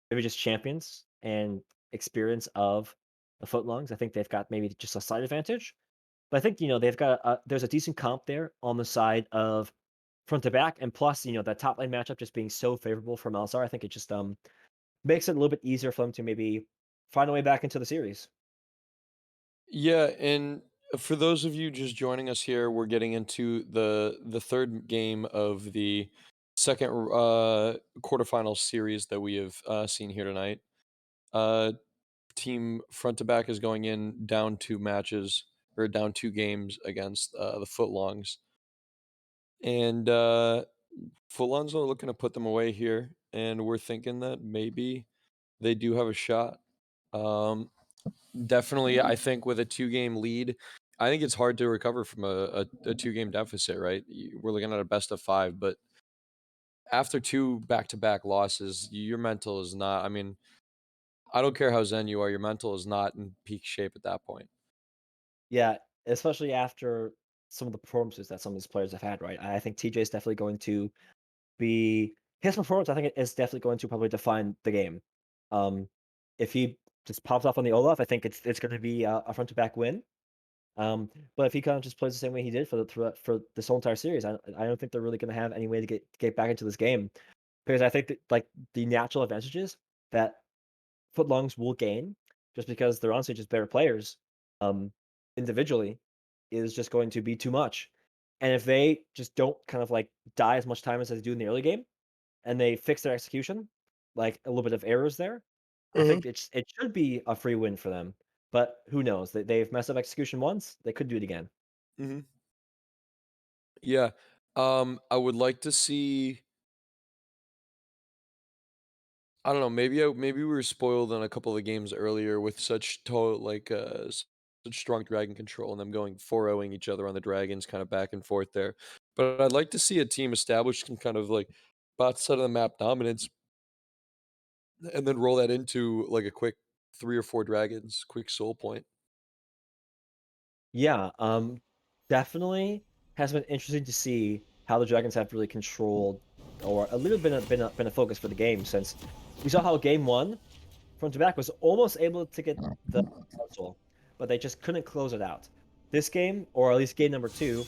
maybe just champions and experience of the Footlongs, I think they've got maybe just a slight advantage. But I think they've got there's a decent comp there on the side of front to back, and plus that top lane matchup just being so favorable for Malzahar, I think it just makes it a little bit easier for them to maybe find a way back into the series.
Yeah, and for those of you just joining us here, we're getting into the third game of the second quarterfinal series that we have seen here tonight. Uh, team front to back is going in down 2 matches or down 2 games against the Footlongs, and Footlongs are looking to put them away here, and we're thinking that maybe they do have a shot. Um, Definitely, I think with a 2-game lead, I think it's hard to recover from a 2-game deficit, right? We're looking at a best of 5, but after 2 back-to-back losses, your mental is not. I mean, I don't care how zen you are, your mental is not in peak shape at that point.
Yeah, especially after some of the performances that some of these players have had, right? I think TJ is definitely going to be his performance. I think it is definitely going to probably define the game. Um, if he just pops off on the Olaf, I think it's going to be a front to back win. But if he kind of just plays the same way he did for this whole entire series, I don't think they're really going to have any way to get back into this game, because I think that like the natural advantages that Footlongs will gain just because they're honestly just better players, um, individually, is just going to be too much. And if they just don't kind of like die as much time as they do in the early game, and they fix their execution, like a little bit of errors there, I think it should be a free win for them. But who knows? They've messed up execution once, they could do it again.
Hmm. Yeah, I would like to see. I don't know. Maybe we were spoiled on a couple of the games earlier with such such strong dragon control and them going 4-0ing each other on the dragons, kind of back and forth there. But I'd like to see a team established some kind of like bot side of the map dominance, and then roll that into like a quick 3 or 4 dragons, quick soul point.
Yeah, definitely has been interesting to see how the Dragons have really controlled, or a little been a focus for the game, since we saw how game one front to back was almost able to get the console, but they just couldn't close it out. This game, or at least game number two,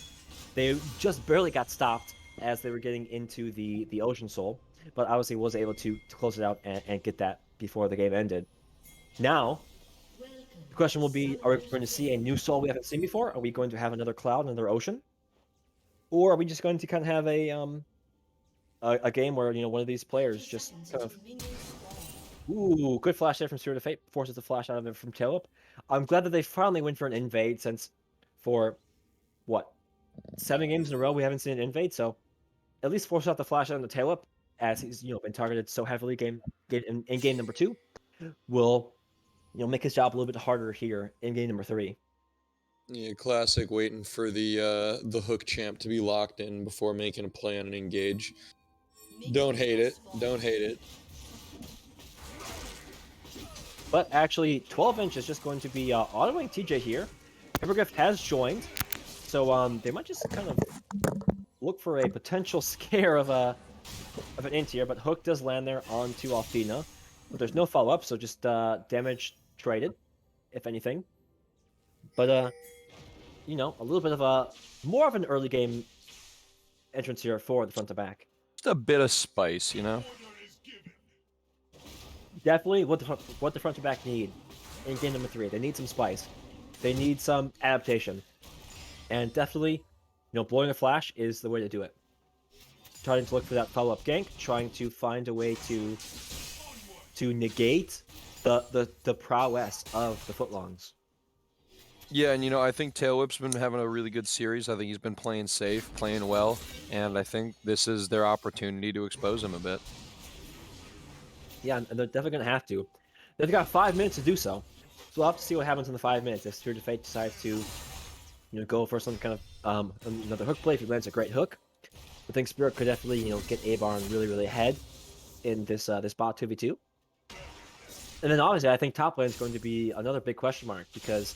they just barely got stopped as they were getting into the Ocean Soul, but obviously was able to close it out and get that before the game ended. Now, the question will be, are we going to see a new soul we haven't seen before? Are we going to have another cloud, another ocean? Or are we just going to kind of have a game where one of these players just kind of good flash there from Spirit of Fate, forces the flash out of it from Caleb. I'm glad that they finally went for an invade, since for what 7 games in a row we haven't seen an invade, so at least force out the flash out of the tail up, as he's been targeted so heavily in game number 2, will make his job a little bit harder here in game number 3.
Yeah, classic. Waiting for the hook champ to be locked in before making a play on an engage. Don't hate it. Don't hate it.
But actually, 12-inch is just going to be autoing TJ here. Evergift has joined, so they might just kind of look for a potential scare of an int here. But Hook does land there onto Alfina, but there's no follow-up, so just damage traded, if anything. But a little bit of a more of an early game entrance here for the front to back.
Just a bit of spice, you know?
Definitely what the front to back need in game number 3. They need some spice. They need some adaptation. And definitely, blowing a flash is the way to do it. Trying to look for that follow-up gank, trying to find a way to negate the prowess of the footlongs.
Yeah, and I think Tail Whip's been having a really good series. I think he's been playing safe, playing well, and I think this is their opportunity to expose him a bit.
Yeah, and they're definitely gonna have to. They've got 5 minutes to do so. So we'll have to see what happens in the 5 minutes. If Spirit of Fate decides to, go for some kind of another hook play, if he lands a great hook, I think Spirit could definitely, get A-Barn really, really ahead in this bot 2v2. And then obviously I think top lane is going to be another big question mark because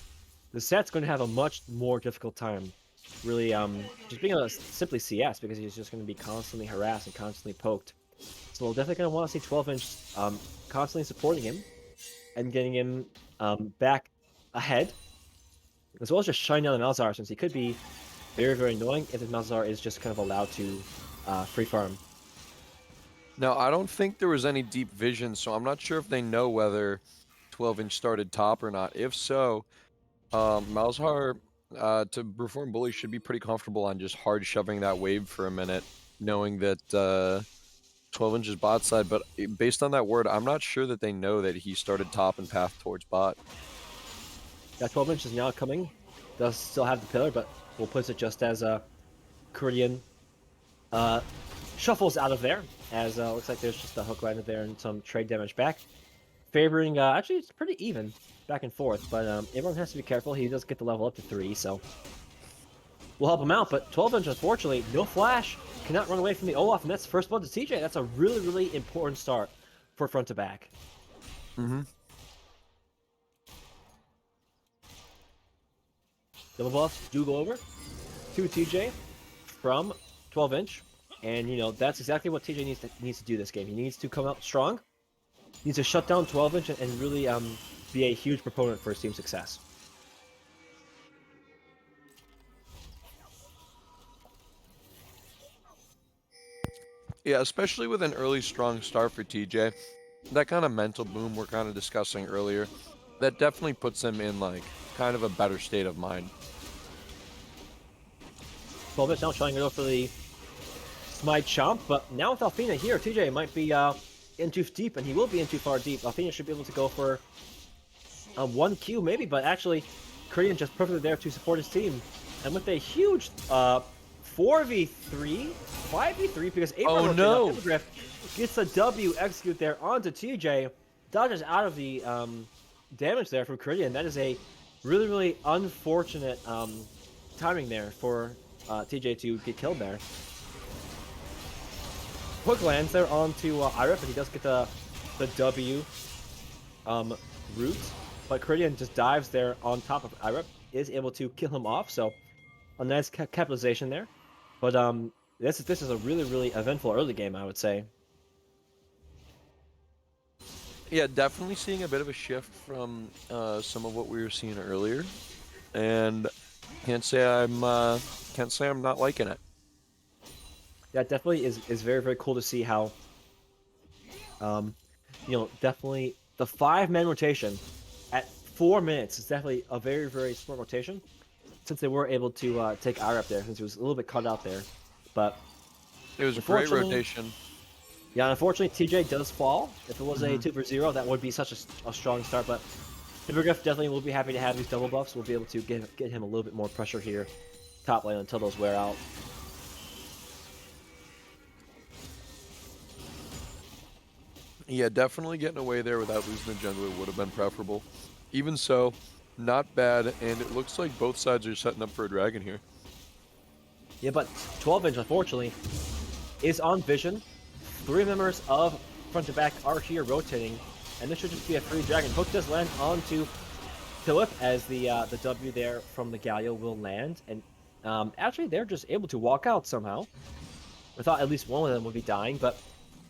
the set's going to have a much more difficult time really just being able to simply CS because he's just going to be constantly harassed and constantly poked. So we're definitely going to want to see 12-inch constantly supporting him and getting him back ahead, as well as just shutting down the Malzahar, since he could be very, very annoying if the Malzahar is just kind of allowed to free farm.
Now, I don't think there was any deep vision, so I'm not sure if they know whether 12-inch started top or not. If so, Malzahar to Reform Bully should be pretty comfortable on just hard shoving that wave for a minute, knowing that 12-inch is bot side. But based on that word, I'm not sure that they know that he started top and path towards bot.
Yeah, 12-inch is now coming. Does still have the pillar, but we'll put it just as a Korean shuffles out of there, as looks like there's just a hook landed there and some trade damage back. Favoring, actually, it's pretty even back and forth, but everyone has to be careful. He does get the level up to 3, so we'll help him out. But 12-inch, unfortunately, no flash, cannot run away from the Olaf, and that's first blood to TJ. That's a really, really important start for front to back. Double buffs do go over to TJ from 12-inch, and that's exactly what TJ needs to do this game. He needs to come out strong. He needs to shut down 12-inch and really be a huge proponent for his team's success.
Yeah, especially with an early strong start for TJ, that kind of mental boom we're kind of discussing earlier, that definitely puts him in like kind of a better state of mind.
12-inch now trying to go for the Smite Chomp, but now with Alfina here, TJ might be in too deep, and he will be in too far deep. Alfina should be able to go for 1Q maybe, but actually, Korean just perfectly there to support his team. And with a huge 4v3, 5v3, because Hippogriff gets a W execute there onto TJ, dodges out of the damage there from Korean. That is a really, really unfortunate timing there for TJ to get killed there. Hook lands there onto Ira, but he does get the W root. But Caridian just dives there on top of Ira, is able to kill him off, so a nice capitalization there. But this is a really, really eventful early game, I would say.
Yeah, definitely seeing a bit of a shift from some of what we were seeing earlier, and can't say I'm not liking it.
Yeah, it definitely is very, very cool to see how, definitely the 5-man rotation at 4 minutes is definitely a very, very smart rotation, since they were able to take Ira up there, since he was a little bit cut out there. But
it was a great rotation.
Yeah, unfortunately, TJ does fall. If it was a 2-for-0, that would be such a strong start, but Hippogriff definitely will be happy to have these double buffs. We'll be able to get him a little bit more pressure here top lane until those wear out.
Yeah, definitely getting away there without losing the jungler would have been preferable. Even so, not bad, and it looks like both sides are setting up for a dragon here.
Yeah, but 12-inch, unfortunately, is on vision. 3 members of front to back are here rotating, and this should just be a free dragon. Hook does land onto Philip as the W there from the Galio will land, and actually they're just able to walk out somehow. I thought at least one of them would be dying, but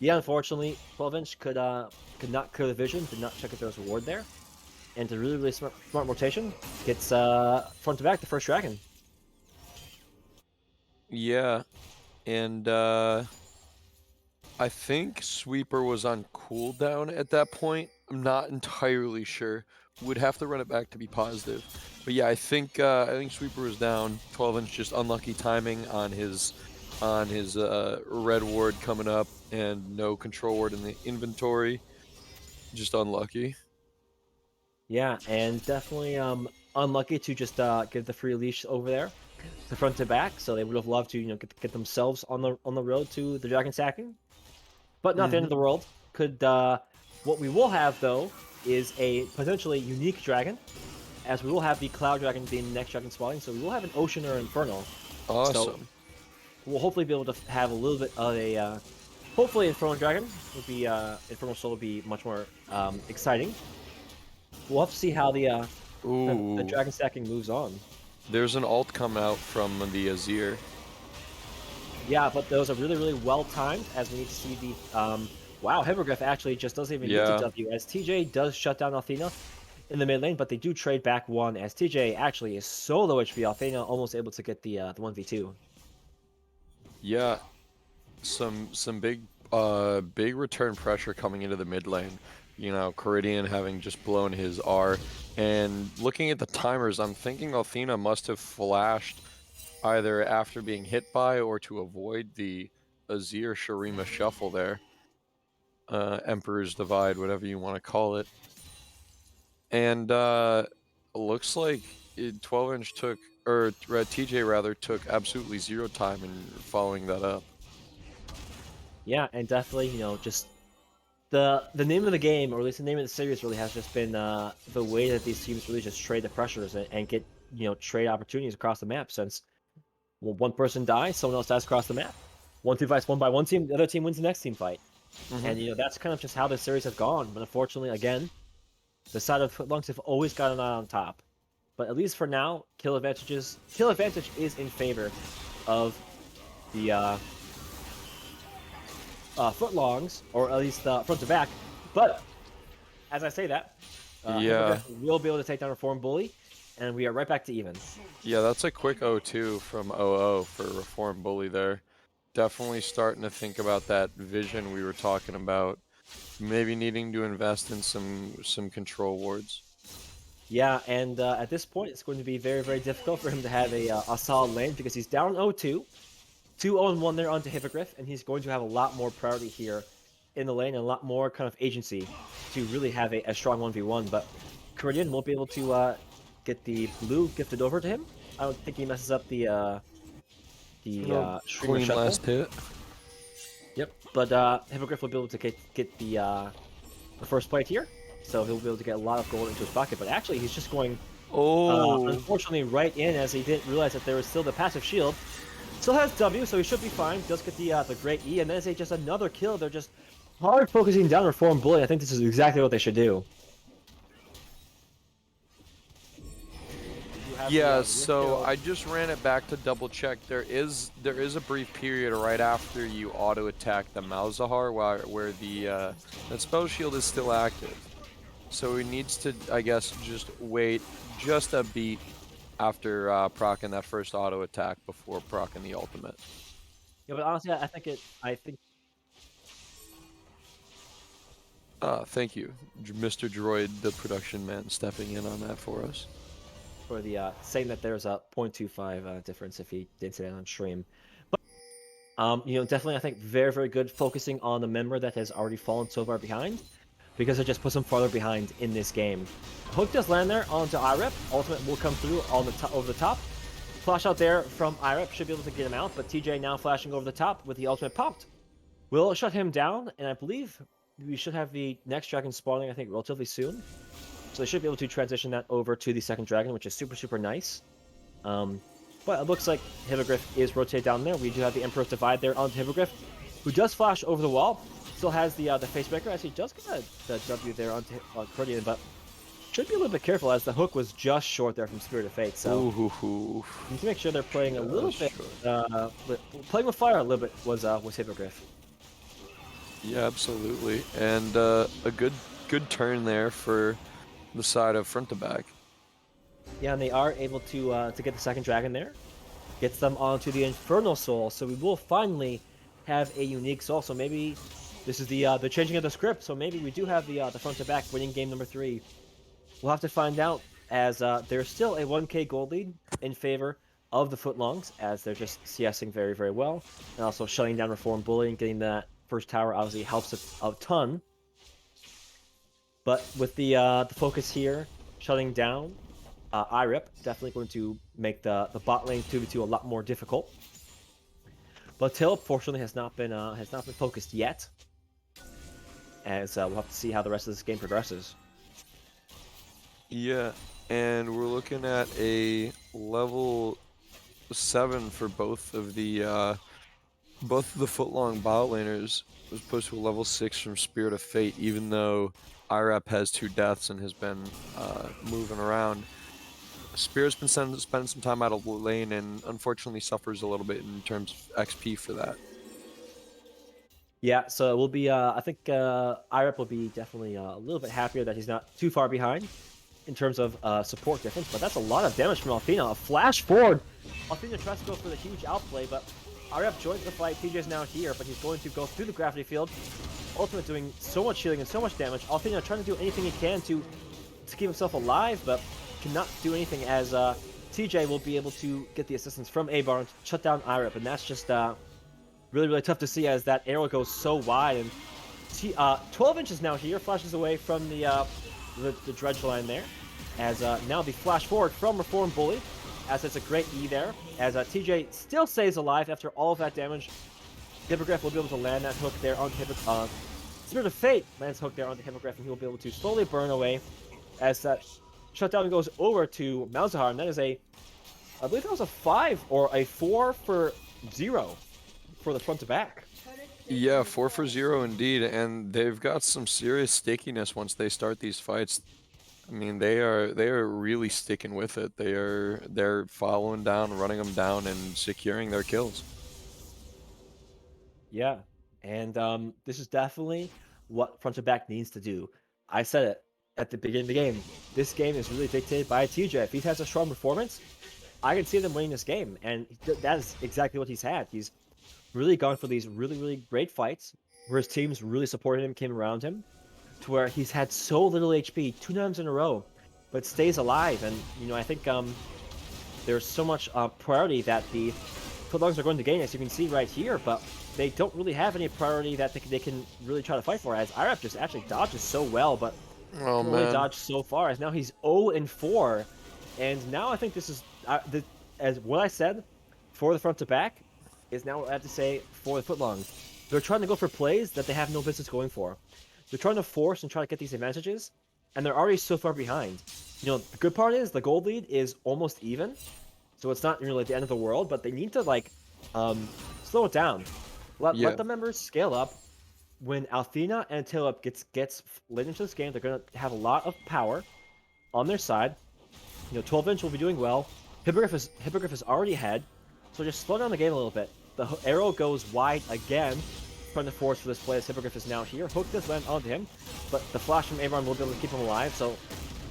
yeah, unfortunately, 12-inch could not clear the vision, did not check if there was a ward there, and it's a really, really smart rotation. Gets front to back the first dragon.
Yeah, and I think Sweeper was on cooldown at that point. I'm not entirely sure. Would have to run it back to be positive. But yeah, I think Sweeper was down. 12-inch just unlucky timing on his red ward coming up and no control ward in the inventory. Just unlucky.
Yeah, and definitely unlucky to just give the free leash over there to front to back. So they would have loved to, get themselves on the road to the dragon sacking. But not the end of the world. Could what we will have though is a potentially unique dragon, as we will have the cloud dragon being the next dragon spawning. So we will have an ocean or infernal. So
Awesome.
we'll hopefully be able to have a little bit of a hopefully infernal dragon would be infernal soul would be much more exciting. We'll have to see how the
Ooh.
dragon stacking moves on.
There's an alt come out from the Azir.
Yeah, but those are really, really well timed as we need to see the wow, Hippogriff actually just doesn't even get
Yeah.
the W as TJ does shut down Athena in the mid lane, but they do trade back one as TJ actually is so low HP. Athena almost able to get the 1v2.
Yeah. Some big big return pressure coming into the mid lane. You know, Caridian having just blown his R. And looking at the timers, I'm thinking Athena must have flashed either after being hit by or to avoid the Azir Sharima shuffle there. Emperor's Divide, whatever you want to call it. And looks like 12-inch took, or TJ rather, took absolutely zero time in following that up.
Yeah, and definitely, just the name of the game, or at least the name of the series, really has just been the way that these teams really just trade the pressures and get trade opportunities across the map. Since one person dies, someone else dies across the map. 1-2 fights won by one team, the other team wins the next team fight. And that's kind of just how the series has gone. But unfortunately, again, the side of Footlongs have always gotten out on top. But at least for now, kill advantage is in favor of the Footlongs, or at least front to back. But as I say that,
Yeah.
Hippogriff will be able to take down Reform Bully, and we are right back to even.
Yeah, that's a quick 0-2 from 0-0 for Reform Bully there. Definitely starting to think about that vision we were talking about. Maybe needing to invest in some control wards.
Yeah, and at this point, it's going to be very, very difficult for him to have a solid lane because he's down 0-2. 2-0-1 there onto Hippogriff, and he's going to have a lot more priority here in the lane and a lot more kind of agency to really have a strong 1v1. But Caridian won't be able to get the blue gifted over to him. I don't think he messes up the streamer
Clean
shuffle.
last hit.
Yep, but Hippogriff will be able to get the first plate here, so he'll be able to get a lot of gold into his pocket. But actually, he's just going unfortunately right in, as he didn't realize that there was still the passive shield. Still has W, so he should be fine. Does get the great E, and then it's just another kill. They're just hard focusing down Reform Bully. I think this is exactly what they should do.
Yeah, so I just ran it back to double check. There is a brief period right after you auto attack the Malzahar where the that spell shield is still active. So he needs to, I guess, just wait just a beat after proccing that first auto attack before proccing the ultimate.
Yeah, but honestly, I think.
Thank you, Mr. Droid, the production man, stepping in on that for us.
For the saying that there's a 0.25 difference if he did say that on stream. But definitely I think very, very good focusing on the member that has already fallen so far behind, because it just puts him farther behind in this game. Hook does land there onto IREP. Ultimate will come through on the over the top. Flash out there from IREP should be able to get him out, but TJ now flashing over the top with the ultimate popped. Will shut him down, and I believe we should have the next dragon spawning, I think, relatively soon. So they should be able to transition that over to the second dragon, which is super, super nice. But it looks like Hippogriff is rotated down there. We do have the Emperor's Divide there onto Hippogriff, who does flash over the wall. Still has the Facebreaker, as he does get the W there onto Caridian, but should be a little bit careful, as the hook was just short there from Spirit of Fate. So need to make sure they're playing a little bit, playing with fire a little bit was Hippogriff.
Yeah, absolutely, and a good turn there for the side of front to back.
Yeah, and they are able to get the second dragon there. Gets them onto the Infernal Soul, so we will finally have a unique soul. So maybe this is the changing of the script. So maybe we do have the front to back winning game number 3. We'll have to find out, as there's still a 1k gold lead in favor of the Footlongs, as they're just CSing very, very well, and also shutting down Reform Bully and getting that first tower obviously helps a ton. But with the focus here shutting down IRIP. Definitely going to make the bot lane 2v2 a lot more difficult. But Till, fortunately, has not been focused yet. As we'll have to see how the rest of this game progresses.
Yeah, and we're looking at a level 7 for both of the footlong bot laners, as opposed to a level 6 from Spirit of Fate, even though IRAP has 2 deaths and has been moving around. Spirit's been spending some time out of lane and unfortunately suffers a little bit in terms of XP for that.
Yeah, so it will be, I think IRIP will be definitely a little bit happier that he's not too far behind in terms of support difference, but that's a lot of damage from Alfina. A flash forward! Alfina tries to go for the huge outplay, but IRIP joins the fight. TJ's now here, but he's going to go through the gravity field. Ultimate doing so much healing and so much damage. Alfina trying to do anything he can to keep himself alive, but cannot do anything as TJ will be able to get the assistance from A-Bar to shut down IRIP, and that's just really, really tough to see as that arrow goes so wide. And 12 inches now here, flashes away from the dredge line there. As now the flash forward from Reform Bully, as it's a great E there. As TJ still stays alive after all of that damage. Hippogriff will be able to land that hook there on Spirit of Fate lands hook there on the Hippogriff, and he will be able to slowly burn away. As that shutdown goes over to Malzahar, and that is I believe that was a 5 or a 4 for 0. For the front to back.
Yeah, 4 for 0 indeed, and they've got some serious stickiness once they start these fights. I mean, they are really sticking with it. They're following down, running them down, and securing their kills.
Yeah, and this is definitely what front to back needs to do. I said it at the beginning of the game. This game is really dictated by TJ. If he has a strong performance, I can see them winning this game, and that is exactly what he's had. He's really gone for these really, really great fights where his teams really supported him, came around him, to where he's had so little HP 2 times in a row, but stays alive. And, you know, I think there's so much priority that the Footlongs are going to gain, as you can see right here, but they don't really have any priority that they can really try to fight for, as IRAP just actually dodges so well, but can only dodge so far, as now he's 0-4, and now I think this is, as what I said, for the front to back, is now what I have to say for the Footlongs. They're trying to go for plays that they have no business going for. They're trying to force and try to get these advantages, and they're already so far behind. You know, the good part is the gold lead is almost even, so it's not really the end of the world, but they need to, like, slow it down. Let the members scale up. When Alfina and Tilip gets late into this game, they're going to have a lot of power on their side. You know, 12-inch will be doing well. Hippogriff is already ahead. So just slow down the game a little bit. The arrow goes wide again, trying to force for this play as Hippogriff is now here. Hook does land onto him, but the flash from Avon will be able to keep him alive, so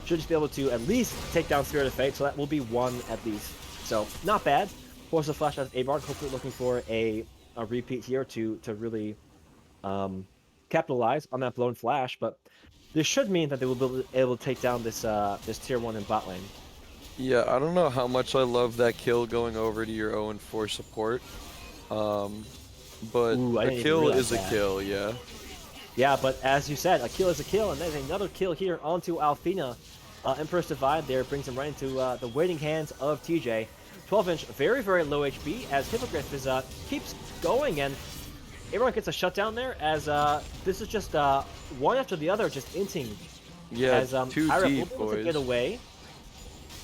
should just be able to at least take down Spirit of Fate, so that will be 1 at least. So, not bad. Force the flash out of Avon, hopefully looking for a repeat here to really capitalize on that blown flash, but this should mean that they will be able to take down this tier 1 in bot lane.
Yeah, I don't know how much I love that kill going over to your 0-4 support. But a kill is a kill, yeah.
Yeah, but as you said, a kill is a kill, and there's another kill here onto Alfina. Empress Divide there brings him right into the waiting hands of TJ. 12-inch, very, very low HP, as Hippogriff is, keeps going, and everyone gets a shutdown there, as this is just one after the other, just inting.
Yeah,
as,
too
Ira
deep,
will be able to
boys.
get away.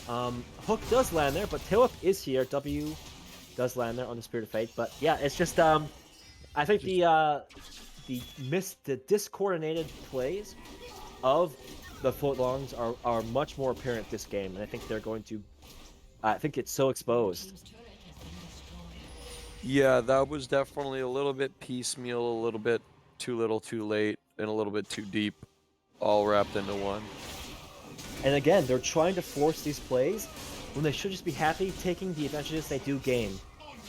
Hook does land there, but Tilip is here. W does land there on the Spirit of Fate, but yeah, it's just I think the discoordinated plays of the Footlongs are much more apparent this game, and I think they're going to I think it's so exposed.
Yeah, that was definitely a little bit piecemeal, a little bit too little too late, and a little bit too deep, all wrapped into one.
And again, they're trying to force these plays when they should just be happy taking the advantages they do gain.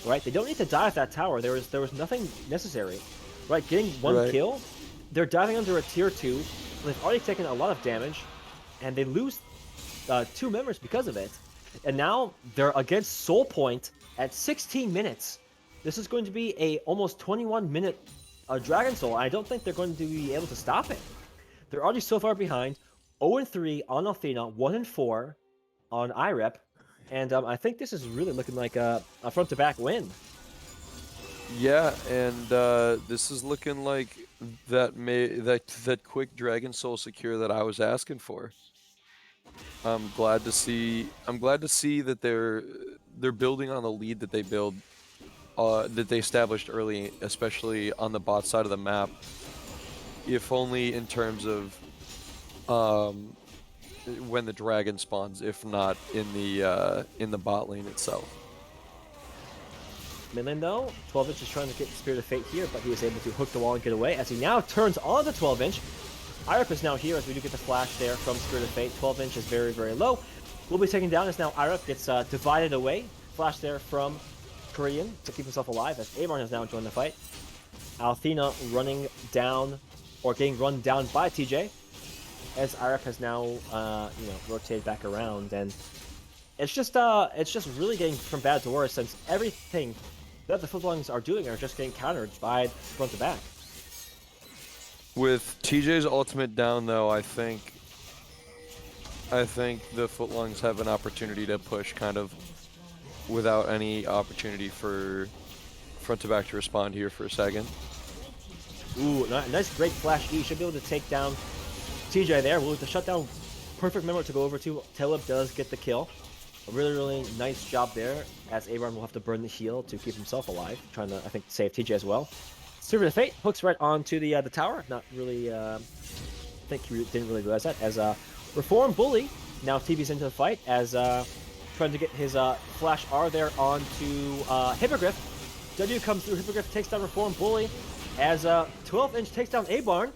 Right? They don't need to dive that tower. There was nothing necessary. Right? Getting one kill, they're diving under a tier 2. They've already taken a lot of damage, and they lose 2 members because of it. And now they're against Soul Point at 16 minutes. This is going to be a almost 21-minute Dragon Soul. I don't think they're going to be able to stop it. They're already so far behind. 0-3 on Athena, 1-4 on IREP, and I think this is really looking like a front-to-back win.
Yeah, and this is looking like that quick Dragon Soul secure that I was asking for. I'm glad to see that they're building on the lead that they established early, especially on the bot side of the map. If only in terms of when the dragon spawns, if not in the bot lane itself.
Mid lane though, 12-inch is trying to get Spirit of Fate here, but he was able to hook the wall and get away as he now turns on the 12-inch. IREP is now here as we do get the flash there from Spirit of Fate. 12-inch is very, very low. Will be taken down as now IREP gets divided away. Flash there from Korean to keep himself alive as Amon has now joined the fight. Althena running down, or getting run down by TJ, as IREP has now, rotated back around, and it's just really getting from bad to worse since everything that the Footlongs are doing are just getting countered by front to back.
With TJ's ultimate down, though, I think the Footlongs have an opportunity to push kind of without any opportunity for front to back to respond here for a second.
Ooh, nice great flash E. Should be able to take down TJ there. Will the shutdown, perfect member to go over to. Teleb does get the kill. A really, really nice job there, as Abram will have to burn the heal to keep himself alive, trying to, I think, save TJ as well. Spirit of Fate hooks right onto the tower. Not really, I think he didn't really realize that, as Reform Bully now TV's into the fight, as trying to get his flash R there onto Hippogriff. W comes through, Hippogriff takes down Reform Bully, as 12-inch takes down A-Barn.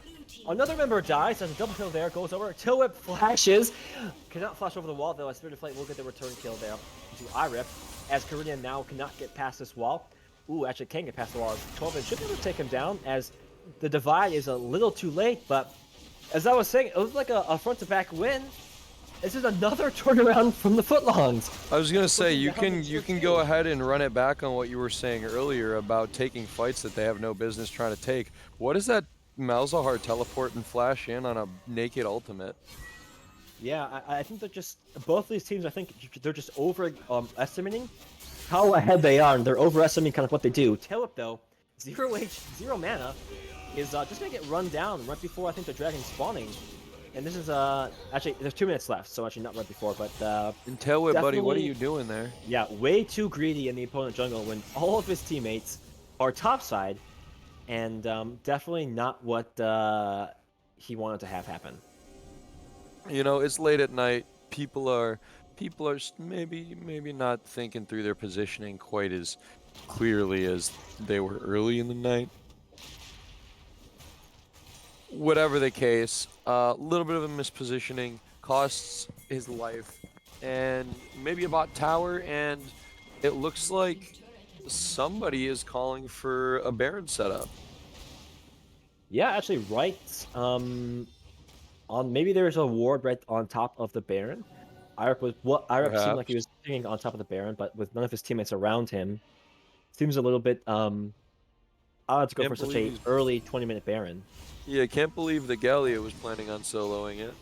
Another member dies, as a double kill there, goes over, Tail Whip flashes. Cannot flash over the wall though, as Spirit of Flight will get the return kill there to IRIP, as Caridian now cannot get past this wall. Ooh, actually can get past the wall. 12-inch should be able to take him down, as the divide is a little too late, but as I was saying, it was like a front-to-back win. This is another turnaround from the Footlongs.
I was gonna say, you can go ahead and run it back on what you were saying earlier about taking fights that they have no business trying to take. What is that Malzahar teleport and flash in on a naked ultimate?
Yeah, I think they're just, both these teams, I think they're just overestimating how ahead they are, and they're overestimating kind of what they do. Tailwhip though, 0 HP, 0 mana, is just gonna get run down right before I think the dragon's spawning. And this is, actually, there's 2 minutes left, so actually not right before, but,
And Tailwhip, buddy, what are you doing there?
Yeah, way too greedy in the opponent jungle when all of his teammates are topside, and definitely not what he wanted to have happen.
You know, it's late at night. People are maybe not thinking through their positioning quite as clearly as they were early in the night. Whatever the case, a little bit of a mispositioning costs his life, and maybe a bot tower, and it looks like somebody is calling for a Baron setup.
Yeah, actually, right. On maybe there's a ward right on top of the Baron. Irip seemed like he was sitting on top of the Baron, but with none of his teammates around him, seems a little bit odd to go for such a early 20-minute Baron.
Yeah, can't believe the Gallia was planning on soloing it.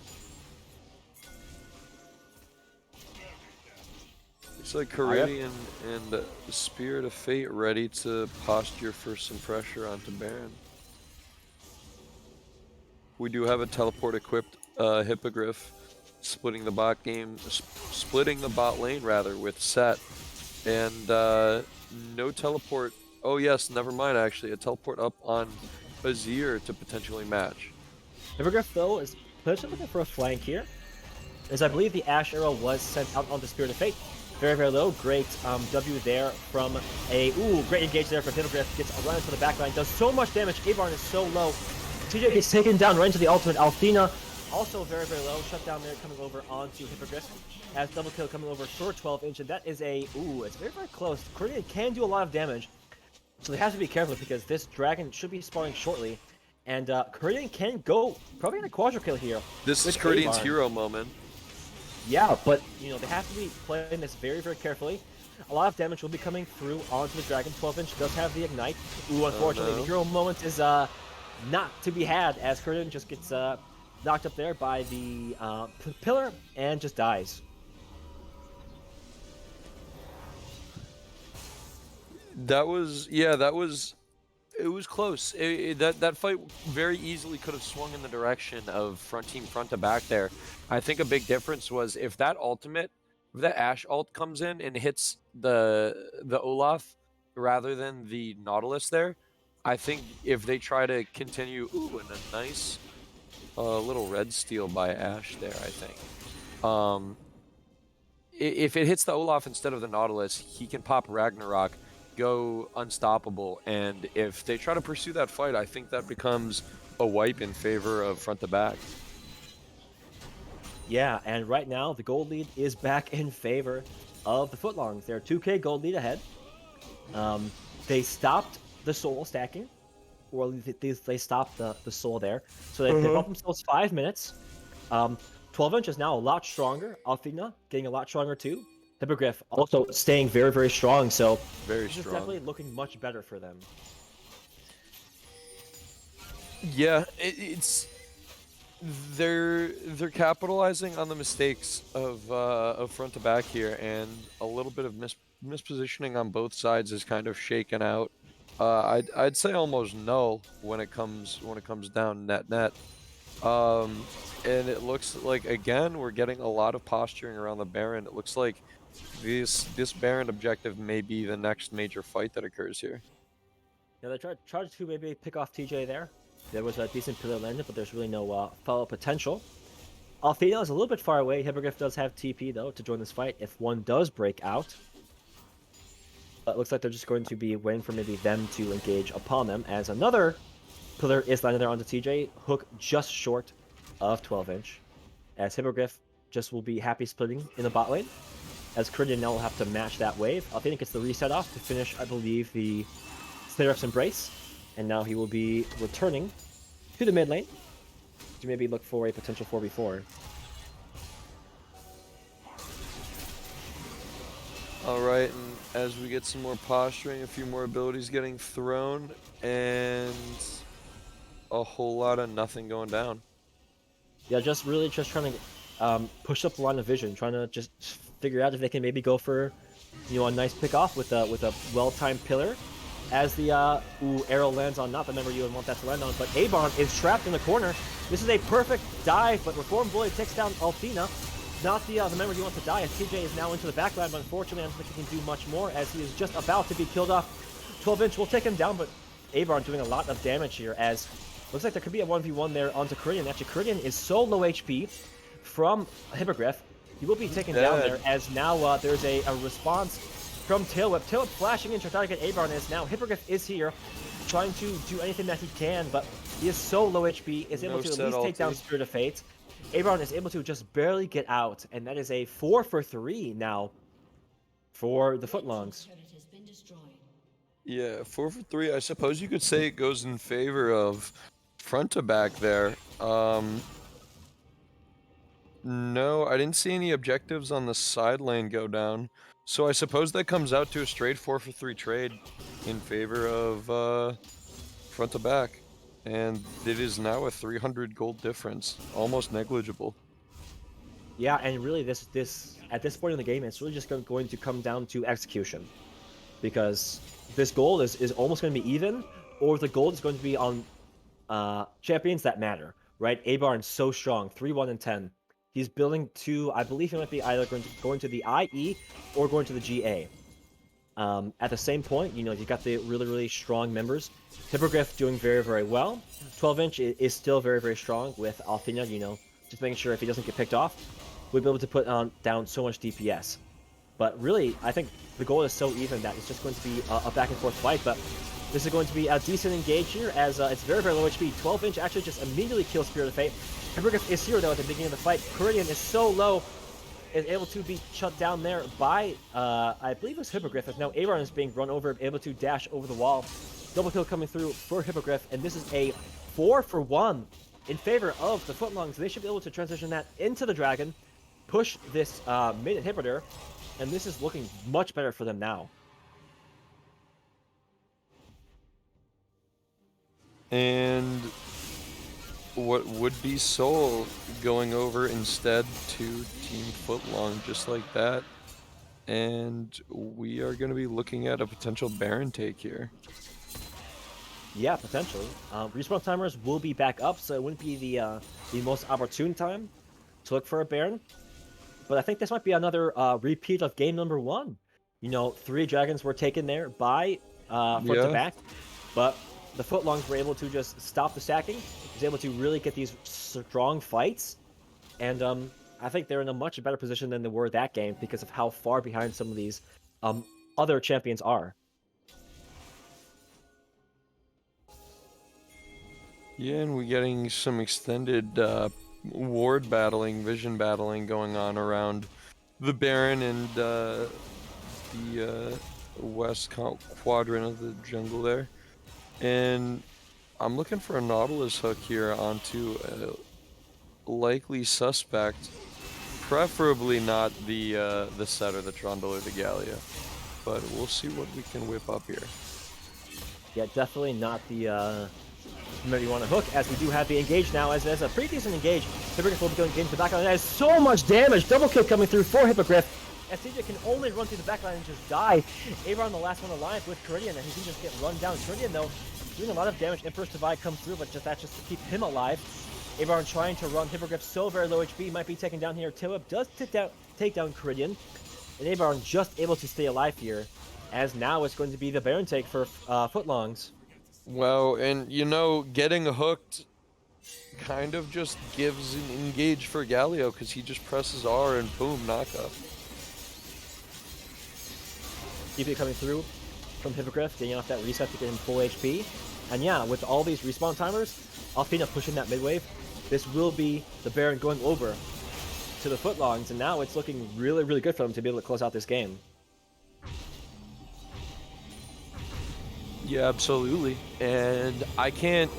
It's like Caridian and the Spirit of Fate ready to posture for some pressure onto Baron. We do have a teleport equipped Hippogriff splitting the bot lane rather with Set, and no teleport. Oh yes, never mind. Actually, a teleport up on Azir to potentially match.
Hippogriff though is potentially looking for a flank here, as I believe the Ash Arrow was sent out onto Spirit of Fate. Very, very low. Great W there from great engage there from Hippogriff. Gets a run into the backline. Does so much damage. Avarn is so low. TJ gets taken down right into the ultimate. Althena also very, very low. Shut down there coming over onto Hippogriff. As double kill coming over for 12-inch. And that is it's very, very close. Korean can do a lot of damage. So they have to be careful because this dragon should be spawning shortly. And Korean can go probably in a quadra kill here.
This is Korean's hero moment.
Yeah, but they have to be playing this very, very carefully. A lot of damage will be coming through onto the dragon. 12-inch does have the ignite. Unfortunately, the hero moment is not to be had, as Korean just gets knocked up there by the pillar and just dies.
That was, yeah, that was, it was close. That fight very easily could have swung in the direction of front team front to back there. I think a big difference was if that Ashe ult comes in and hits the Olaf rather than the Nautilus there, I think if they try to continue, ooh, and a nice little red steal by Ashe there, I think. If it hits the Olaf instead of the Nautilus, he can pop Ragnarok, go unstoppable, and if they try to pursue that fight, I think that becomes a wipe in favor of front to back.
Yeah, and right now the gold lead is back in favor of the Footlongs. They're 2k gold lead ahead. They stopped the soul stacking, or they stopped the soul there, so they bought themselves 5 minutes. 12-inch is now a lot stronger. Alfina getting a lot stronger too. Hippogriff also staying very, very strong, so
Very
this is
strong.
definitely looking much better for them.
Yeah, it's they're capitalizing on the mistakes of front to back here, and a little bit of mispositioning on both sides is kind of shaken out. I'd say almost null when it comes down net. And it looks like, again, we're getting a lot of posturing around the Baron. It looks like this Baron objective may be the next major fight that occurs here.
Yeah, they tried to maybe pick off TJ there. There was a decent pillar landed, but there's really no follow-up potential. Alfina is a little bit far away. Hippogriff does have TP, though, to join this fight if one does break out. But it looks like they're just going to be waiting for maybe them to engage upon them, as another pillar is landed there onto TJ. Hook just short of 12-inch, as Hippogriff just will be happy splitting in the bot lane, as Korean now will have to match that wave. Alfina gets the reset off to finish, I believe, the Seraph's Embrace, and now he will be returning to the mid lane to maybe look for a potential 4v4.
Alright, and as we get some more posturing, a few more abilities getting thrown, and a whole lot of nothing going down.
Yeah, just really just trying to push up the line of vision, trying to just figure out if they can maybe go for, you know, a nice pick off with a well-timed pillar. As the arrow lands on not the member you would want that to land on, but Abarn is trapped in the corner. This is a perfect dive, but Reform Bully takes down Alfina. Not the member you want to die, as TJ is now into the backline, but unfortunately I don't think he can do much more, as he is just about to be killed off. 12-inch will take him down, but Abarn doing a lot of damage here, as looks like there could be a 1v1 there onto Korean. Actually, Korean is so low HP from Hippogriff. He will be taken down there, as now there's a response from Tailwhip. Tailwhip flashing in to try to get Abarn, as now Hippogriff is here, trying to do anything that he can, but he is so low HP, is able to at least take down Spirit of Fate. Abarn is able to just barely get out, and that is a 4-for-3 now for the Footlongs.
Yeah, 4-for-3. I suppose you could say it goes in favor of front to back there. No, I didn't see any objectives on the side lane go down. So I suppose that comes out to a straight 4-for-3 trade in favor of front to back. And it is now a 300 gold difference, almost negligible.
Yeah, and really this at this point in the game, it's really just going to come down to execution, because this gold is almost going to be even, or the gold is going to be on champions that matter, right? Abarn's so strong, 3-1 and 10. He's building to, I believe he might be either going to the IE or going to the GA. At the same point, you know, you got the really, really strong members. Hippogriff doing very, very well. 12-inch is still very, very strong with Alfina, you know, just making sure if he doesn't get picked off, we'll be able to put down so much DPS. But really, I think the goal is so even that it's just going to be a back-and-forth fight, but this is going to be a decent engage here, as it's very, very low HP. 12-inch actually just immediately kills Spirit of Fate. Hippogriff is here, though, at the beginning of the fight. Korean is so low, is able to be shut down there by, I believe it was Hippogriff, as now Abarn is being run over, able to dash over the wall. Double kill coming through for Hippogriff, and this is a 4-for-1 in favor of the Footlongs. They should be able to transition that into the Dragon, push this mid inhibitor, and this is looking much better for them now.
And what would be Soul going over instead to Team Footlong just like that. And we are going to be looking at a potential Baron take here.
Yeah, potentially. Respawn timers will be back up, so it wouldn't be the most opportune time to look for a Baron. But I think this might be another repeat of game number 1. You know, 3 dragons were taken there by front to
Yeah.
back, but the Footlongs were able to just stop the stacking, was able to really get these strong fights, and I think they're in a much better position than they were that game because of how far behind some of these other champions are.
Yeah, and we're getting some extended ward battling, vision battling going on around the Baron and the west quadrant of the jungle there. And I'm looking for a Nautilus hook here onto a likely suspect, preferably not the Setter, the Trundle, or the Gallia. But we'll see what we can whip up here.
Yeah, definitely not the maybe you want to hook, as we do have the engage now, as a pretty decent engage. Hippogriff will be going into the backline. That has so much damage. Double kill coming through for Hippogriff, as CJ can only run through the backline and just die. Avon the last one alive with Caridian, and he can just get run down. Caridian, though, doing a lot of damage. Emperor's Divide comes through, but that's just to keep him alive. Avon trying to run Hippogriff so very low HP, might be taken down here. Tilwip does take down Caridian, and Avon just able to stay alive here, as now it's going to be the Baron take for Footlongs.
Well, and you know, getting hooked kind of just gives an engage for Galio, because he just presses R and boom, knockup.
TP coming through from Hippogriff, getting off that reset to get him full HP. And yeah, with all these respawn timers, Alfina pushing that mid wave, this will be the Baron going over to the Footlongs, and now it's looking really, really good for them to be able to close out this game.
Yeah, absolutely. And I can't...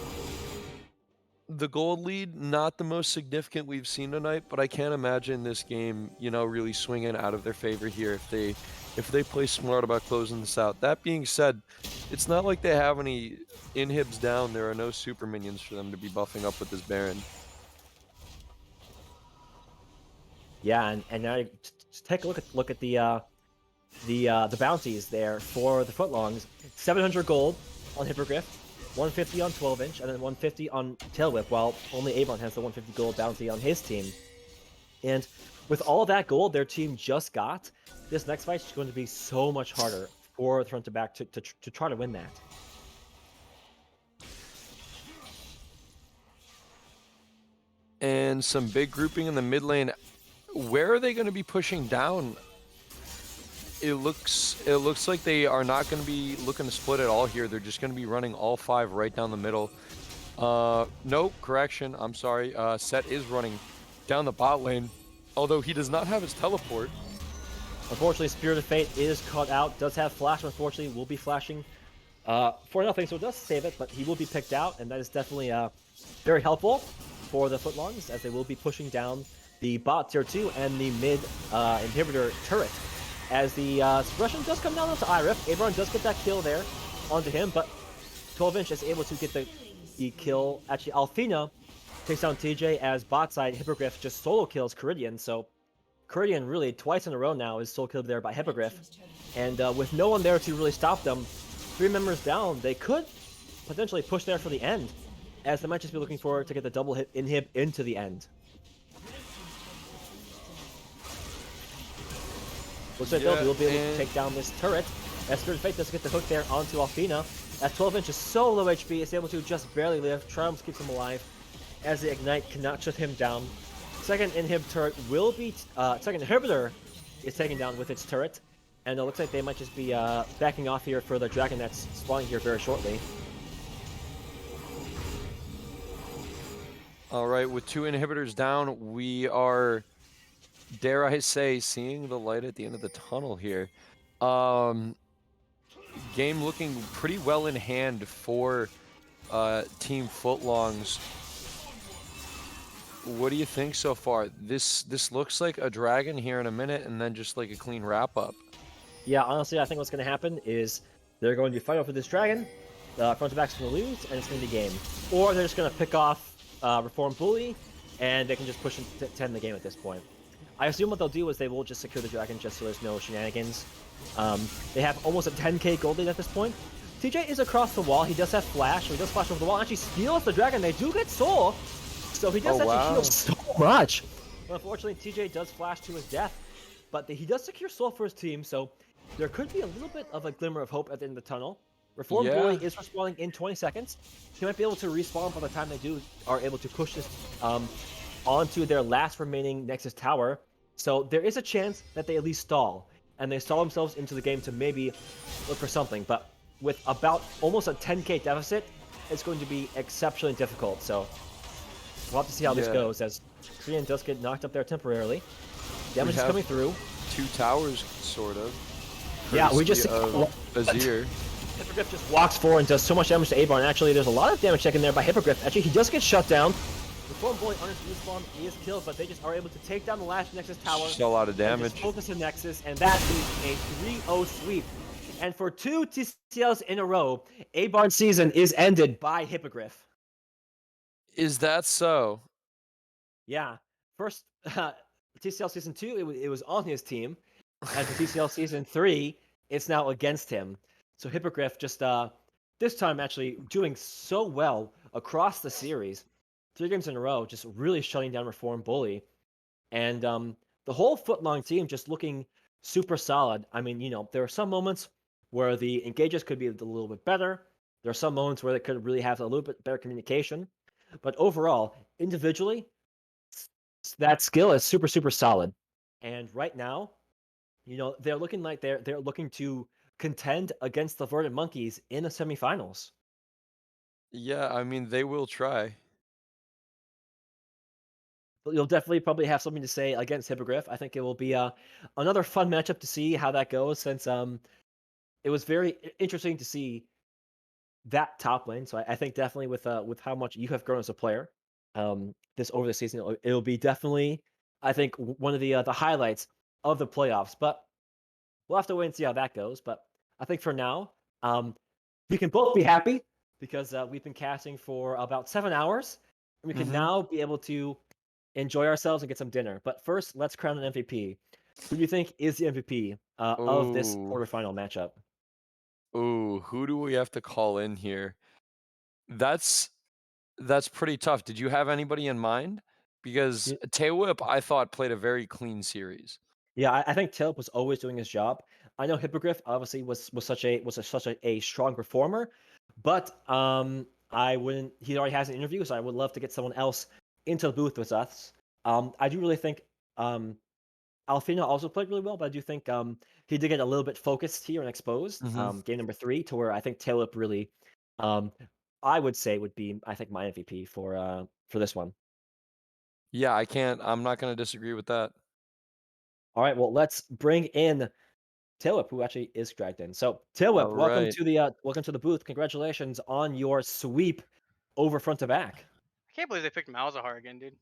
The gold lead, not the most significant we've seen tonight, but I can't imagine this game, you know, really swinging out of their favor here if they play smart about closing this out. That being said, it's not like they have any inhibs down. There are no super minions for them to be buffing up with this Baron.
Yeah, and now just take a look at the bounties there for the Footlongs. 700 gold on Hippogriff, 150 on 12-inch, and then 150 on Tailwhip, while only Avon has the 150 gold bounty on his team. And with all that gold their team just got, this next fight is going to be so much harder for the front to back to try to win that.
And some big grouping in the mid lane. Where are they going to be pushing down? It looks like they are not going to be looking to split at all here. They're just going to be running all 5 right down the middle. Nope, correction. I'm sorry. Set is running down the bot lane, although he does not have his teleport.
Unfortunately, Spirit of Fate is caught out. Does have flash, unfortunately, will be flashing for nothing, so it does save it, but he will be picked out, and that is definitely very helpful for the Footlongs, as they will be pushing down the bot tier 2 and the mid inhibitor turret. As the suppression does come down onto Irif, Avron does get that kill there onto him, but 12-inch is able to get the kill. Actually, Alfina takes down TJ, as bot side Hippogriff just solo kills Caridian, so Caridian really twice in a row now is solo killed there by Hippogriff. And with no one there to really stop them, 3 members down, they could potentially push there for the end, as they might just be looking for to get the double hit inhib into the end. Looks like they'll be able to take down this turret. As Spirit of Fate does get the hook there onto Alfina. As 12-inch is so low HP, it's able to just barely live. Triumphs keeps him alive, as the Ignite cannot shut him down. Second inhib turret will be... second inhibitor is taken down with its turret. And it looks like they might just be backing off here for the dragon that's spawning here very shortly.
Alright, with 2 inhibitors down, we are, dare I say, seeing the light at the end of the tunnel here. Game looking pretty well in hand for Team Footlongs. What do you think so far? This looks like a dragon here in a minute, and then just like a clean wrap-up.
Yeah, honestly, I think what's going to happen is they're going to fight over this dragon, front to back's going to lose, and it's going to be game. Or they're just going to pick off Reform Bully, and they can just push to end the game at this point. I assume what they'll do is they will just secure the dragon just so there's no shenanigans. They have almost a 10k gold lead at this point. TJ is across the wall. He does have flash, so he does flash over the wall. Actually steals the dragon. They do get soul, so he does heal so much. But unfortunately, TJ does flash to his death, but he does secure soul for his team, so there could be a little bit of a glimmer of hope at the end of the tunnel. Reform Bully is respawning in 20 seconds. He might be able to respawn by the time they are able to push this onto their last remaining Nexus tower. So there is a chance that they at least stall, and they stall themselves into the game to maybe look for something. But with about almost a 10k deficit, it's going to be exceptionally difficult. So we'll have to see how this goes, as Korean does get knocked up there temporarily. Damage is coming through.
2 towers, sort of.
Yeah, we just see
Azir.
Hippogriff just walks forward and does so much damage to A-Bar, and actually there's a lot of damage taken there by Hippogriff. Actually, he just gets shut down. Reform Bully on his respawn, he is killed, but they just are able to take down the last Nexus tower.
Still a lot of damage.
Focus the Nexus, and that is a 3-0 sweep. And for 2 TCLs in a row, A-Bar's season is ended by Hippogriff.
Is that so?
Yeah. First, TCL Season 2, it was on his team. And for TCL Season 3, it's now against him. So Hippogriff just, this time actually doing so well across the series. 3 games in a row, just really shutting down Reform Bully. And the whole footlong team just looking super solid. I mean, there are some moments where the engages could be a little bit better. There are some moments where they could really have a little bit better communication. But overall, individually, that skill is super, super solid. And right now, they're looking like they're looking to contend against the Verdant Monkeys in the semifinals.
Yeah, I mean, they will try.
You'll definitely probably have something to say against Hippogriff. I think it will be another fun matchup to see how that goes, since it was very interesting to see that top lane. So I think definitely with how much you have grown as a player, this over the season, it'll be definitely, I think, one of the highlights of the playoffs. But we'll have to wait and see how that goes. But I think for now, we can both be happy because we've been casting for about 7 hours, and we can now be able to enjoy ourselves and get some dinner. But first, let's crown an MVP. Who do you think is the MVP of this
Ooh.
quarterfinal matchup?
Ooh, who do we have to call in here? That's pretty tough. Did you have anybody in mind? Because Tailwhip, I thought, played a very clean series.
Yeah, I think Tilip was always doing his job. I know Hippogriff obviously was such a strong performer, but I wouldn't. He already has an interview, so I would love to get someone else into the booth with us. I do really think Alfina also played really well, but I do think he did get a little bit focused here and exposed. Game number 3, to where I think Tilip really, I would say, would be, I think, my MVP for this one.
Yeah, I'm not going to disagree with that.
All right, well, let's bring in Tilip, who actually is dragged in. So, Tilip,
All
welcome
right.
to the booth. Congratulations on your sweep over front to back.
I can't believe they picked Malzahar again, dude.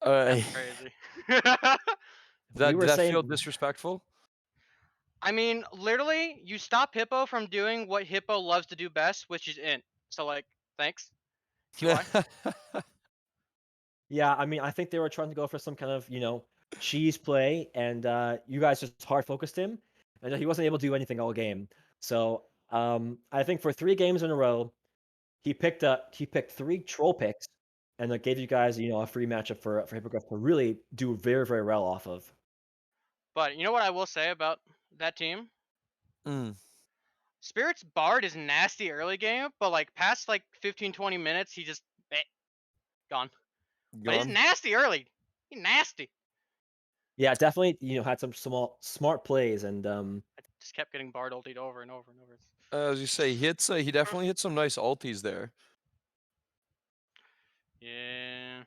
Uh,
That's crazy.
We were
did that
saying-
feel disrespectful?
I mean, literally, you stop Hippo from doing what Hippo loves to do best, which is int. So, like, thanks. TY.
Yeah, I mean, I think they were trying to go for some kind of, cheese play, and you guys just hard focused him, and he wasn't able to do anything all game. So, I think for 3 games in a row, he picked 3 troll picks, and that gave you guys, a free matchup for Hippogriff to really do very, very well off of.
But you know what I will say about that team?
Mm.
Spirit's Bard is nasty early game, but like past like 15-20 minutes, he just gone. But he's
Gone?
nasty early. He's nasty.
Yeah, definitely, had some smart plays, and
I just kept getting Bard ultied over and over and over.
As you say, he definitely hit some nice ultis there.
Yeah.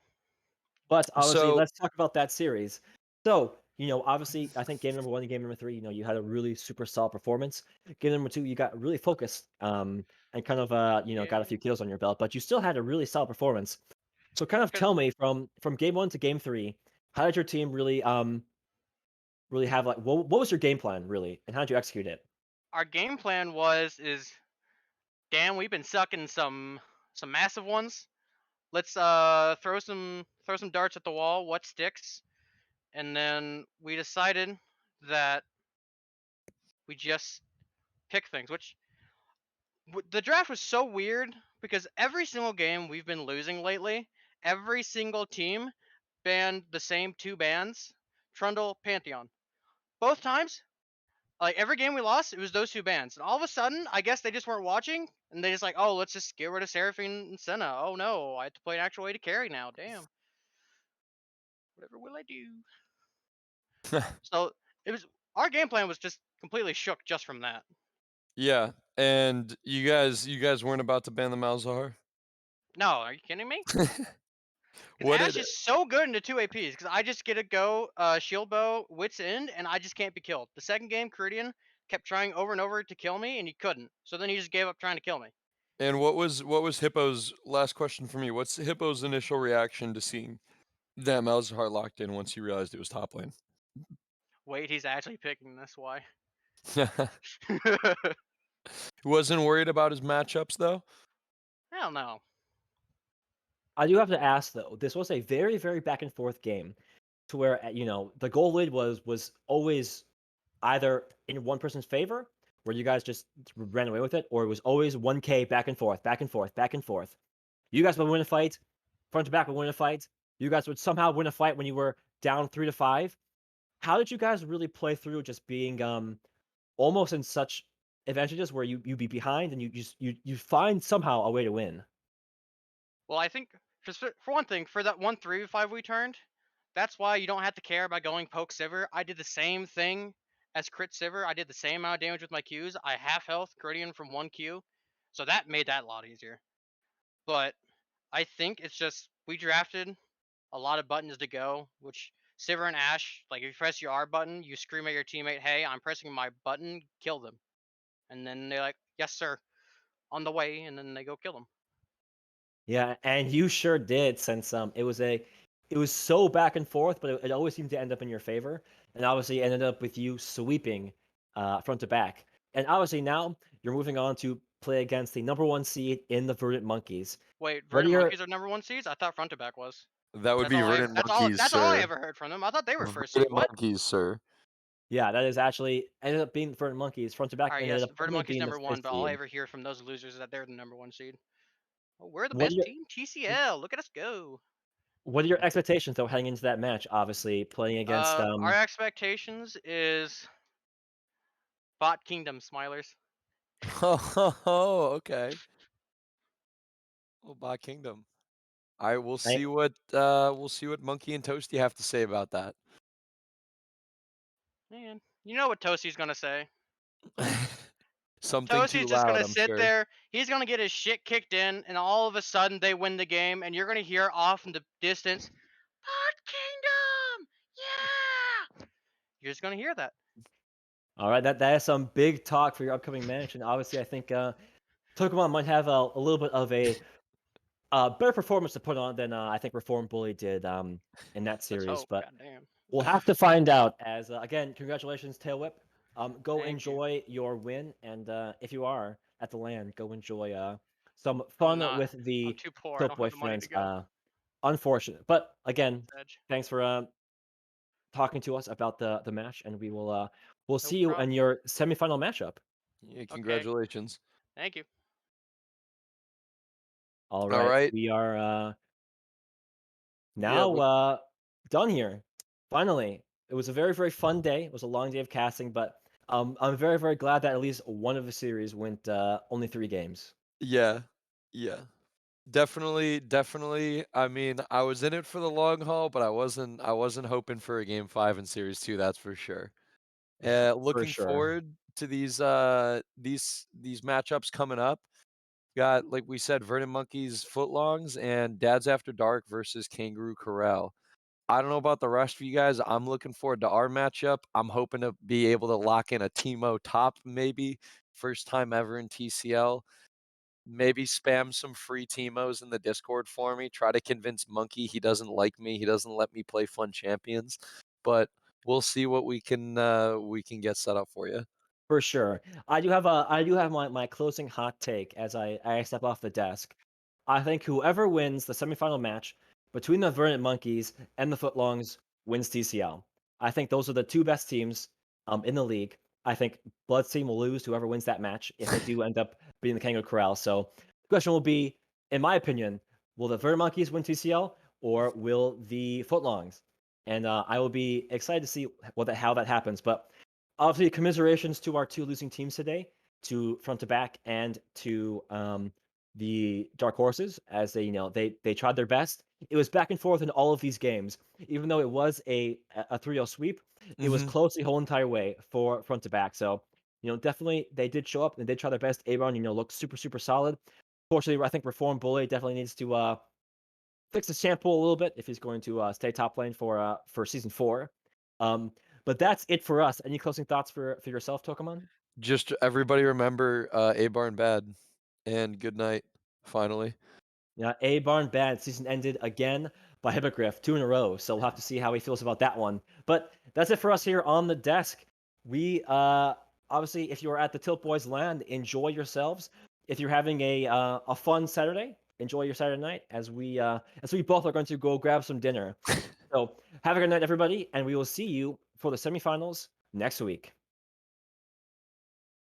But obviously,
So-
let's talk about that series. So, obviously, I think game number 1 and game number 3, you had a really super solid performance. Game number 2, you got really focused, and kind of, got a few kills on your belt, but you still had a really solid performance. So, kind of tell me from game 1 to game 3, how did your team really have, like, what was your game plan really, and how did you execute it?
Our game plan is damn, we've been sucking some massive ones. let's throw some darts at the wall. What sticks? And then we decided that we just pick things, which the draft was so weird because every single game we've been losing lately, every single team banned the same two bands, Trundle, Pantheon. Both times, like every game we lost, it was those two bands. And all of a sudden, I guess they just weren't watching, and they just like, oh, let's just get rid of Seraphine and Senna. Oh no, I have to play an actual way to carry now. Damn. Whatever will I do? So it was our game plan was just completely shook just from that.
Yeah, and you guys weren't about to ban the Malzahar?
No, are you kidding me?
What
Ash
did
is so good into two APs because I just get to go shield bow, wits end, and I just can't be killed. The second game, Ceridian kept trying over and over to kill me, and he couldn't. So then he just gave up trying to kill me.
and what was Hippo's last question for me? What's Hippo's initial reaction to seeing that Malzahar locked in once he realized it was top lane?
Wait, he's actually picking this. Why?
Wasn't worried about his matchups though?
Hell no.
I do have to ask though. This was a very, very back and forth game, to where the goal lead was always either in one person's favor, where you guys just ran away with it, or it was always 1K back and forth, back and forth, back and forth. You guys would win a fight, front to back would win a fight. You guys would somehow win a fight when you were down 3-5. How did you guys really play through just being almost in such advantages where you be behind and you find somehow a way to win?
Well, I think for one thing, for that 1-3-5 we turned, that's why you don't have to care about going poke Sivir. I did the same thing as crit Sivir. I did the same amount of damage with my Qs. I half health Ceridian from 1Q. So that made that a lot easier. But I think it's just we drafted a lot of buttons to go, which Sivir and Ashe, like if you press your R button, you scream at your teammate, hey, I'm pressing my button, kill them. And then they're like, yes, sir, on the way, and then they go kill them.
Yeah, and you sure did, since it was so back and forth, but it always seemed to end up in your favor, and obviously it ended up with you sweeping front to back. And obviously now you're moving on to play against the #1 seed in the Verdant Monkeys.
Wait,
What are
Verdant
your
Monkeys are #1 seeds? I thought front to back was.
That would be Verdant Monkeys,
That's all I
sir.
ever heard from them. I thought they were first seed.
Verdant
What?
Monkeys, sir.
Yeah, that is actually ended up being the Verdant Monkeys. Front to back
Alright,
ended
yes,
up
Verdant
only
Monkeys
being the
#1,
fifth
but all I
seed.
ever hear from those losers is that they're the #1 seed. Oh, we're the
What are
best
your
team, TCL. Look at us go.
what are your expectations though heading into that match? Obviously playing against
Our expectations is Bot Kingdom, Smilers.
Oh, okay. Oh, Bot Kingdom. All right, we'll see what Monkey and Toasty have to say about that.
Man, you know what Toasty's gonna say.
Something too
Toasty's just
loud,
gonna
I'm
sit
sure.
there. He's gonna get his shit kicked in, and all of a sudden they win the game, and you're gonna hear off in the distance, Bot Kingdom, yeah. You're just gonna hear that.
All right, that is some big talk for your upcoming match, and obviously I think Pokemon might have a little bit of a better performance to put on than I think Reform Bully did in that
Let's
series.
hope.
But
Goddamn.
we'll have to find out. As again, congratulations, Tail Whip. Go
Thank you.
enjoy your win, and if you are at the LAN, go enjoy some
I'm
fun
not.
with
I'm
the
too poor. I
Tilt
don't
Boy
have the money to
friends.
go.
Unfortunate, but again,
Edge.
thanks for talking to us about the match, and we'll
No
see you in
problem.
your semifinal matchup.
Yeah, congratulations.
Thank you.
All
All
right,
right.
we are
Yeah,
now done here. Finally, it was a very, very fun day. It was a long day of casting, but I'm very, very glad that at least one of the series went only 3 games.
yeah. Definitely. I mean, I was in it for the long haul, but I wasn't hoping for a game 5 in series 2, that's for sure.
For
Looking
sure.
forward to these matchups coming up. Got, like we said, Verdant Monkeys Footlongs and Dads After Dark versus Kangaroo Corral. I don't know about the rest of you guys. I'm looking forward to our matchup. I'm hoping to be able to lock in a Teemo top, maybe. First time ever in TCL. Maybe spam some free Teemos in the Discord for me. Try to convince Monkey he doesn't like me. He doesn't let me play fun champions. But we'll see what we can get set up for you.
For sure. I do have my closing hot take as I step off the desk. I think whoever wins the semifinal match between the Verdant Monkeys and the Footlongs wins TCL. I think those are the two best teams in the league. I think Blood's team will lose to whoever wins that match if they do end up beating the Kangaroo Corral. So the question will be, in my opinion, will the Verdant Monkeys win TCL or will the Footlongs? And I will be excited to see how that happens. But obviously, commiserations to our two losing teams today, to Front to Back and to the Dark Horses, as they tried their best. It was back and forth in all of these games, even though it was a 3-0 sweep. It was
Mhm.
close the whole entire way for Front to Back. So definitely they did show up and they did try their best. Aaron, looked super solid. Fortunately, I think Reform Bully definitely needs to fix his shampoo a little bit if he's going to stay top lane for season 4. Um, but that's it for us. Any closing thoughts for yourself, Tokamon?
Just everybody remember A Barn Bad and good night, finally.
Yeah, A Barn Bad season ended again by Hippogriff, 2 in a row. So we'll have to see how he feels about that one. But that's it for us here on the desk. We obviously, if you're at the Tilt Boys land, enjoy yourselves. If you're having a fun Saturday, enjoy your Saturday night as we both are going to go grab some dinner. So have a good night, everybody, and we will see you for the semifinals next week.